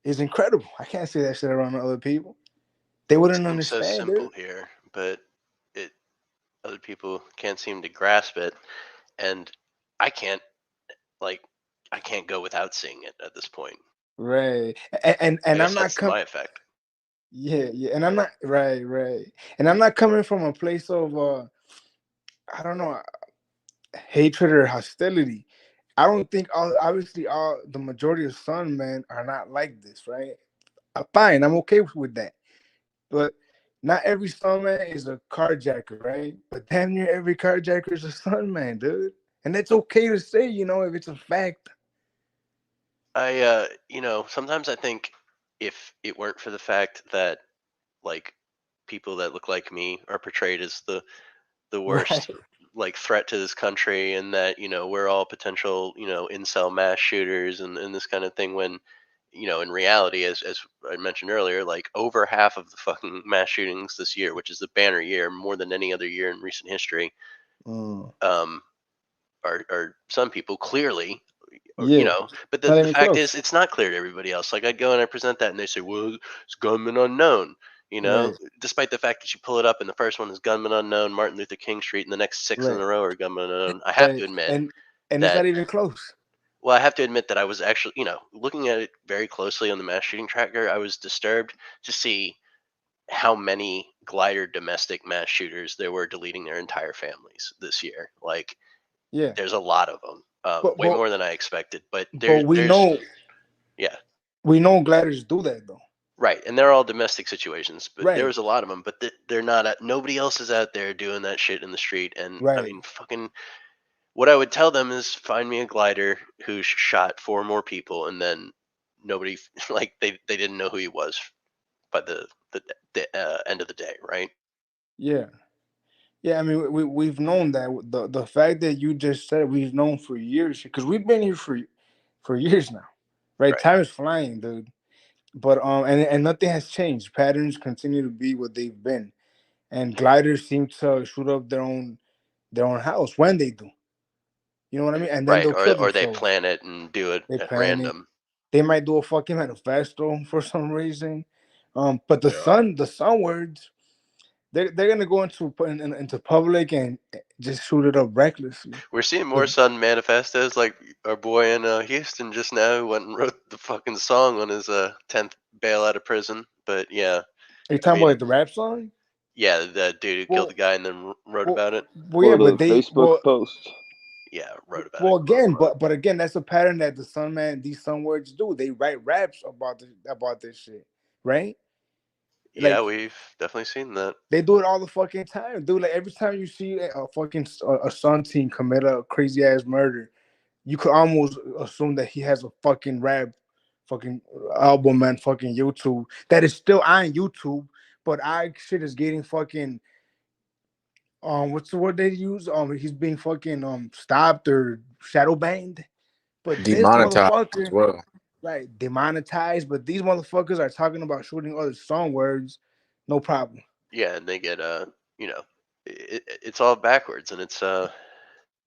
is incredible. I can't say that shit around other people. They wouldn't It seems so understand, simple dude. here, but other people can't seem to grasp it, and I can't go without seeing it at this point. Right. And I I'm guess not that's my effect. Yeah, and I'm not right. And I'm not coming from a place of I don't know, hatred or hostility. I don't think obviously the majority of Sun men are not like this, right? Fine, I'm okay with that. But not every Sun man is a carjacker, right? But damn near every carjacker is a Sun man, dude. And that's okay to say, if it's a fact. Sometimes I think if it weren't for the fact that like people that look like me are portrayed as the worst threat to this country, and that we're all potential incel mass shooters and this kind of thing, when in reality, as I mentioned earlier, like over half of the fucking mass shootings this year, which is the banner year, more than any other year in recent history, are some people clearly, Yeah. but Not the even fact is close. it's not clear to everybody else. Like, I'd go and I present that and they say, well, it's gunman unknown, Right. despite the fact that you pull it up and the first one is gunman unknown, Martin Luther King Street, and the next six in Right. a row are gunman unknown. I have Right. to admit And it's that not even close. well, I have to admit that I was actually, looking at it very closely on the mass shooting tracker, I was disturbed to see how many glider domestic mass shooters there were deleting their entire families this year. Like, Yeah. there's a lot of them, But way more than I expected. But we there's, know yeah, gliders do that though. right, and they're all domestic situations. But there Right. was a lot of them. But they're not. Nobody else is out there doing that shit in the street. And I Right. mean, fucking. What I would tell them is find me a glider who shot 4 more people, and then nobody like they didn't know who he was by the end of the day, right? Yeah. Yeah. I mean, we've known that the fact that you just said we've known for years because we've been here for years now, right? Right. Time is flying, dude. But and nothing has changed. Patterns continue to be what they've been, and gliders seem to shoot up their own house when they do. You know what I mean? And then Right, they'll kill or they themselves. plan it and do it They at plan it. random. They might do a fucking manifesto for some reason. But the sun words, they're gonna go into public and just shoot it up recklessly. We're seeing more Sun manifestos, like our boy in Houston just now, who went and wrote the fucking song on his 10th bail out of prison. But yeah, Are you I talking about mean, like the rap song? Yeah, the dude who killed the guy and then wrote about it. Well, yeah, but Facebook post. Yeah, wrote about well, it. again, but again, that's a pattern that these Sun words do. They write raps about this shit, right? Yeah, Like we've definitely seen that. they do it all the fucking time, dude. Like every time you see a Sun team commit a crazy ass murder, you could almost assume that he has a fucking rap, fucking album and fucking YouTube that is still on YouTube, but our shit is getting fucking what's the word they use? He's being fucking stopped or shadow banned. But this Demonetized as motherfucker, well. right, demonetized. But these motherfuckers are talking about shooting other song words, no problem. Yeah, and they get it's all backwards, and it's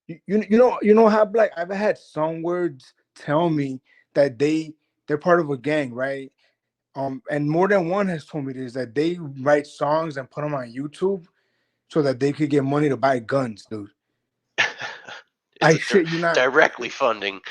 You know how like I've had song words tell me that they're part of a gang, right? And more than one has told me this that they write songs and put them on YouTube so that they could get money to buy guns, dude. I shit you not. directly funding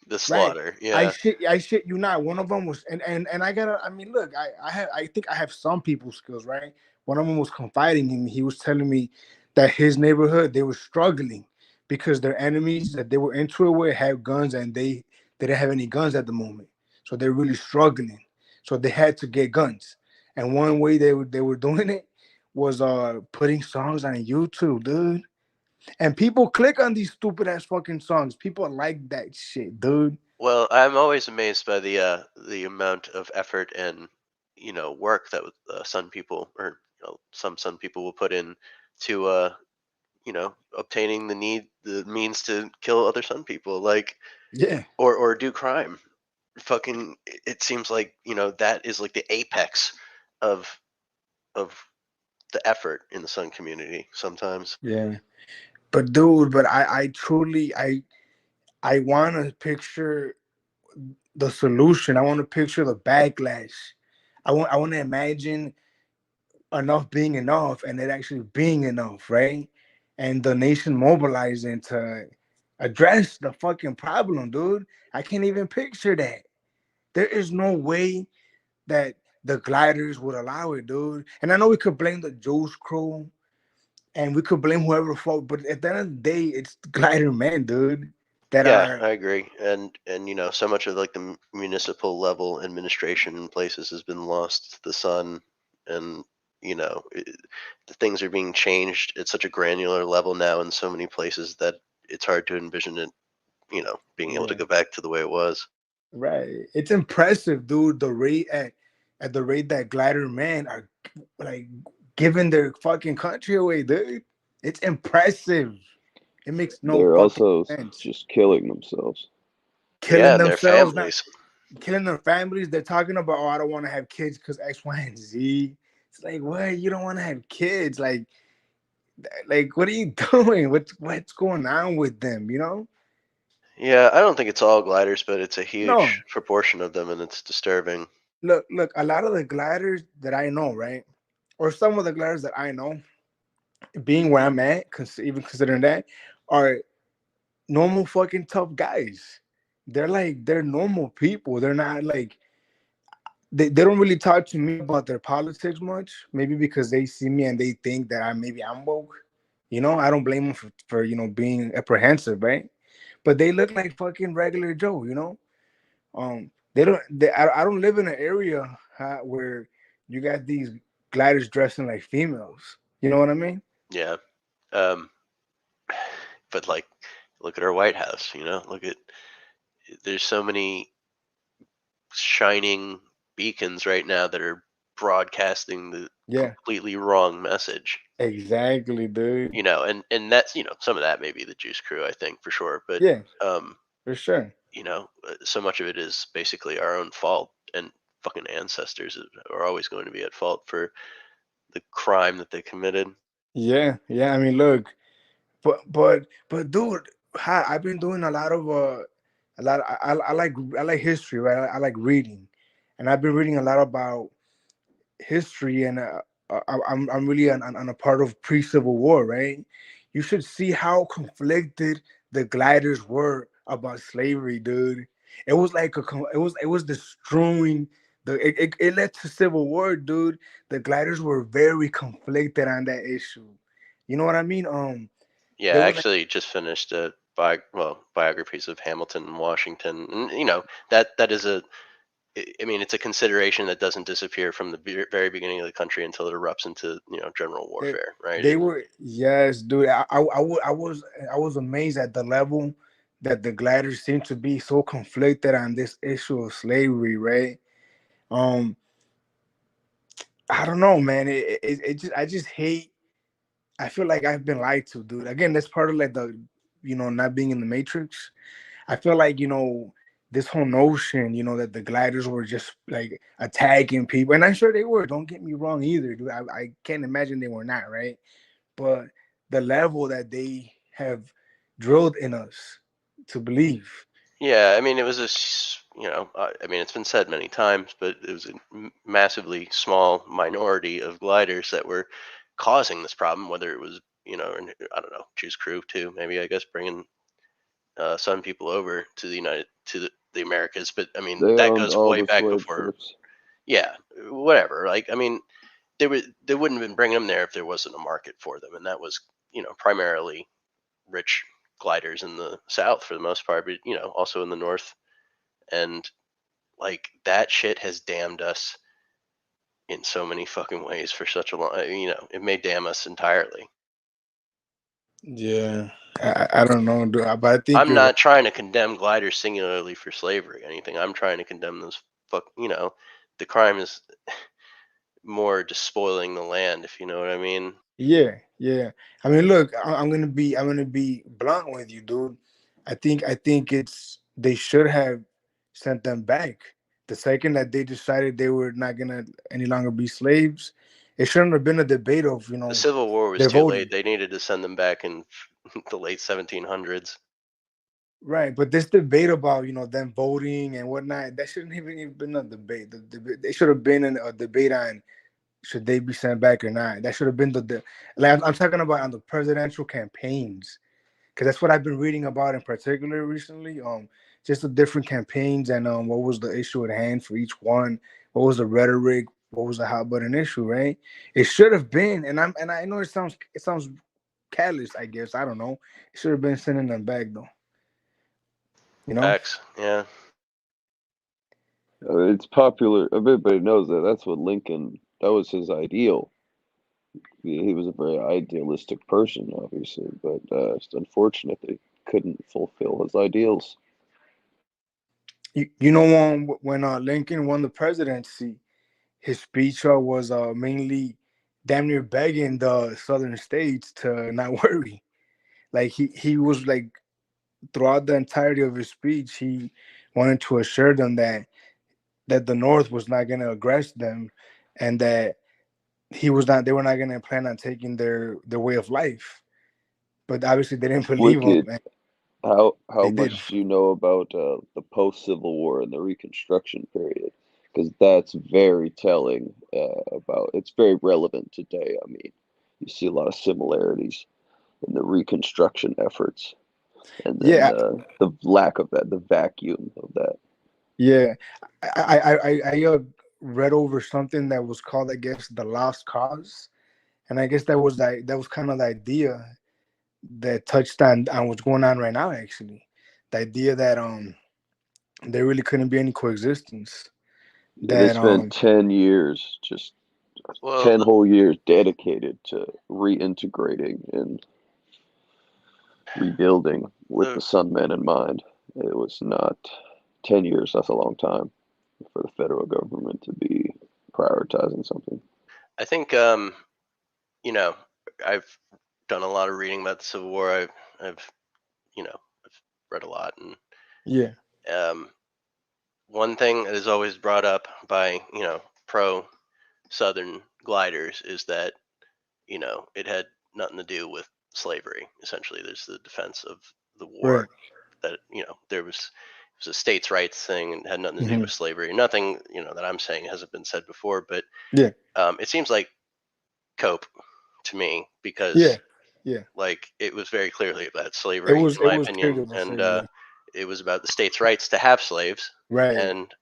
the Right. slaughter. Yeah. I shit you not. One of them was and I gotta I mean look, I think I have some people skills, right? One of them was confiding in me. He was telling me that his neighborhood, they were struggling because their enemies that they were into it with had guns and they didn't have any guns at the moment. So they're really struggling. So they had to get guns. And one way they were doing it was putting songs on YouTube, dude. And people click on these stupid ass fucking songs. People like that shit, dude. Well, I'm always amazed by the amount of effort and work that Sun people or some Sun people will put in to obtaining the means to kill other Sun people, like Yeah. or do crime. Fucking, it seems like that is like the apex of the effort in the Sun community sometimes. Yeah. But dude, I truly I want to picture the solution. I want to picture the backlash. I want to imagine enough being enough and it actually being enough, right? And the nation mobilizing to address the fucking problem, dude. I can't even picture that. There is no way that the gliders would allow it, dude. And I know we could blame the Juice Crew and we could blame whoever fought, but at the end of the day, it's the glider men, dude, that Yeah, are I agree. And so much of like the municipal level administration in places has been lost to the Sun, and the things are being changed at such a granular level now in so many places that it's hard to envision it, being able to yeah, go back to the way it was. right. It's impressive, dude. The rate at the rate that glider men are like giving their fucking country away, dude. It's impressive. It makes no They're fucking also sense. just killing themselves. Yeah, Killing and their themselves, not families. killing their families. They're talking about, oh, I don't want to have kids because X, Y, and Z. It's like, what? You don't want to have kids? Like, what are you doing? What's going on with them? You know? Yeah, I don't think it's all gliders, but it's a No. huge proportion of them, and it's disturbing. Look. A lot of the gliders that I know, right, or some of the gliders that I know, being where I'm at, even considering that, are normal fucking tough guys. They're normal people. They're not like they don't really talk to me about their politics much. Maybe because they see me and they think that I'm woke. You know, I don't blame them for being apprehensive, right? But they look like fucking regular Joe. You know, they don't. I don't live in an area where you got these gliders dressing like females. You know what I mean? Yeah. Um, but like, look at our White House. There's so many shining beacons right now that are broadcasting the Yeah, completely wrong message. exactly, dude. And that's some of that may be the Juice Crew, I think, for sure. But Yeah, for sure. so much of it is basically our own fault, and fucking ancestors are always going to be at fault for the crime that they committed. Yeah, yeah. I mean, look, but dude, I've been doing a lot. I like history, right? I like reading, and I've been reading a lot about history, and I'm really on a part of pre-Civil War, right? You should see how conflicted the gliders were about slavery, dude. It was like it was destroying It led to civil war, dude. The gliders were very conflicted on that issue. You know what I mean? Yeah, They I were like, actually just finished biographies of Hamilton and Washington, and you know that is I mean, it's a consideration that doesn't disappear from the very beginning of the country until it erupts into general warfare, right? they were, yes, dude. I was amazed at the level that the gliders seem to be so conflicted on this issue of slavery, right? Um, I don't know, man. I just hate. I feel like I've been lied to, dude. Again, that's part of like the, not being in the Matrix. I feel like, this whole notion, that the gliders were just like attacking people, and I'm sure they were. Don't get me wrong either, dude. I can't imagine they were not, right? But the level that they have drilled in us to believe. Yeah, I mean, it was I mean, it's been said many times, but it was a massively small minority of gliders that were causing this problem. Whether it was, I don't know, Juice Crew too, maybe, I guess, bringing some people over to the Americas. But I mean, They that owned goes all way the back slave before. ships. Yeah, whatever. Like, I mean, they wouldn't have been bringing them there if there wasn't a market for them, and that was primarily rich gliders in the South for the most part, but also in the North. And like, that shit has damned us in so many fucking ways for such a long, it may damn us entirely. Yeah, I don't know, dude, but I think I'm you're right. not trying to condemn gliders singularly for slavery or anything. I'm trying to condemn those the crime is more despoiling the land, if you know what I mean. Yeah, yeah. I mean, look, I'm gonna be blunt with you, dude. I think it's they should have sent them back the second that they decided they were not gonna any longer be slaves. It shouldn't have been a debate of The Civil War was they're too late. voting, They needed to send them back in the late 1700s. right? But this debate about them voting and whatnot, that shouldn't even been a debate. They should have been in a debate on should they be sent back or not. That should have been the like I'm talking about on the presidential campaigns, because that's what I've been reading about in particular recently. Just the different campaigns and what was the issue at hand for each one. What was the rhetoric? What was the hot button issue? Right? It should have been, and I know it sounds callous. I guess I don't know. It should have been sending them back though. You know? Facts, yeah. It's popular. Everybody knows that. That's what Lincoln. That was his ideal. He was a very idealistic person, obviously, but it's unfortunate they couldn't fulfill his ideals. You know when Lincoln won the presidency, his speech was mainly damn near begging the southern states to not worry. Like he was like throughout the entirety of his speech, he wanted to assure them that the North was not going to aggress them, and that they were not going to plan on taking their way of life. But obviously, they didn't believe him, Wicked. and How they did. much do you know about the post-Civil War and the Reconstruction period? Because that's very telling about. It's very relevant today. I mean, you see a lot of similarities in the Reconstruction efforts, and then Yeah, the lack of that, the vacuum of that. yeah. I read over something that was called, I guess, the lost cause, and I guess that was kind of the idea that touched on what's going on right now. Actually, the idea that there really couldn't be any coexistence. Yeah, they That spent 10 years, just Well, 10 whole years dedicated to reintegrating and rebuilding with the Sunmen in mind. It was not 10 years, that's a long time for the federal government to be prioritizing something. I think I've done a lot of reading about the Civil War. I've I've read a lot, and yeah, one thing that is always brought up by pro Southern gliders is that it had nothing to do with slavery. Essentially, there's the defense of the war, right. that it was a states' rights thing and had nothing to do Hmm. with slavery. Nothing that I'm saying hasn't been said before, but Yeah, it seems like cope to me, yeah, because yeah. like, it was very clearly about slavery, in It my was opinion, clearly about and slavery. it was about the states' rights to have slaves, Right. and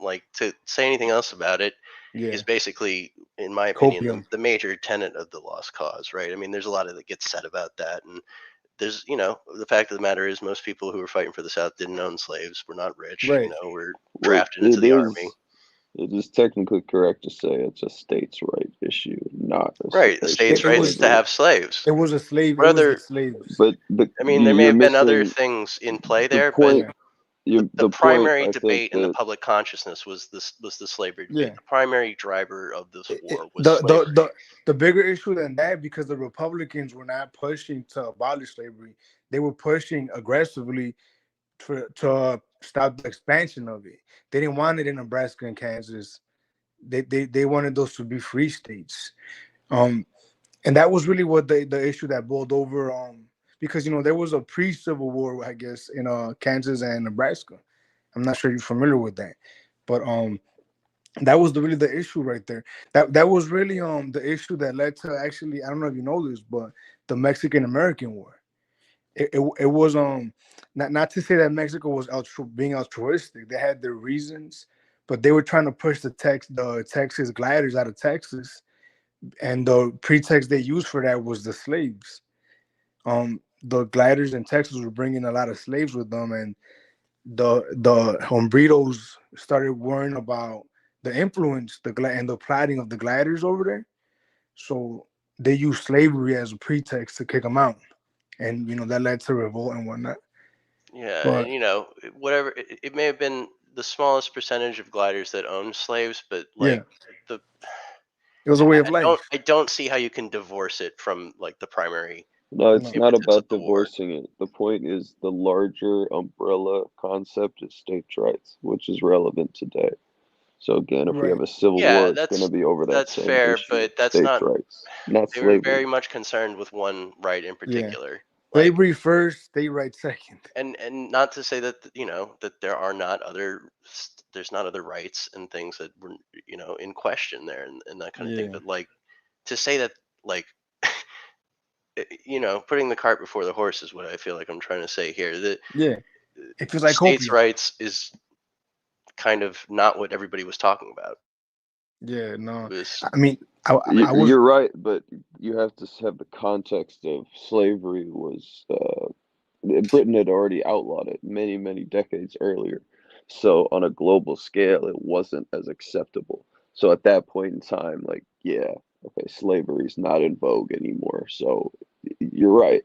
like to say anything else about it is basically, in my opinion, the major tenet of the lost cause, right? I mean, there's a lot that gets said about that, and there's, the fact of the matter is most people who were fighting for the South didn't own slaves, were not rich, were drafted into the army. It is technically correct to say it's a states' right issue, not a Right, the states' rights to have slaves. It was a slave. What It was other? the slaves. But I mean, there may you're have been other missing things in play the there, point. but The the point, primary I think, debate in the that public consciousness was the slavery debate. Yeah. The primary driver of this war was The, slavery. the bigger issue than that, because the Republicans were not pushing to abolish slavery, they were pushing aggressively to stop the expansion of it. They didn't want it in Nebraska and Kansas. They wanted those to be free states. And that was really what the issue that boiled over. Because there was a pre-Civil War, I guess, in Kansas and Nebraska. I'm not sure you're familiar with that, but that was really the issue right there. That was really the issue that led to, actually, I don't know if you know this, but the Mexican American War. It was not to say that Mexico was being altruistic. They had their reasons, but they were trying to push the Texas gliders out of Texas, and the pretext they used for that was the slaves. The gliders in Texas were bringing a lot of slaves with them, and the hombritos started worrying about the influence and the plotting of the gliders over there. So they used slavery as a pretext to kick them out, and that led to revolt and whatnot. Yeah, But and whatever it may have been the smallest percentage of gliders that owned slaves, but yeah, the it was a way of life. I don't see how you can divorce it from the primary. no, it's not impetus of about the war. divorcing it. The point is the larger umbrella concept is states' rights, which is relevant today. So again, if we have a civil Yeah, war, it's going to be over that that's same fair, issue, but that's states' not. rights, not They were slavery. very much concerned with one right in Yeah, particular. slavery first, state rights second. And not to say that that there are not there's not other rights and things that were in question there and that kind of thing, Yeah. but to say that putting the cart before the horse is what I feel like I'm trying to say here. That Yeah, it feels like states' opium. rights is kind of not what everybody was talking about. Yeah, no, It was I mean, I was. You're right, but you have to have the context of slavery was Britain had already outlawed it many, many decades earlier. So on a global scale, it wasn't as acceptable. So at that point in time, yeah, okay, slavery is not in vogue anymore. So you're right.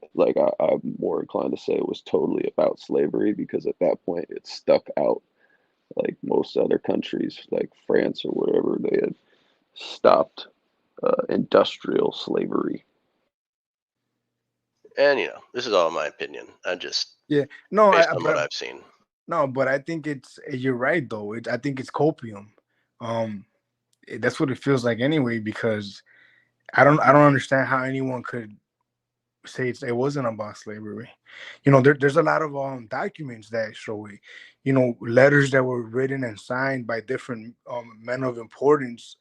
I'm more inclined to say it was totally about slavery because at that point it stuck out. Like most other countries, like France or whatever, they had stopped industrial slavery. and this is all my opinion. I just Yeah, no, based on what I've seen. No, but I think you're right though. I think it's copium. That's what it feels like anyway. Because I don't understand how anyone could say it wasn't about slavery. There's a lot of documents that show it. Letters that were written and signed by different men of importance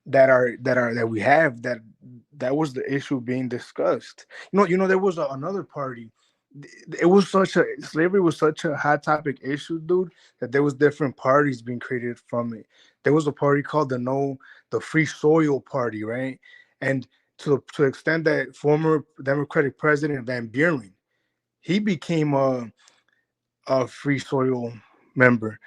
that we have that was the issue being discussed. There was another party. It was slavery was such a hot topic issue, dude, that there was different parties being created from it. There was a party called the Free Soil Party, right? And to extend that, former Democratic President Van Buren, he became a Free Soil member,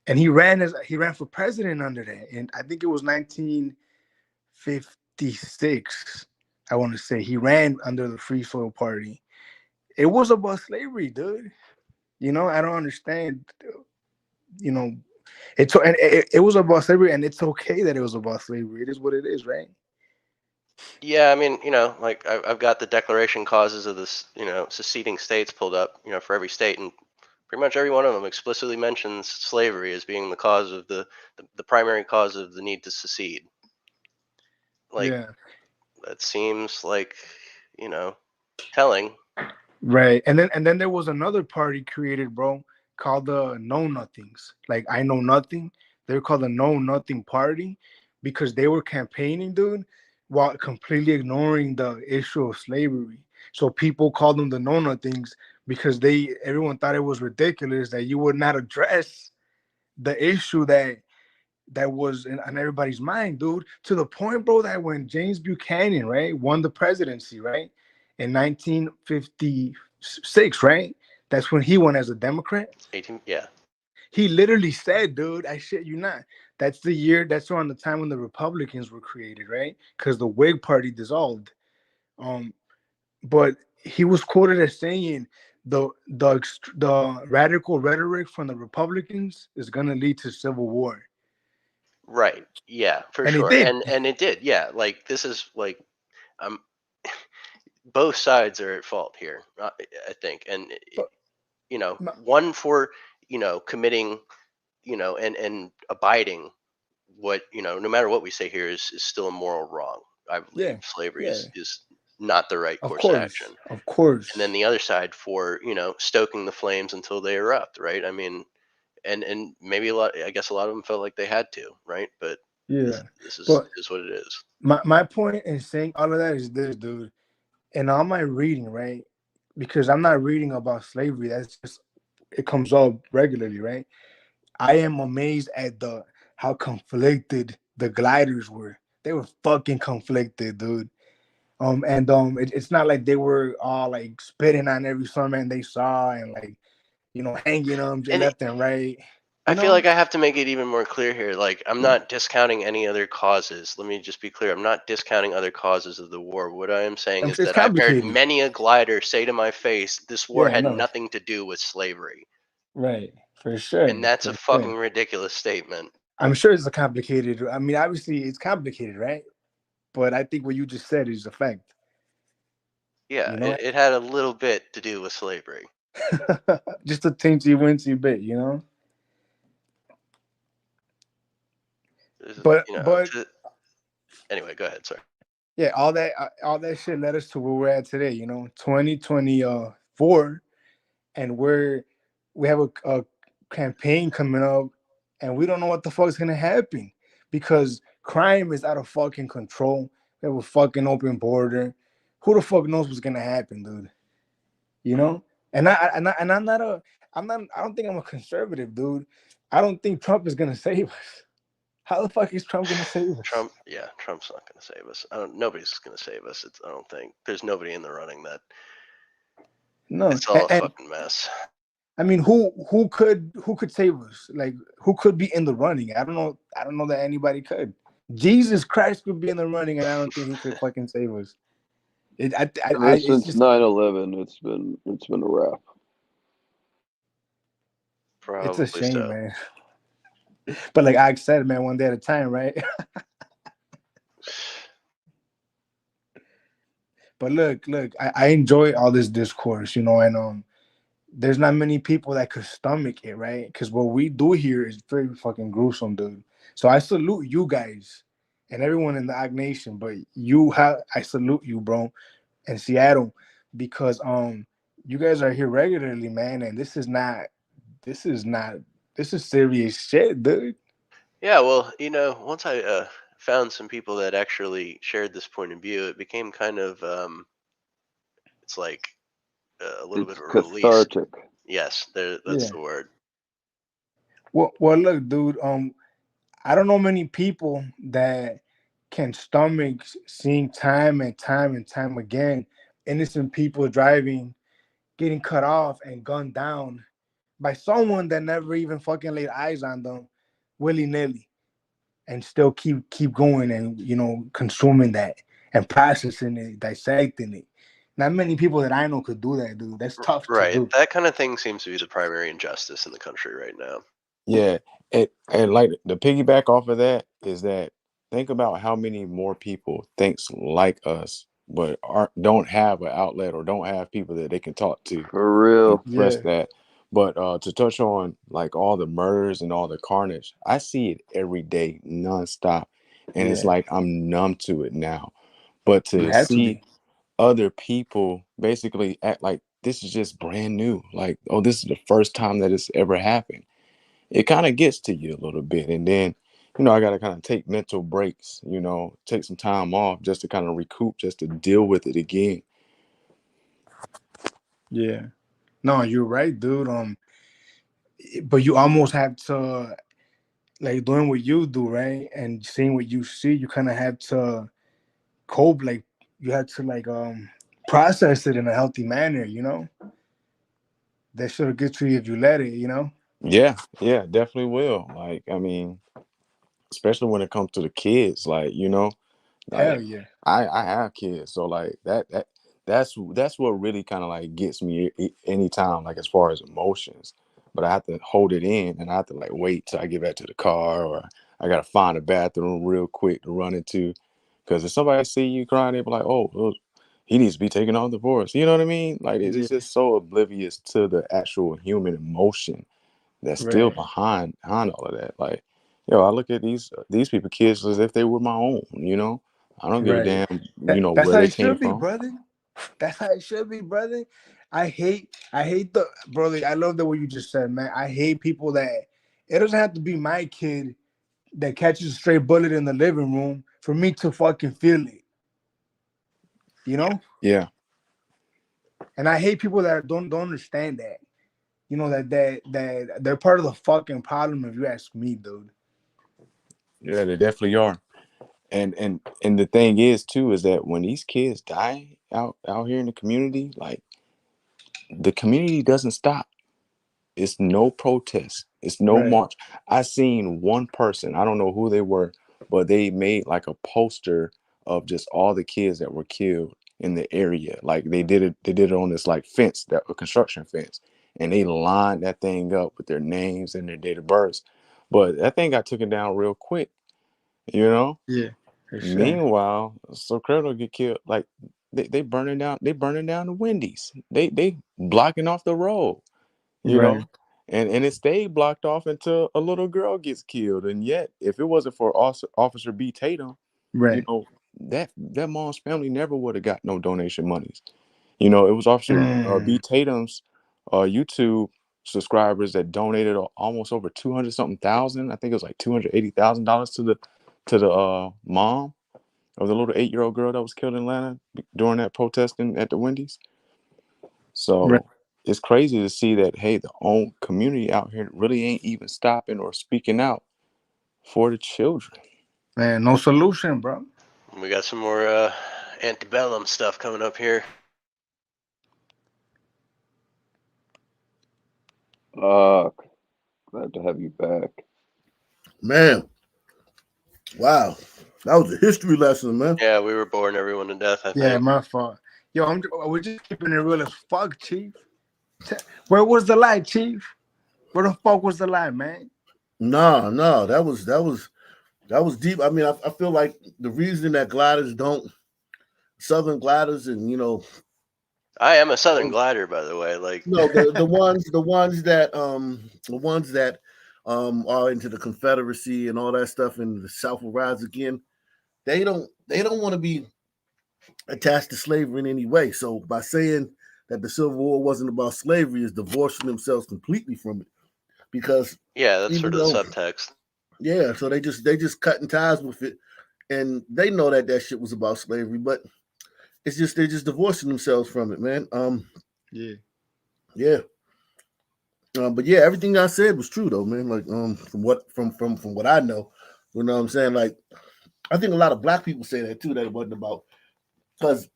and he ran for president under that. And I think it was 1956. I want to say he ran under the Free Soil Party. It was about slavery, dude. I don't understand. You know, it was about slavery, and it's okay that it was about slavery. It is what it is, right? Yeah, I mean, I've got the declaration causes of this, seceding states pulled up, for every state, and pretty much every one of them explicitly mentions slavery as being the cause of the primary cause of the need to secede. Yeah. That seems telling. Right. And then there was another party created, bro, called the Know Nothings. Like I Know Nothing. They were called the Know Nothing Party because they were campaigning, dude, while completely ignoring the issue of slavery. So people called them the Know Nothings because everyone thought it was ridiculous that you would not address the issue that was on everybody's mind, dude, to the point, bro, that when James Buchanan, right, won the presidency, right, in 1956, right, that's when he won as a Democrat. 18, yeah. He literally said, dude, I shit you not, that's the year, that's around the time when the Republicans were created, right, because the Whig Party dissolved. But he was quoted as saying the radical rhetoric from the Republicans is going to lead to civil war. Right. Yeah, for And it sure. did. And it did. Yeah. Like this is like, um, both sides are at fault here. I think, and you know, one for committing, and abiding what no matter what we say here is still a moral wrong. I believe Yeah. slavery Yeah. is not the right Of course of action. course. Of course. And then the other side for stoking the flames until they erupt. Right. I mean, and maybe I guess a lot of them felt like they had to. Right. But Yeah. this But is what it is. my point in saying all of that is this, dude. And all my reading, right? Because I'm not reading about slavery. That's just it comes up regularly, right? I am amazed at how conflicted the gliders were. They were fucking conflicted, dude. It's not like they were all like spitting on every man they saw and like hanging them And left and right. I feel like I have to make it even more clear here. Like, I'm not discounting any other causes. Let me just be clear. I'm not discounting other causes of the war. What I am saying is It's that I've heard complicated. many a glider say to my face, this war Yeah, had no, nothing to do with slavery. right, for sure, And that's a for sure. fucking ridiculous statement. I'm sure it's a complicated. I mean, obviously it's complicated, right? But I think what you just said is a fact. Yeah, You know, it had a little bit to do with slavery. just a teensy weensy bit, you know. But Anyway, go ahead. Sorry. yeah, all that shit led us to where we're at today. 2024, and we have a campaign coming up, and we don't know what the fuck's gonna happen because crime is out of fucking control. We have a fucking open border. Who the fuck knows what's gonna happen, dude? And I'm not I don't think I'm a conservative, dude. I don't think Trump is gonna save us. How the fuck is Trump gonna save us? Trump's not going to save us. Nobody's going to save us. I don't think there's nobody in the running that. No, It's all a fucking mess. I mean, who could save us? Like, who could be in the running? I don't know that anybody could. Jesus Christ could be in the running, and I don't think he could fucking save us. Ever since 9/11, it's been a wrap. Probably it's a shame, so. man. But like I said, man, one day at a time, right? But look, I enjoy all this discourse, and there's not many people that could stomach it, right? Because what we do here is very fucking gruesome, dude. So I salute you guys and everyone in the Ag Nation, but I salute you, bro, in Seattle, because you guys are here regularly, man, and this is serious shit, dude. Yeah, well, once I found some people that actually shared this point of view, it became kind of it's like a little bit of a release. Cathartic. Yes, that's the word. Well, look, dude. I don't know many people that can stomach seeing time and time and time again innocent people driving, getting cut off and gunned down by someone that never even fucking laid eyes on them, willy nilly, and still keep going and consuming that and processing it, dissecting it. Not many people that I know could do that, dude. That's tough to do. That kind of thing seems to be the primary injustice in the country right now. Yeah, and like the piggyback off of that is that think about how many more people thinks like us, but don't have an outlet or don't have people that they can talk to. For real. Express that. But to touch on like all the murders and all the carnage, I see it every day, nonstop, and it's like I'm numb to it now. But to see other people basically act like this is just brand new, like, oh, this is the first time that it's ever happened. It kind of gets to you a little bit. And then, I got to kind of take mental breaks, take some time off just to kind of recoup, just to deal with it again. Yeah. No, you're right, dude. But you almost have to like doing what you do, right, and seeing what you see, you kind of have to cope. Like you have to like process it in a healthy manner. You know, that should get to you if you let it. You know. Yeah, yeah, definitely will. Like, I mean, especially when it comes to the kids, like, you know, Hell like yeah. I have kids, so like that's what really kind of like gets me anytime, like as far as emotions. But I have to hold it in, and I have to like wait till I get back to the car, or I gotta find a bathroom real quick to run into, because if somebody see you crying, they be like, oh, well, he needs to be taken off divorce. You know what I mean? Like Yeah. it's just so oblivious to the actual human emotion that's still Right. behind all of that. Like, yo, I look at these people, kids, as if they were my own. You know, I don't give a Right. damn. You know That's where how they it came should be, from. brother. That's how it should be, brother. I hate the brother. I love the way you just said, man. I hate people that it doesn't have to be my kid that catches a stray bullet in the living room for me to fucking feel it. You know? Yeah, And I hate people that don't understand that. You know that they're part of the fucking problem if you ask me, dude. yeah, they definitely are. And the thing is too is that when these kids die out here in the community, like the community doesn't stop. It's no protest. It's no Right. march. I seen one person. I don't know who they were, but they made like a poster of just all the kids that were killed in the area. Like they did it. They did it on this like fence, that a construction fence, and they lined that thing up with their names and their date of births. But that thing got taken down real quick. You know. Yeah. For sure. Meanwhile, so criminal get killed. Like they burning down. They burning down the Wendy's. They blocking off the road. You Right. know, and it stayed blocked off until a little girl gets killed. And yet, if it wasn't for Officer B. Tatum, you Right. know, that mom's family never would have got no donation monies. You know, it was Officer B. Tatum's YouTube subscribers that donated almost over 200 something thousand. I think it was like $280,000 to the mom of the little 8-year-old girl that was killed in Atlanta during that protesting at the Wendy's. Right. So it's crazy to see that, hey, the own community out here really ain't even stopping or speaking out for the children. Man, no solution, bro. We got some more antebellum stuff coming up here. Glad to have you back. Man, wow. That was a history lesson, man. Yeah, we were boring everyone to death, I Yeah, think. my fault. Yo, we're just keeping it real as fuck, Chief. Where was the lie, Chief? Where the fuck was the lie, man? No, that was deep. I mean, I feel like the reason that gliders don't Southern gliders and I am a Southern glider, by the way. Like the ones that are into the Confederacy and all that stuff, and the South will rise again. They don't want to be attached to slavery in any way. So by saying that the Civil War wasn't about slavery is divorcing themselves completely from it, because yeah, that's even sort of the though subtext. yeah, so they just cutting ties with it, and they know that shit was about slavery, but it's just they're just divorcing themselves from it, man. Yeah. Yeah. But yeah, everything I said was true though, man. Like from what I know, you know what I'm saying? Like I think a lot of black people say that too, that it wasn't about, because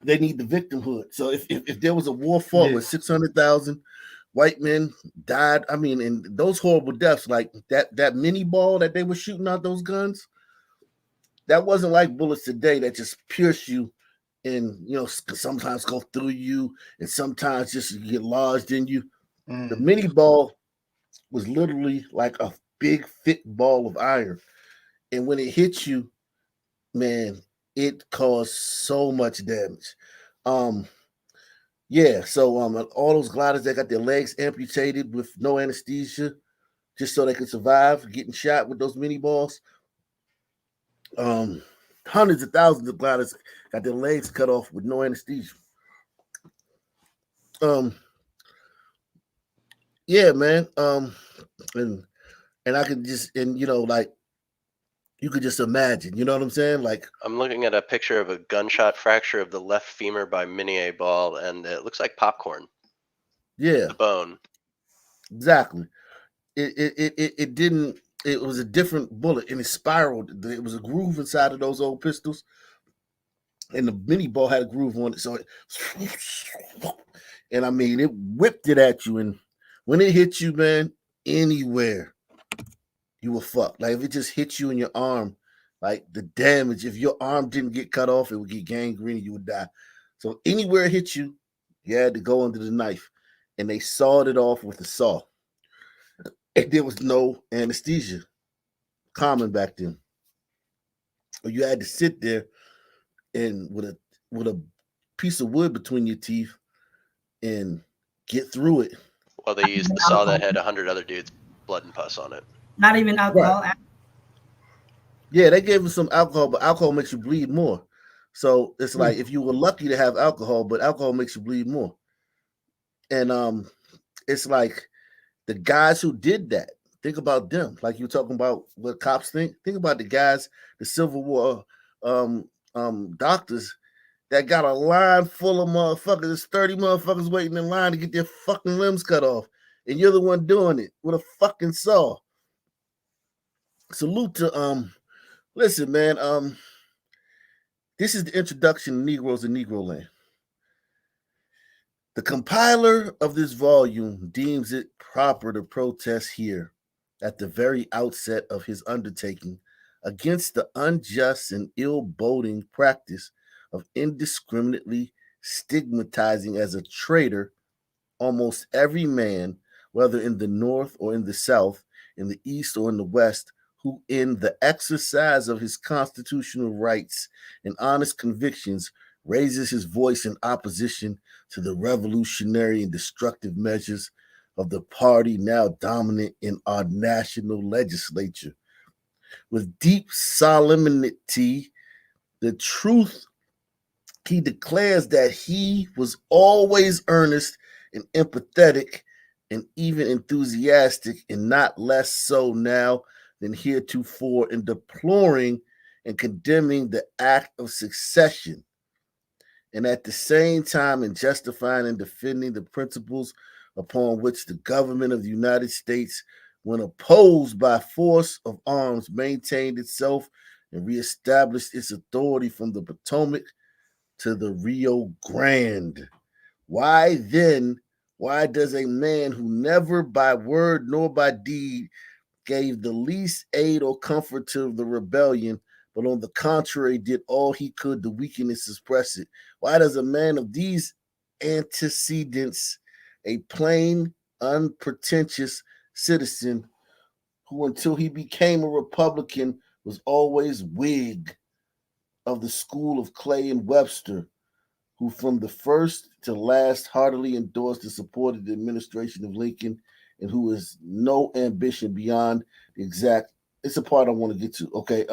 they need the victimhood. So if there was a war fought with 600,000 white men died, I mean, and those horrible deaths, like that mini ball that they were shooting out those guns, that wasn't like bullets today that just pierce you and sometimes go through you and sometimes just get lodged in you. The mini ball was literally like a big thick ball of iron, and when it hit you, man, it caused so much damage. Yeah, so all those gliders that got their legs amputated with no anesthesia just so they could survive getting shot with those mini balls. Hundreds of thousands of gliders got their legs cut off with no anesthesia. Yeah, man. And I could just, and like you could just imagine, you know what I'm saying? Like I'm looking at a picture of a gunshot fracture of the left femur by mini A ball, and it looks like popcorn. Yeah, The bone. exactly. It it was a different bullet, and it spiraled. It was a groove inside of those old pistols, and the mini ball had a groove on it. So and I mean, it whipped it at you, and when it hit you, man, anywhere, you were fucked. Like if it just hit you in your arm, like the damage, if your arm didn't get cut off, it would get gangrene and you would die. So anywhere it hit you, you had to go under the knife. And they sawed it off with a saw. And there was no anesthesia common back then. You had to sit there and with a piece of wood between your teeth and get through it. Well, they used the saw that had 100 other dudes' blood and pus on it. Not even alcohol. Right. Yeah, they gave us some alcohol, but alcohol makes you bleed more. So it's like if you were lucky to have alcohol, but alcohol makes you bleed more. And it's like the guys who did that, think about them. Like you're talking about what cops think. Think about the guys, the Civil War doctors that got a line full of motherfuckers. There's 30 motherfuckers waiting in line to get their fucking limbs cut off. And you're the one doing it with a fucking saw. Salute to listen, man. This is the introduction to Negroes in Negro Land. The compiler of this volume deems it proper to protest here at the very outset of his undertaking against the unjust and ill-boding practice of indiscriminately stigmatizing as a traitor almost every man, whether in the North or in the South, in the East or in the West, who in the exercise of his constitutional rights and honest convictions raises his voice in opposition to the revolutionary and destructive measures of the party now dominant in our national legislature. With deep solemnity, the truth, he declares that he was always earnest and empathetic and even enthusiastic, and not less so now than heretofore, in deploring and condemning the act of secession, and at the same time in justifying and defending the principles upon which the government of the United States, when opposed by force of arms, maintained itself and reestablished its authority from the Potomac to the Rio Grande. Why then, why does a man who never by word nor by deed gave the least aid or comfort to the rebellion, but on the contrary did all he could to weaken and suppress it, why does a man of these antecedents, a plain, unpretentious citizen who until he became a Republican was always Whig of the school of Clay and Webster, who from the first to last heartily endorsed and supported the administration of Lincoln, and who has no ambition beyond the exact, it's a part I want to get to. Okay.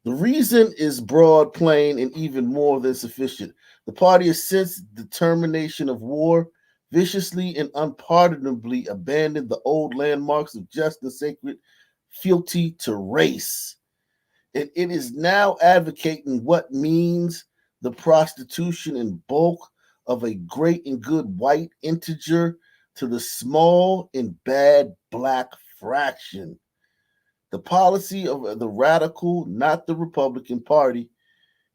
The reason is broad, plain, and even more than sufficient. The party has since the termination of war viciously and unpardonably abandoned the old landmarks of just and sacred fealty to race. And it is now advocating what means the prostitution in bulk of a great and good white integer to the small and bad black fraction. The policy of the radical, not the Republican Party,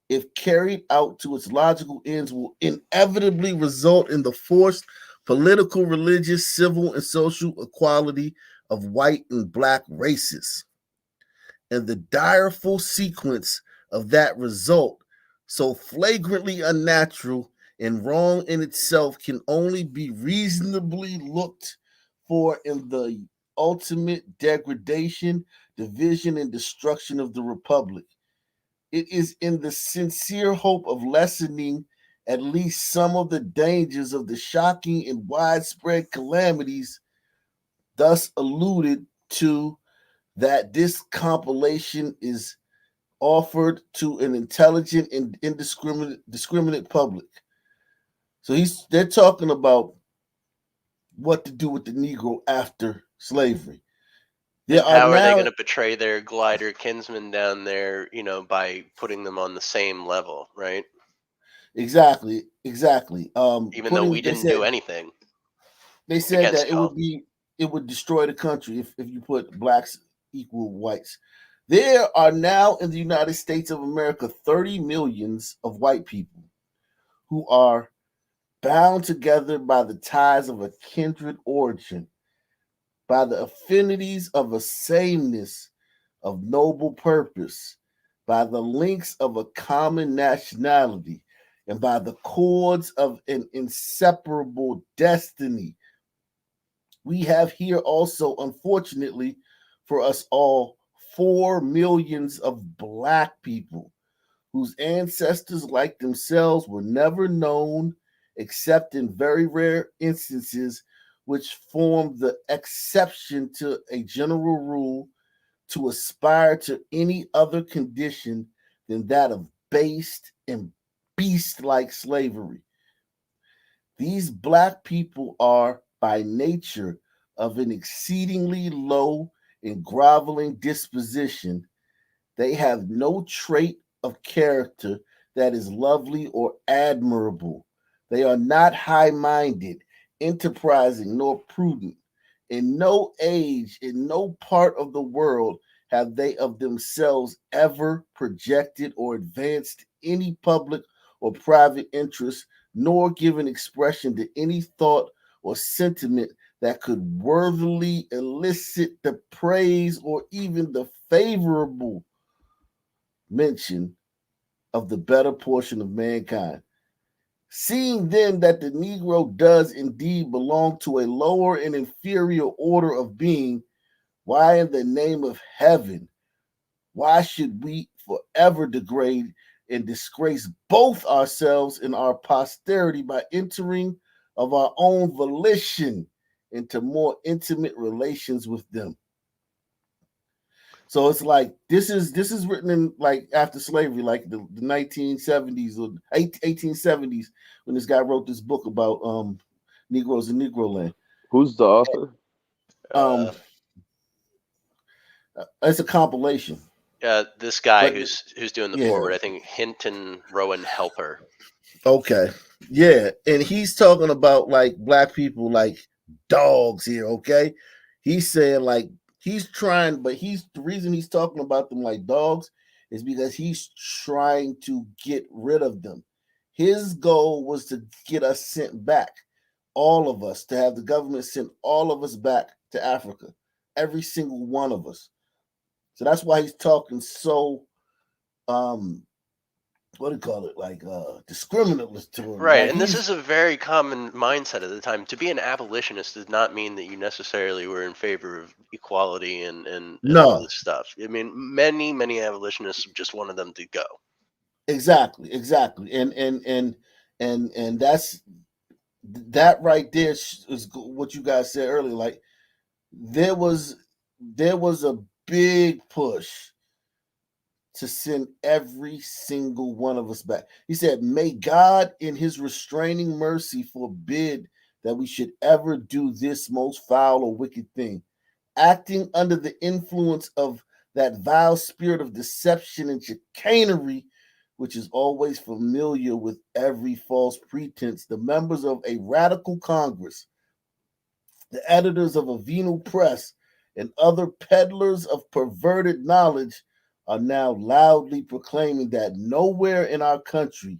if carried out to its logical ends, will inevitably result in the forced political, religious, civil, and social equality of white and black races. And the direful sequence of that result, so flagrantly unnatural and wrong in itself, can only be reasonably looked for in the ultimate degradation, division, and destruction of the Republic. It is in the sincere hope of lessening at least some of the dangers of the shocking and widespread calamities thus alluded to that this compilation is offered to an intelligent and indiscriminate public. So they're talking about what to do with the Negro after slavery. How are they going to betray their glider kinsmen down there, by putting them on the same level, right? Exactly. Even though we didn't do anything. They said that it would be it would destroy the country if you put blacks equal whites. There are now in the United States of America 30 millions of white people who are bound together by the ties of a kindred origin, by the affinities of a sameness of noble purpose, by the links of a common nationality, and by the cords of an inseparable destiny. We have here also, unfortunately for us all, 4 millions of black people whose ancestors, like themselves, were never known except in very rare instances, which form the exception to a general rule to aspire to any other condition than that of based and beast like slavery. These black people are by nature of an exceedingly low and groveling disposition. They have no trait of character that is lovely or admirable. They are not high minded, enterprising, nor prudent. In no age, in no part of the world have they of themselves ever projected or advanced any public or private interest, nor given expression to any thought or sentiment that could worthily elicit the praise or even the favorable mention of the better portion of mankind. Seeing then that the Negro does indeed belong to a lower and inferior order of being, why in the name of heaven, why should we forever degrade and disgrace both ourselves and our posterity by entering of our own volition into more intimate relations with them? So it's like this is written in like after slavery, like the 1970s or 1870s, when this guy wrote this book about Negroes in Negro land. Who's the author? It's a compilation. This guy But who's doing the yeah. forward, I think Hinton Rowan Helper. Okay. Yeah. And he's talking about like black people like dogs here, okay? He's saying like he's trying, but he's the reason he's talking about them like dogs is because he's trying to get rid of them. His goal was to get us sent back, all of us, to have the government send all of us back to Africa, every single one of us. So that's why he's talking so what do you call it, like discriminatory. Right, Like and this is a very common mindset at the time. To be an abolitionist does not mean that you necessarily were in favor of equality and all no, this stuff. I mean, many abolitionists just wanted them to go. exactly, and that's that right there is what you guys said earlier. Like there was a big push to send every single one of us back. He said, "May God, in His restraining mercy, forbid that we should ever do this most foul or wicked thing, acting under the influence of that vile spirit of deception and chicanery, which is always familiar with every false pretense. The members of a radical Congress, the editors of a venal press, and other peddlers of perverted knowledge are now loudly proclaiming that nowhere in our country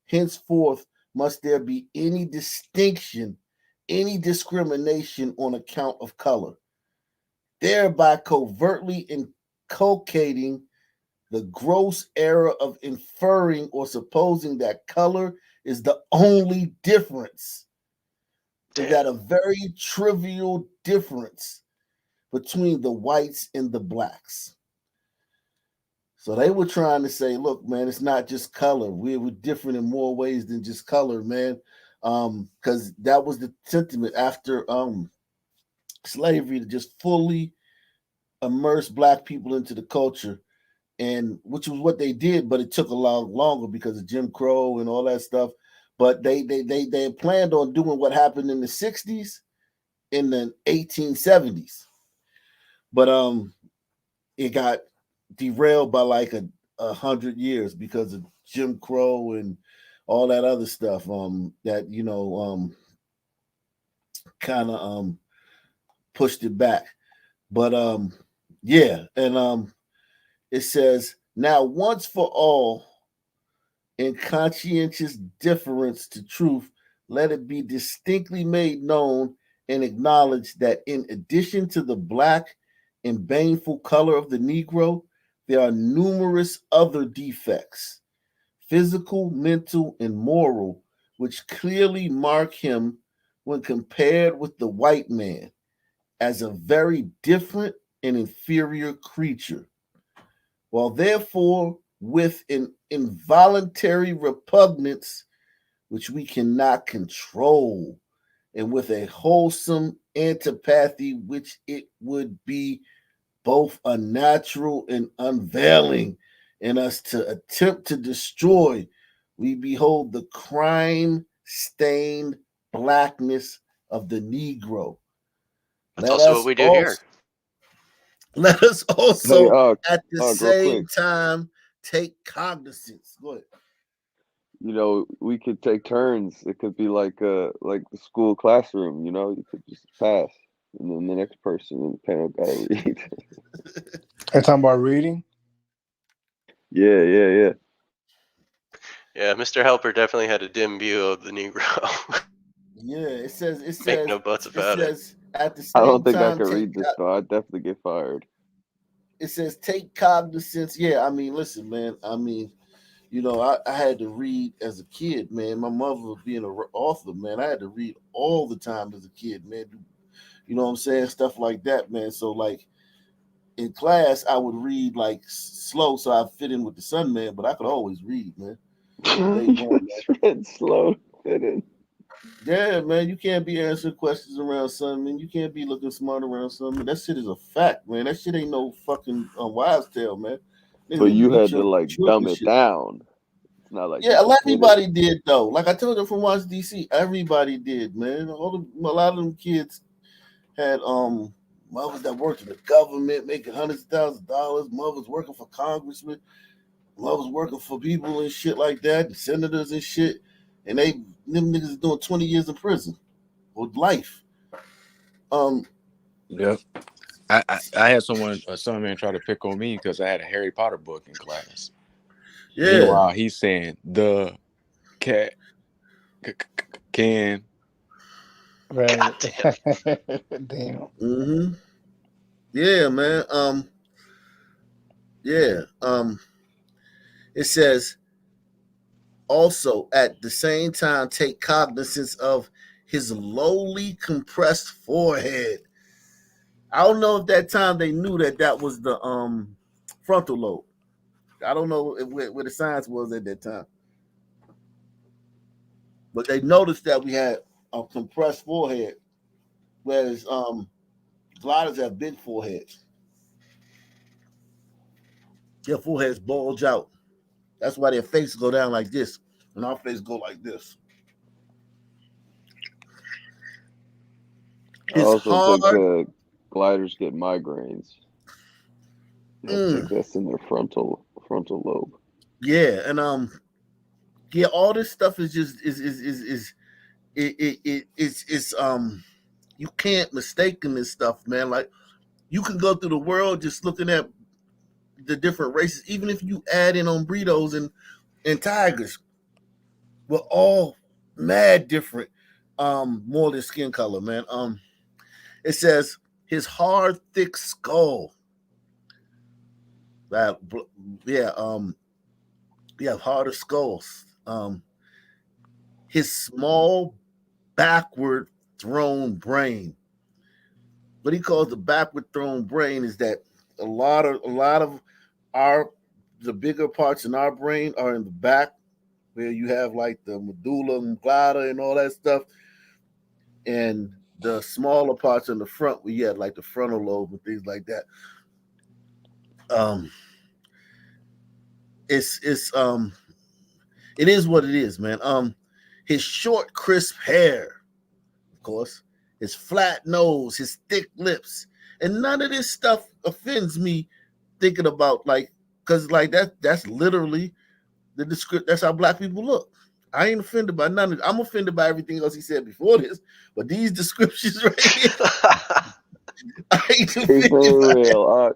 henceforth must there be any distinction, any discrimination on account of color, thereby covertly inculcating the gross error of inferring or supposing that color is the only difference, and that a very trivial difference between the whites and the blacks." So they were trying to say, look, man, it's not just color. We're different in more ways than just color, man. Because that was the sentiment after slavery, to just fully immerse black people into the culture, and which was what they did, but it took a lot longer because of Jim Crow and all that stuff. But they had planned on doing what happened in the 60s in the 1870s. But it got derailed by like 100 years because of Jim Crow and all that other stuff that kind of pushed it back. But yeah, and it says, now once for all, in conscientious difference to truth, let it be distinctly made known and acknowledged that in addition to the black and baneful color of the Negro, there are numerous other defects, physical, mental, and moral, which clearly mark him when compared with the white man as a very different and inferior creature. While therefore, with an involuntary repugnance which we cannot control, and with a wholesome antipathy which it would be both unnatural and unveiling in us to attempt to destroy, we behold the crime stained blackness of the Negro. That's also what we do here. Let us also at the real same quick. time take cognizance. Go ahead. You know, we could take turns. It could be like the school classroom. You know, you could just pass, and then the next person in the panel got to read. Are you talking about reading? Yeah. Yeah, Mr. Helper definitely had a dim view of the Negro. Yeah, it says Make no buts about it. at the I same don't think I time could read this though. I'd definitely get fired. it says take cognizance. Yeah, I mean, listen, man. I mean, you know, I had to read as a kid, man. My mother being an author, man. I had to read all the time as a kid, man. You know what I'm saying? Stuff like that, man. So like in class, I would read like slow so I fit in with the sun, man. But I could always read, man. You just read slow, fit in. Yeah, man, you can't be answering questions around something, man. You can't be looking smart around something. That shit is a fact, man. That shit ain't no fucking wives' tale, man. Niggas But gonna you beat had to your like truck dumb and it shit. down. It's not like Yeah, you just hit it. everybody did though. Like I told them from Watch DC, everybody did, man. A lot of them kids had mothers that worked in the government, making hundreds of thousands of dollars. Mothers working for congressmen. Mothers working for people and shit like that, senators and shit. And them niggas is doing 20 years in prison or life. Yep. I had some man try to pick on me because I had a Harry Potter book in class. Yeah. Meanwhile, he's saying the cat can. Right. Damn. Mm-hmm. Yeah, man. Yeah. It says also at the same time take cognizance of his lowly compressed forehead. I don't know if that time they knew that was the frontal lobe. I don't know where the science was at that time, but they noticed that we had a compressed forehead, whereas gliders have big foreheads. Their foreheads bulge out. That's why their face go down like this, and our face go like this. I It's also hard. think gliders get migraines. I think that's in their frontal lobe. Yeah, and yeah, all this stuff is just it's you can't mistake this stuff, man. Like you can go through the world just looking at the different races, even if you add in on burritos and tigers, we're all mad different. More than skin color, man. It says his hard, thick skull. That yeah, we have harder skulls. His small, backward thrown brain. What he calls the backward thrown brain is that a lot of the bigger parts in our brain are in the back, where you have like the medulla oblongata and all that stuff, and the smaller parts in the front where you have like the frontal lobe and things like that. It's it is what it is, man. His short, crisp hair, of course, his flat nose, his thick lips, and none of this stuff offends me thinking about because that's literally the description. That's how black people look. I ain't offended by none of it. I'm offended by everything else he said before this, but these descriptions right here. I hate to Keep it real.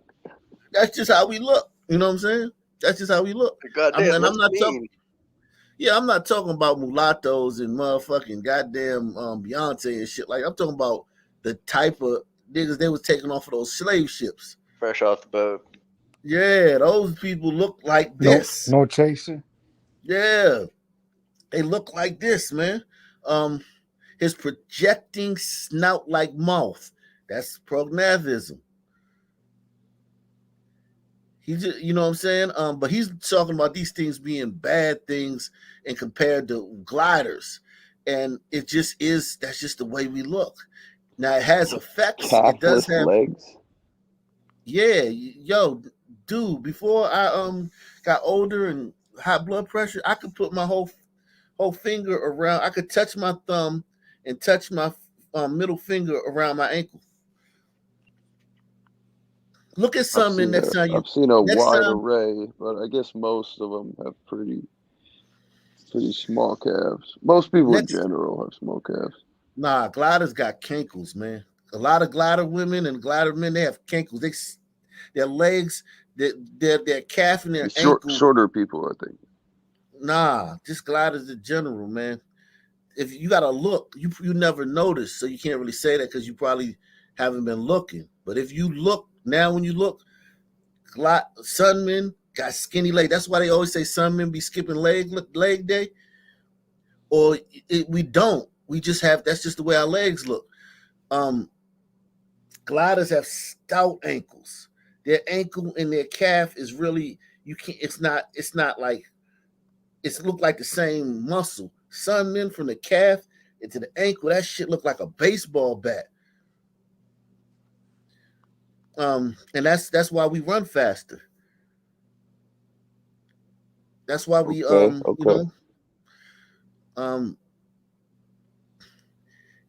That's just how we look. You know what I'm saying? That's just how we look. Goddamn, And that's I'm not mean. talking. Yeah, I'm not talking about mulattoes and motherfucking goddamn Beyonce and shit. Like I'm talking about the type of niggas they was taking off of those slave ships. Fresh off the boat. Yeah, those people look like this. No chaser. Yeah, they look like this, man. His projecting snout like mouth. That's prognathism. He just, you know what I'm saying? But he's talking about these things being bad things and compared to gliders. And it just is, that's just the way we look. Now it has effects. It does Calfless have, legs. yeah, yo, dude, before I got older and high blood pressure, I could put my whole finger around, I could touch my thumb and touch my middle finger around my ankle. Look at something next time I've seen a next wide time. array, but I guess most of them have pretty small calves. Most people in general have small calves. Nah, gliders got cankles, man. A lot of glider women and glider men, they have cankles. Their legs, their calf and their ankle. Shorter people, I think. Nah, just gliders in general, man. If you gotta look, you never notice, so you can't really say that because you probably haven't been looking. But if you look now, when you look, sunmen got skinny legs. That's why they always say sunmen be skipping leg day. Or we don't. We just have. That's just the way our legs look. Gliders have stout ankles. Their ankle and their calf is really, you can't. It's not like it's look like the same muscle. Some men from the calf into the ankle, that shit look like a baseball bat. And that's why we run faster. That's why we you know,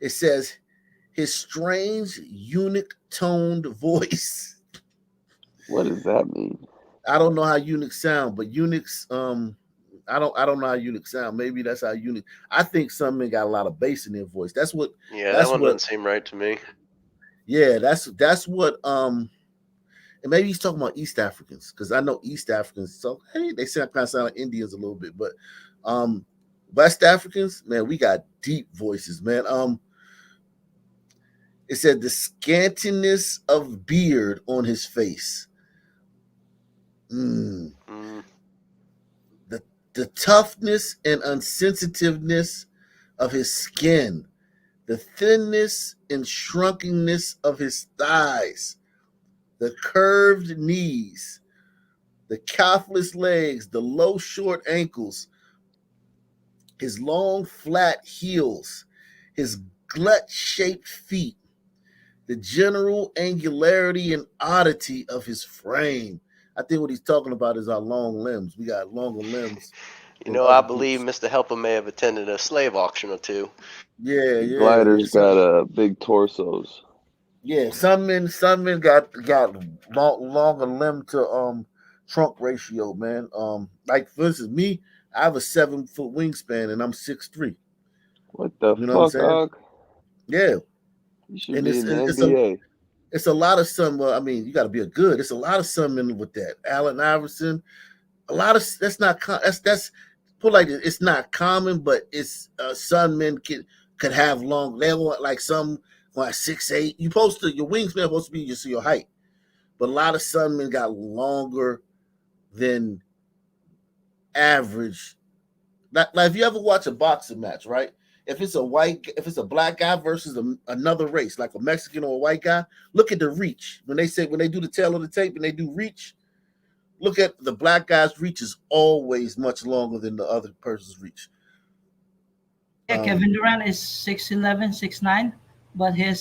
it says his strange eunuch toned voice. What does that mean? I don't know how eunuchs sound, but eunuchs I don't know how eunuchs sound. Maybe that's how eunuch. I think some men got a lot of bass in their voice. That's what. Yeah, that's that one what, doesn't seem right to me. Yeah, that's what. And maybe he's talking about East Africans because I know East Africans. So hey, they kind of sound like Indians a little bit, but West Africans, man, we got deep voices, man. It said the scantiness of beard on his face. The toughness and unsensitiveness of his skin, the thinness and shrunkenness of his thighs, the curved knees, the calfless legs, the low, short ankles, his long, flat heels, his glut-shaped feet, the general angularity and oddity of his frame. I think what he's talking about is our long limbs. We got longer limbs. You know, I believe Mr. Helper may have attended a slave auction or two. Yeah. Gliders got big torsos. Yeah, some men got longer limb to trunk ratio, man. Like for instance, me, I have a 7-foot wingspan and I'm 6'3". What the You know what I'm fuck, saying? Ogg? Yeah. You should be in the NBA. It's a lot of some. I mean, you got to be a good. It's a lot of some men with that. Allen Iverson, a lot of that's not that's put like it's not common, but it's some men could have long. They want like some like 6'8". You supposed to your wingspan supposed to be just your height, but a lot of some men got longer than average. Like if you ever watch a boxing match, right? If it's a black guy versus another race, like a Mexican or a white guy, look at the reach. When they do the tail of the tape and they do reach, look at the black guy's reach is always much longer than the other person's reach. Yeah, Kevin Durant is 6'11", 6'9", but his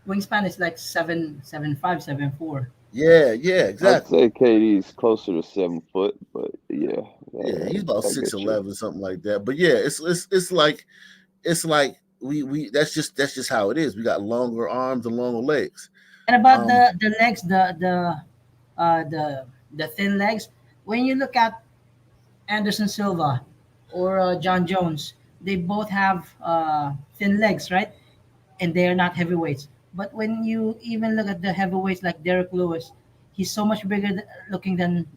wingspan is like 7'5", 7'4". Yeah, exactly. I'd say KD's closer to 7 foot, but yeah. Yeah, he's about 6'11", something like that. But yeah, it's like we that's just how it is. We got longer arms and longer legs. And about the legs, the thin legs. When you look at Anderson Silva or John Jones, they both have thin legs, right? And they are not heavyweights. But when you even look at the heavyweights like Derek Lewis, he's so much bigger looking than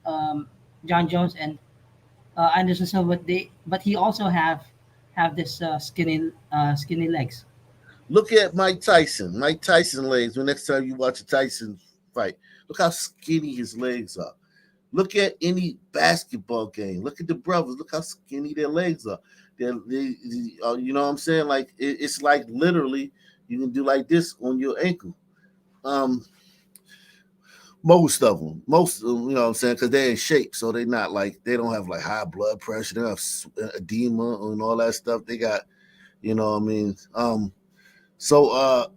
John Jones and Anderson Silva. But he also have this skinny legs. Look at Mike Tyson. Mike Tyson legs. When next time you watch a Tyson fight, look how skinny his legs are. Look at any basketball game. Look at the brothers. Look how skinny their legs are. You know what I'm saying? Like it's like literally you can do like this on your ankle. Um, most of them, you know what I'm saying, because they're in shape, so they not like they don't have like high blood pressure, they don't have edema and all that stuff. They got, you know what I mean. So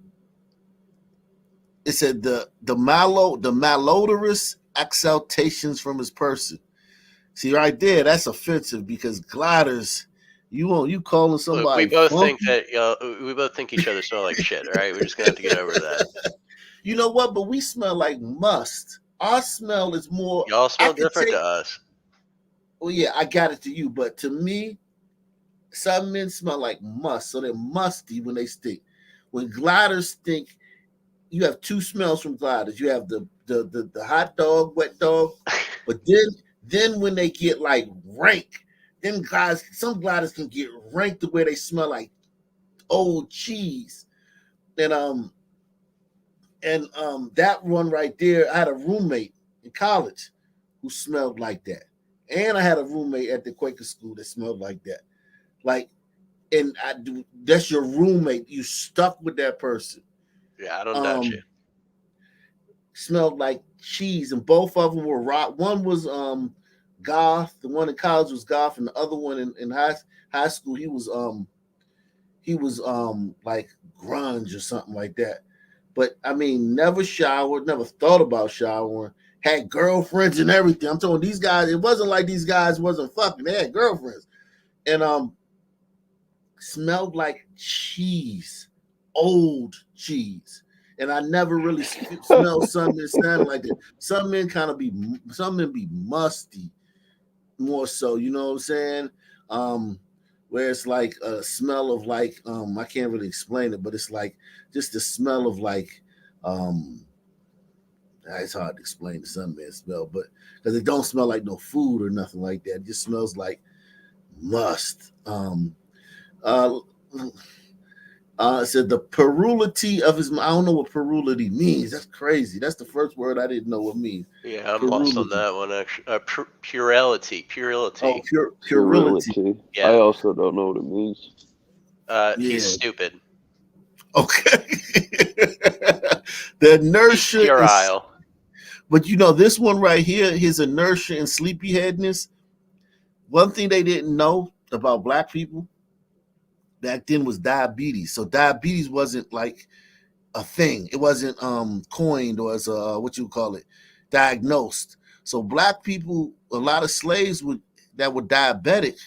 it said the malodorous exhalations from his person. See right there, that's offensive because gliders, you calling Look, somebody we both think funky. that we both think each other smell like shit. All right, we're just gonna have to get over that. You know what? But we smell like must. Our smell is more. Y'all I smell could different take. to us. Well, yeah, I got it to you, but to me, some men smell like must, so they're musty when they stink. When gliders stink, you have two smells from gliders. You have the hot dog, wet dog, but then when they get like rank, then guys, some gliders can get rank the way they smell like old cheese. And that one right there, I had a roommate in college who smelled like that. And I had a roommate at the Quaker school that smelled like that. Like, and that's your roommate. You stuck with that person. Yeah, I don't doubt you. Smelled like cheese, and both of them were rock. One was goth. The one in college was goth, and the other one in high school he was like grunge or something like that. But I mean, never showered, never thought about showering. Had girlfriends and everything. I'm telling these guys, it wasn't like these guys wasn't fucking. They had girlfriends, and smelled like cheese, old cheese. And I never really smelled some men sounding like that. Some men be musty more so. You know what I'm saying? Where it's like a smell of like I can't really explain it, but it's like just the smell of like it's hard to explain the sunman smell, but because it don't smell like no food or nothing like that. It just smells like must. Uh, it said the perulity of his. I don't know what perulity means. That's crazy. That's the first word I didn't know what it means. Yeah, I'm lost on that one. Actually, purality. Oh, puerility. Yeah. I also don't know what it means. He's stupid. Okay. The inertia. He's puerile. But you know, this one right here, his inertia and sleepyheadness. One thing they didn't know about black people back then was diabetes. So diabetes wasn't like a thing. It wasn't coined or as what you call it, diagnosed. So black people, a lot of slaves that were diabetic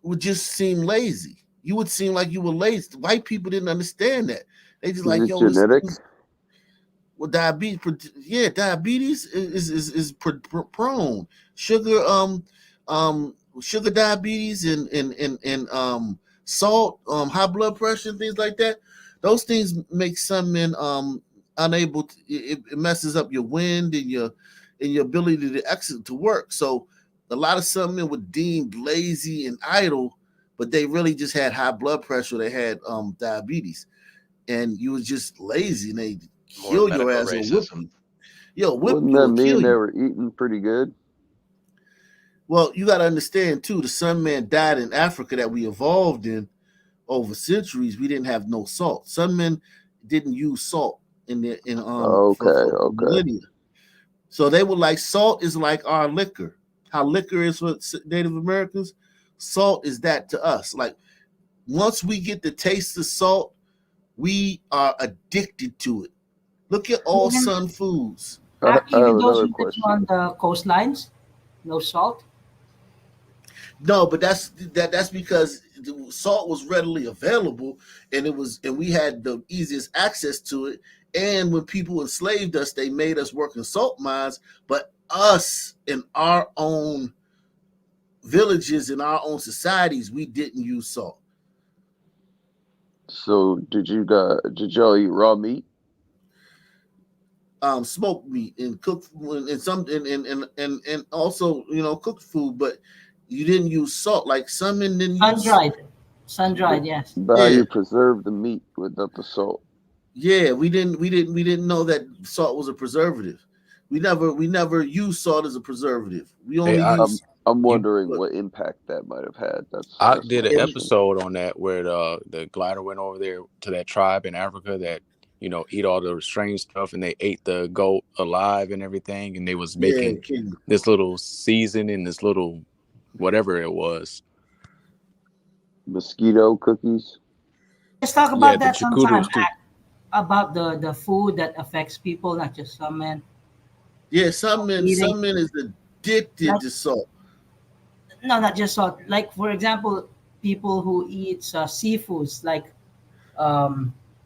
would just seem lazy. You would seem like you were lazy. White people didn't understand that. They just like, yo, genetic? Well, diabetes is prone. Sugar, sugar diabetes and salt, high blood pressure, and things like that. Those things make some men unable to. It messes up your wind and your ability to exit to work. So a lot of some men were deemed lazy and idle, but they really just had high blood pressure. They had diabetes, and you was just lazy, and they kill your ass or whip you. Yo, Wouldn't that mean they were eating pretty good? Well, you got to understand too. The sun man died in Africa that we evolved in over centuries. We didn't have no salt. Sun men didn't use salt for millennia. So they were like, salt is like our liquor. How liquor is for Native Americans, salt is that to us. Like once we get the taste of salt, we are addicted to it. Look at all sun foods. Even those who live on the coastlines, no salt. No, but that's because salt was readily available, and we had the easiest access to it. And when people enslaved us, they made us work in salt mines. But us in our own villages, in our own societies, we didn't use salt. So did y'all eat raw meat? Smoked meat and cooked food and some and also cooked food, but you didn't use salt. Like some men didn't Sun use salt. dried. Sun dried, yes. But how you preserve the meat without the salt? Yeah, we didn't know that salt was a preservative. We never used salt as a preservative. We only used. I'm wondering what impact that might have had. I That's did my an question. episode on that where the glider went over there to that tribe in Africa that eat all the strange stuff, and they ate the goat alive and everything, and they was making this little seasoning, this little whatever it was. Mosquito cookies. Let's talk Yeah, about the that sometime. charcuteries too. About the food that affects people, not just some men. Yeah, some men is addicted to salt. No, not just salt. Like for example, people who eat seafoods like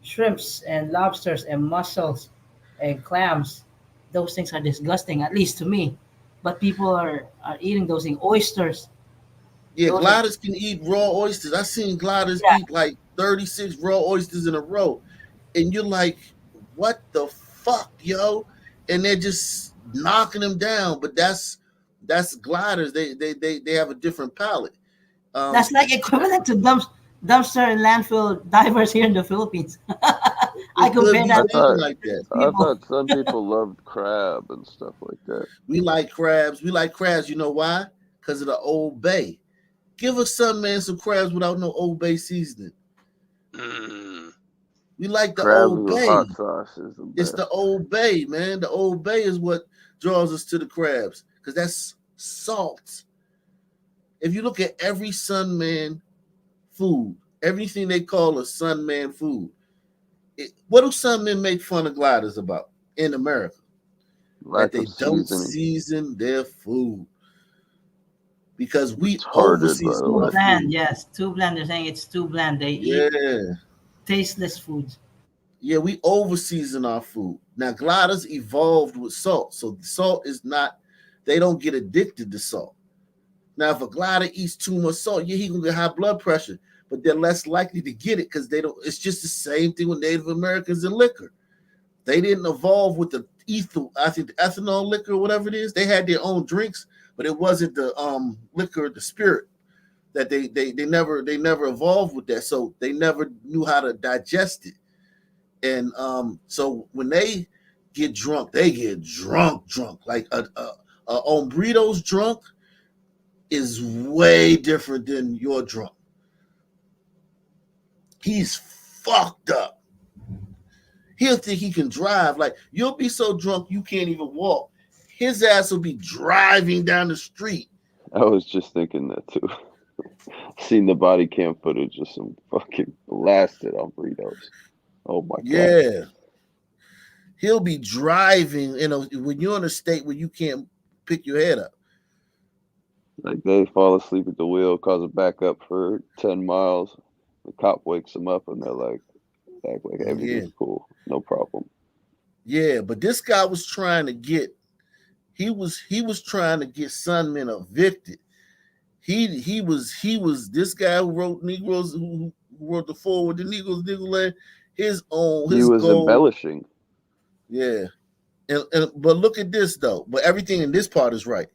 shrimps and lobsters and mussels and clams. Those things are disgusting, at least to me. But people are eating those things. Oysters. Yeah, Those are, gliders can eat raw oysters. I seen gliders yeah. eat like 36 raw oysters in a row, and you're like, "What the fuck, yo?" And they're just knocking them down. But that's gliders. They have a different palate. That's like equivalent to dumpster and landfill divers here in the Philippines. I compare that to like that. I thought some people loved crab and stuff like that. We like crabs. We like crabs. You know why? Because of the Old Bay. Give us some crabs without no Old Bay seasoning. We like the Crabs Old with Bay. hot sauce is the It's best. the Old Bay, man. The Old Bay is what draws us to the crabs because that's salt. If you look at every Sunman food, everything they call a Sunman food, what do Sunmen make fun of gliders about in America? Lack that they of don't seasoning. season their food because we Retarded, by the overseason too our bland. food. Yes, too bland. They're saying it's too bland. They Yeah. eat tasteless foods. Yeah, we overseason our food. Now gliders evolved with salt, so salt is not. They don't get addicted to salt. Now, if a glider eats too much salt, yeah, he gonna get high blood pressure, but they're less likely to get it because they don't. It's just the same thing with Native Americans and liquor. They didn't evolve with the ethanol liquor or whatever it is. They had their own drinks, but it wasn't the liquor, the spirit that they never evolved with that. So they never knew how to digest it. And so when they get drunk, they get drunk. Like a hombrito's drunk is way different than your drunk. He's fucked up. He'll think he can drive. Like you'll be so drunk you can't even walk. His ass will be driving down the street. I was just thinking that too. Seen the body cam footage of some fucking blasted on burritos. Oh my god. Yeah. He'll be driving, when you're in a state where you can't pick your head up. Like they fall asleep at the wheel, cause a backup for 10 miles. The cop wakes them up and they're like, act like everything's cool, no problem. Yeah, but this guy was trying to get, he was trying to get Sunmen evicted. He was this guy who wrote Negroes, who wrote the forward the Negroes, Niggerland, his goal. Embellishing. Yeah. And but look at this though. But everything in this part is right.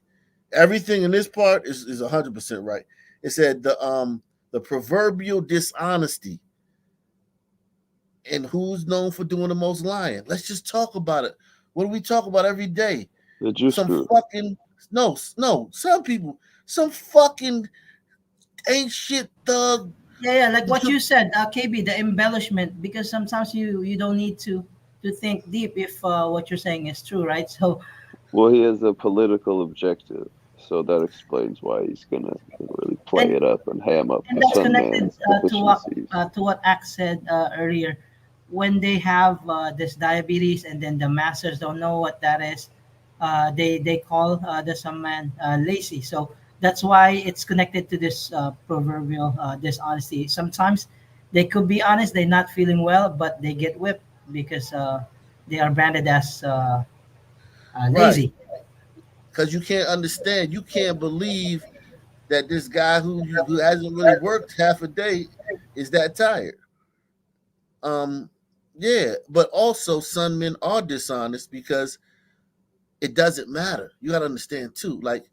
Everything in this part is 100% right. It said the proverbial dishonesty. And who's known for doing the most lying? Let's just talk about it. What do we talk about every day? The juice some people, some fucking ain't shit thug. Yeah, like what you said, KB, the embellishment, because sometimes you don't need to think deep if what you're saying is true, right? So, well, he has a political objective, so that explains why he's gonna really play it up and ham up. And that's connected to what Ax said earlier. When they have this diabetes, and then the masters don't know what that is, they call the some man lazy. So that's why it's connected to this proverbial dishonesty. Sometimes they could be honest, they're not feeling well, but they get whipped because they are branded as lazy. Because you can't understand, you can't believe that this guy who hasn't really worked half a day is that tired. Yeah, but also some men are dishonest because it doesn't matter. You got to understand too. Like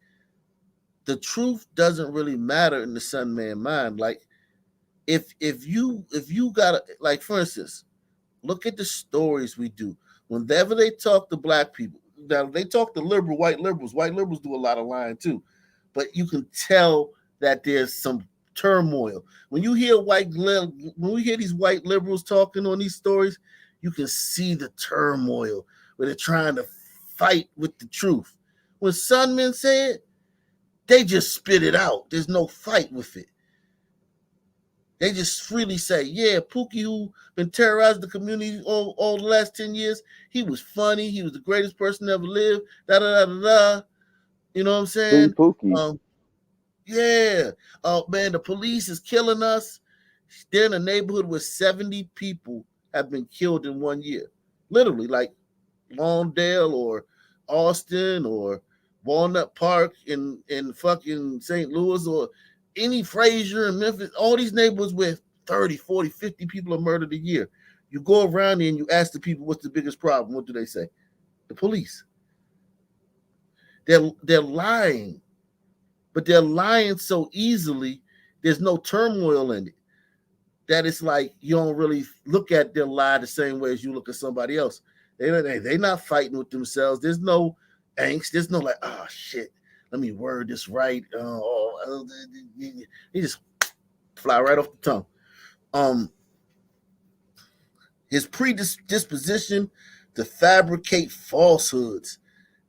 the truth doesn't really matter in the Sun Man mind. Like if you got like for instance, look at the stories we do. Whenever they talk to black people, now they talk to white liberals. White liberals do a lot of lying too, but you can tell that there's some turmoil when you hear when we hear these white liberals talking on these stories. You can see the turmoil where they're trying to fight with the truth. When Sun Men say it, they just spit it out. There's no fight with it. They just freely say, yeah, Pookie, who been terrorizing the community all the last 10 years, he was funny. He was the greatest person ever lived. Da da da da da. You know what I'm saying? Pookie. Yeah. Oh, man, the police is killing us. They're in a neighborhood where 70 people have been killed in 1 year. Literally, like Lawndale or Austin or Walnut Park in fucking St. Louis or any Frazier and Memphis, all these neighborhoods where 30, 40, 50 people are murdered a year. You go around there and you ask the people what's the biggest problem. What do they say? The police. They're lying, but they're lying so easily. There's no turmoil in it. That it's like you don't really look at their lie the same way as you look at somebody else. They're not fighting with themselves. There's no angst. There's no like, oh shit, let me word this right. He just fly right off the tongue. His predisposition to fabricate falsehoods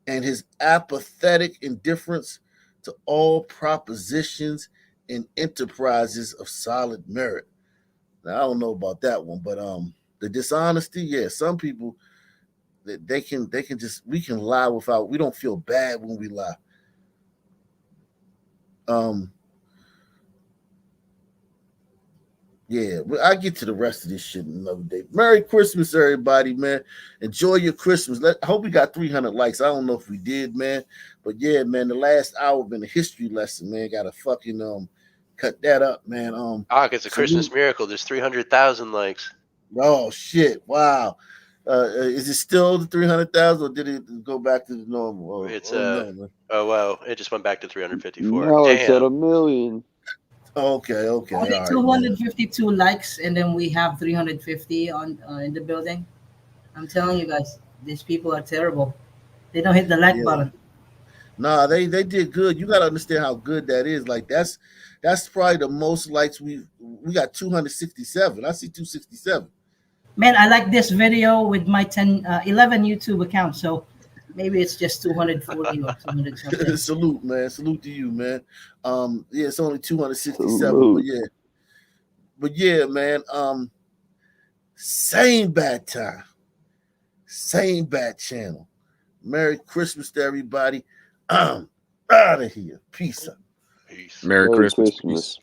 and his apathetic indifference to all propositions and enterprises of solid merit. Now, I don't know about that one, but the dishonesty, yeah, some people they can just we can lie without we don't feel bad when we lie. Yeah, but I get to the rest of this shit another day. Merry Christmas, everybody, man. Enjoy your Christmas. I hope we got 300 likes. I don't know if we did, man. But yeah, man, the last hour been a history lesson, man. Gotta fucking cut that up, man. It's a Christmas miracle. There's 300,000 likes. Oh shit! Wow. Is it still the 300,000 or did it go back to the normal? Oh wow, it just went back to 354. Now it's at 1 million. Okay. Only 252 likes, and then we have 350 on in the building. I'm telling you guys, these people are terrible. They don't hit the like button. Nah, they did good. You gotta understand how good that is. Like that's probably the most likes we got 267. I see 267. Man, I like this video with my 11 YouTube accounts. So maybe it's just 240 or 200 something. Salute, man. Salute to you, man. Yeah, it's only 267, but yeah, man. Same bad time, same bad channel. Merry Christmas to everybody. I'm out of here. Peace out. Merry Christmas. Peace.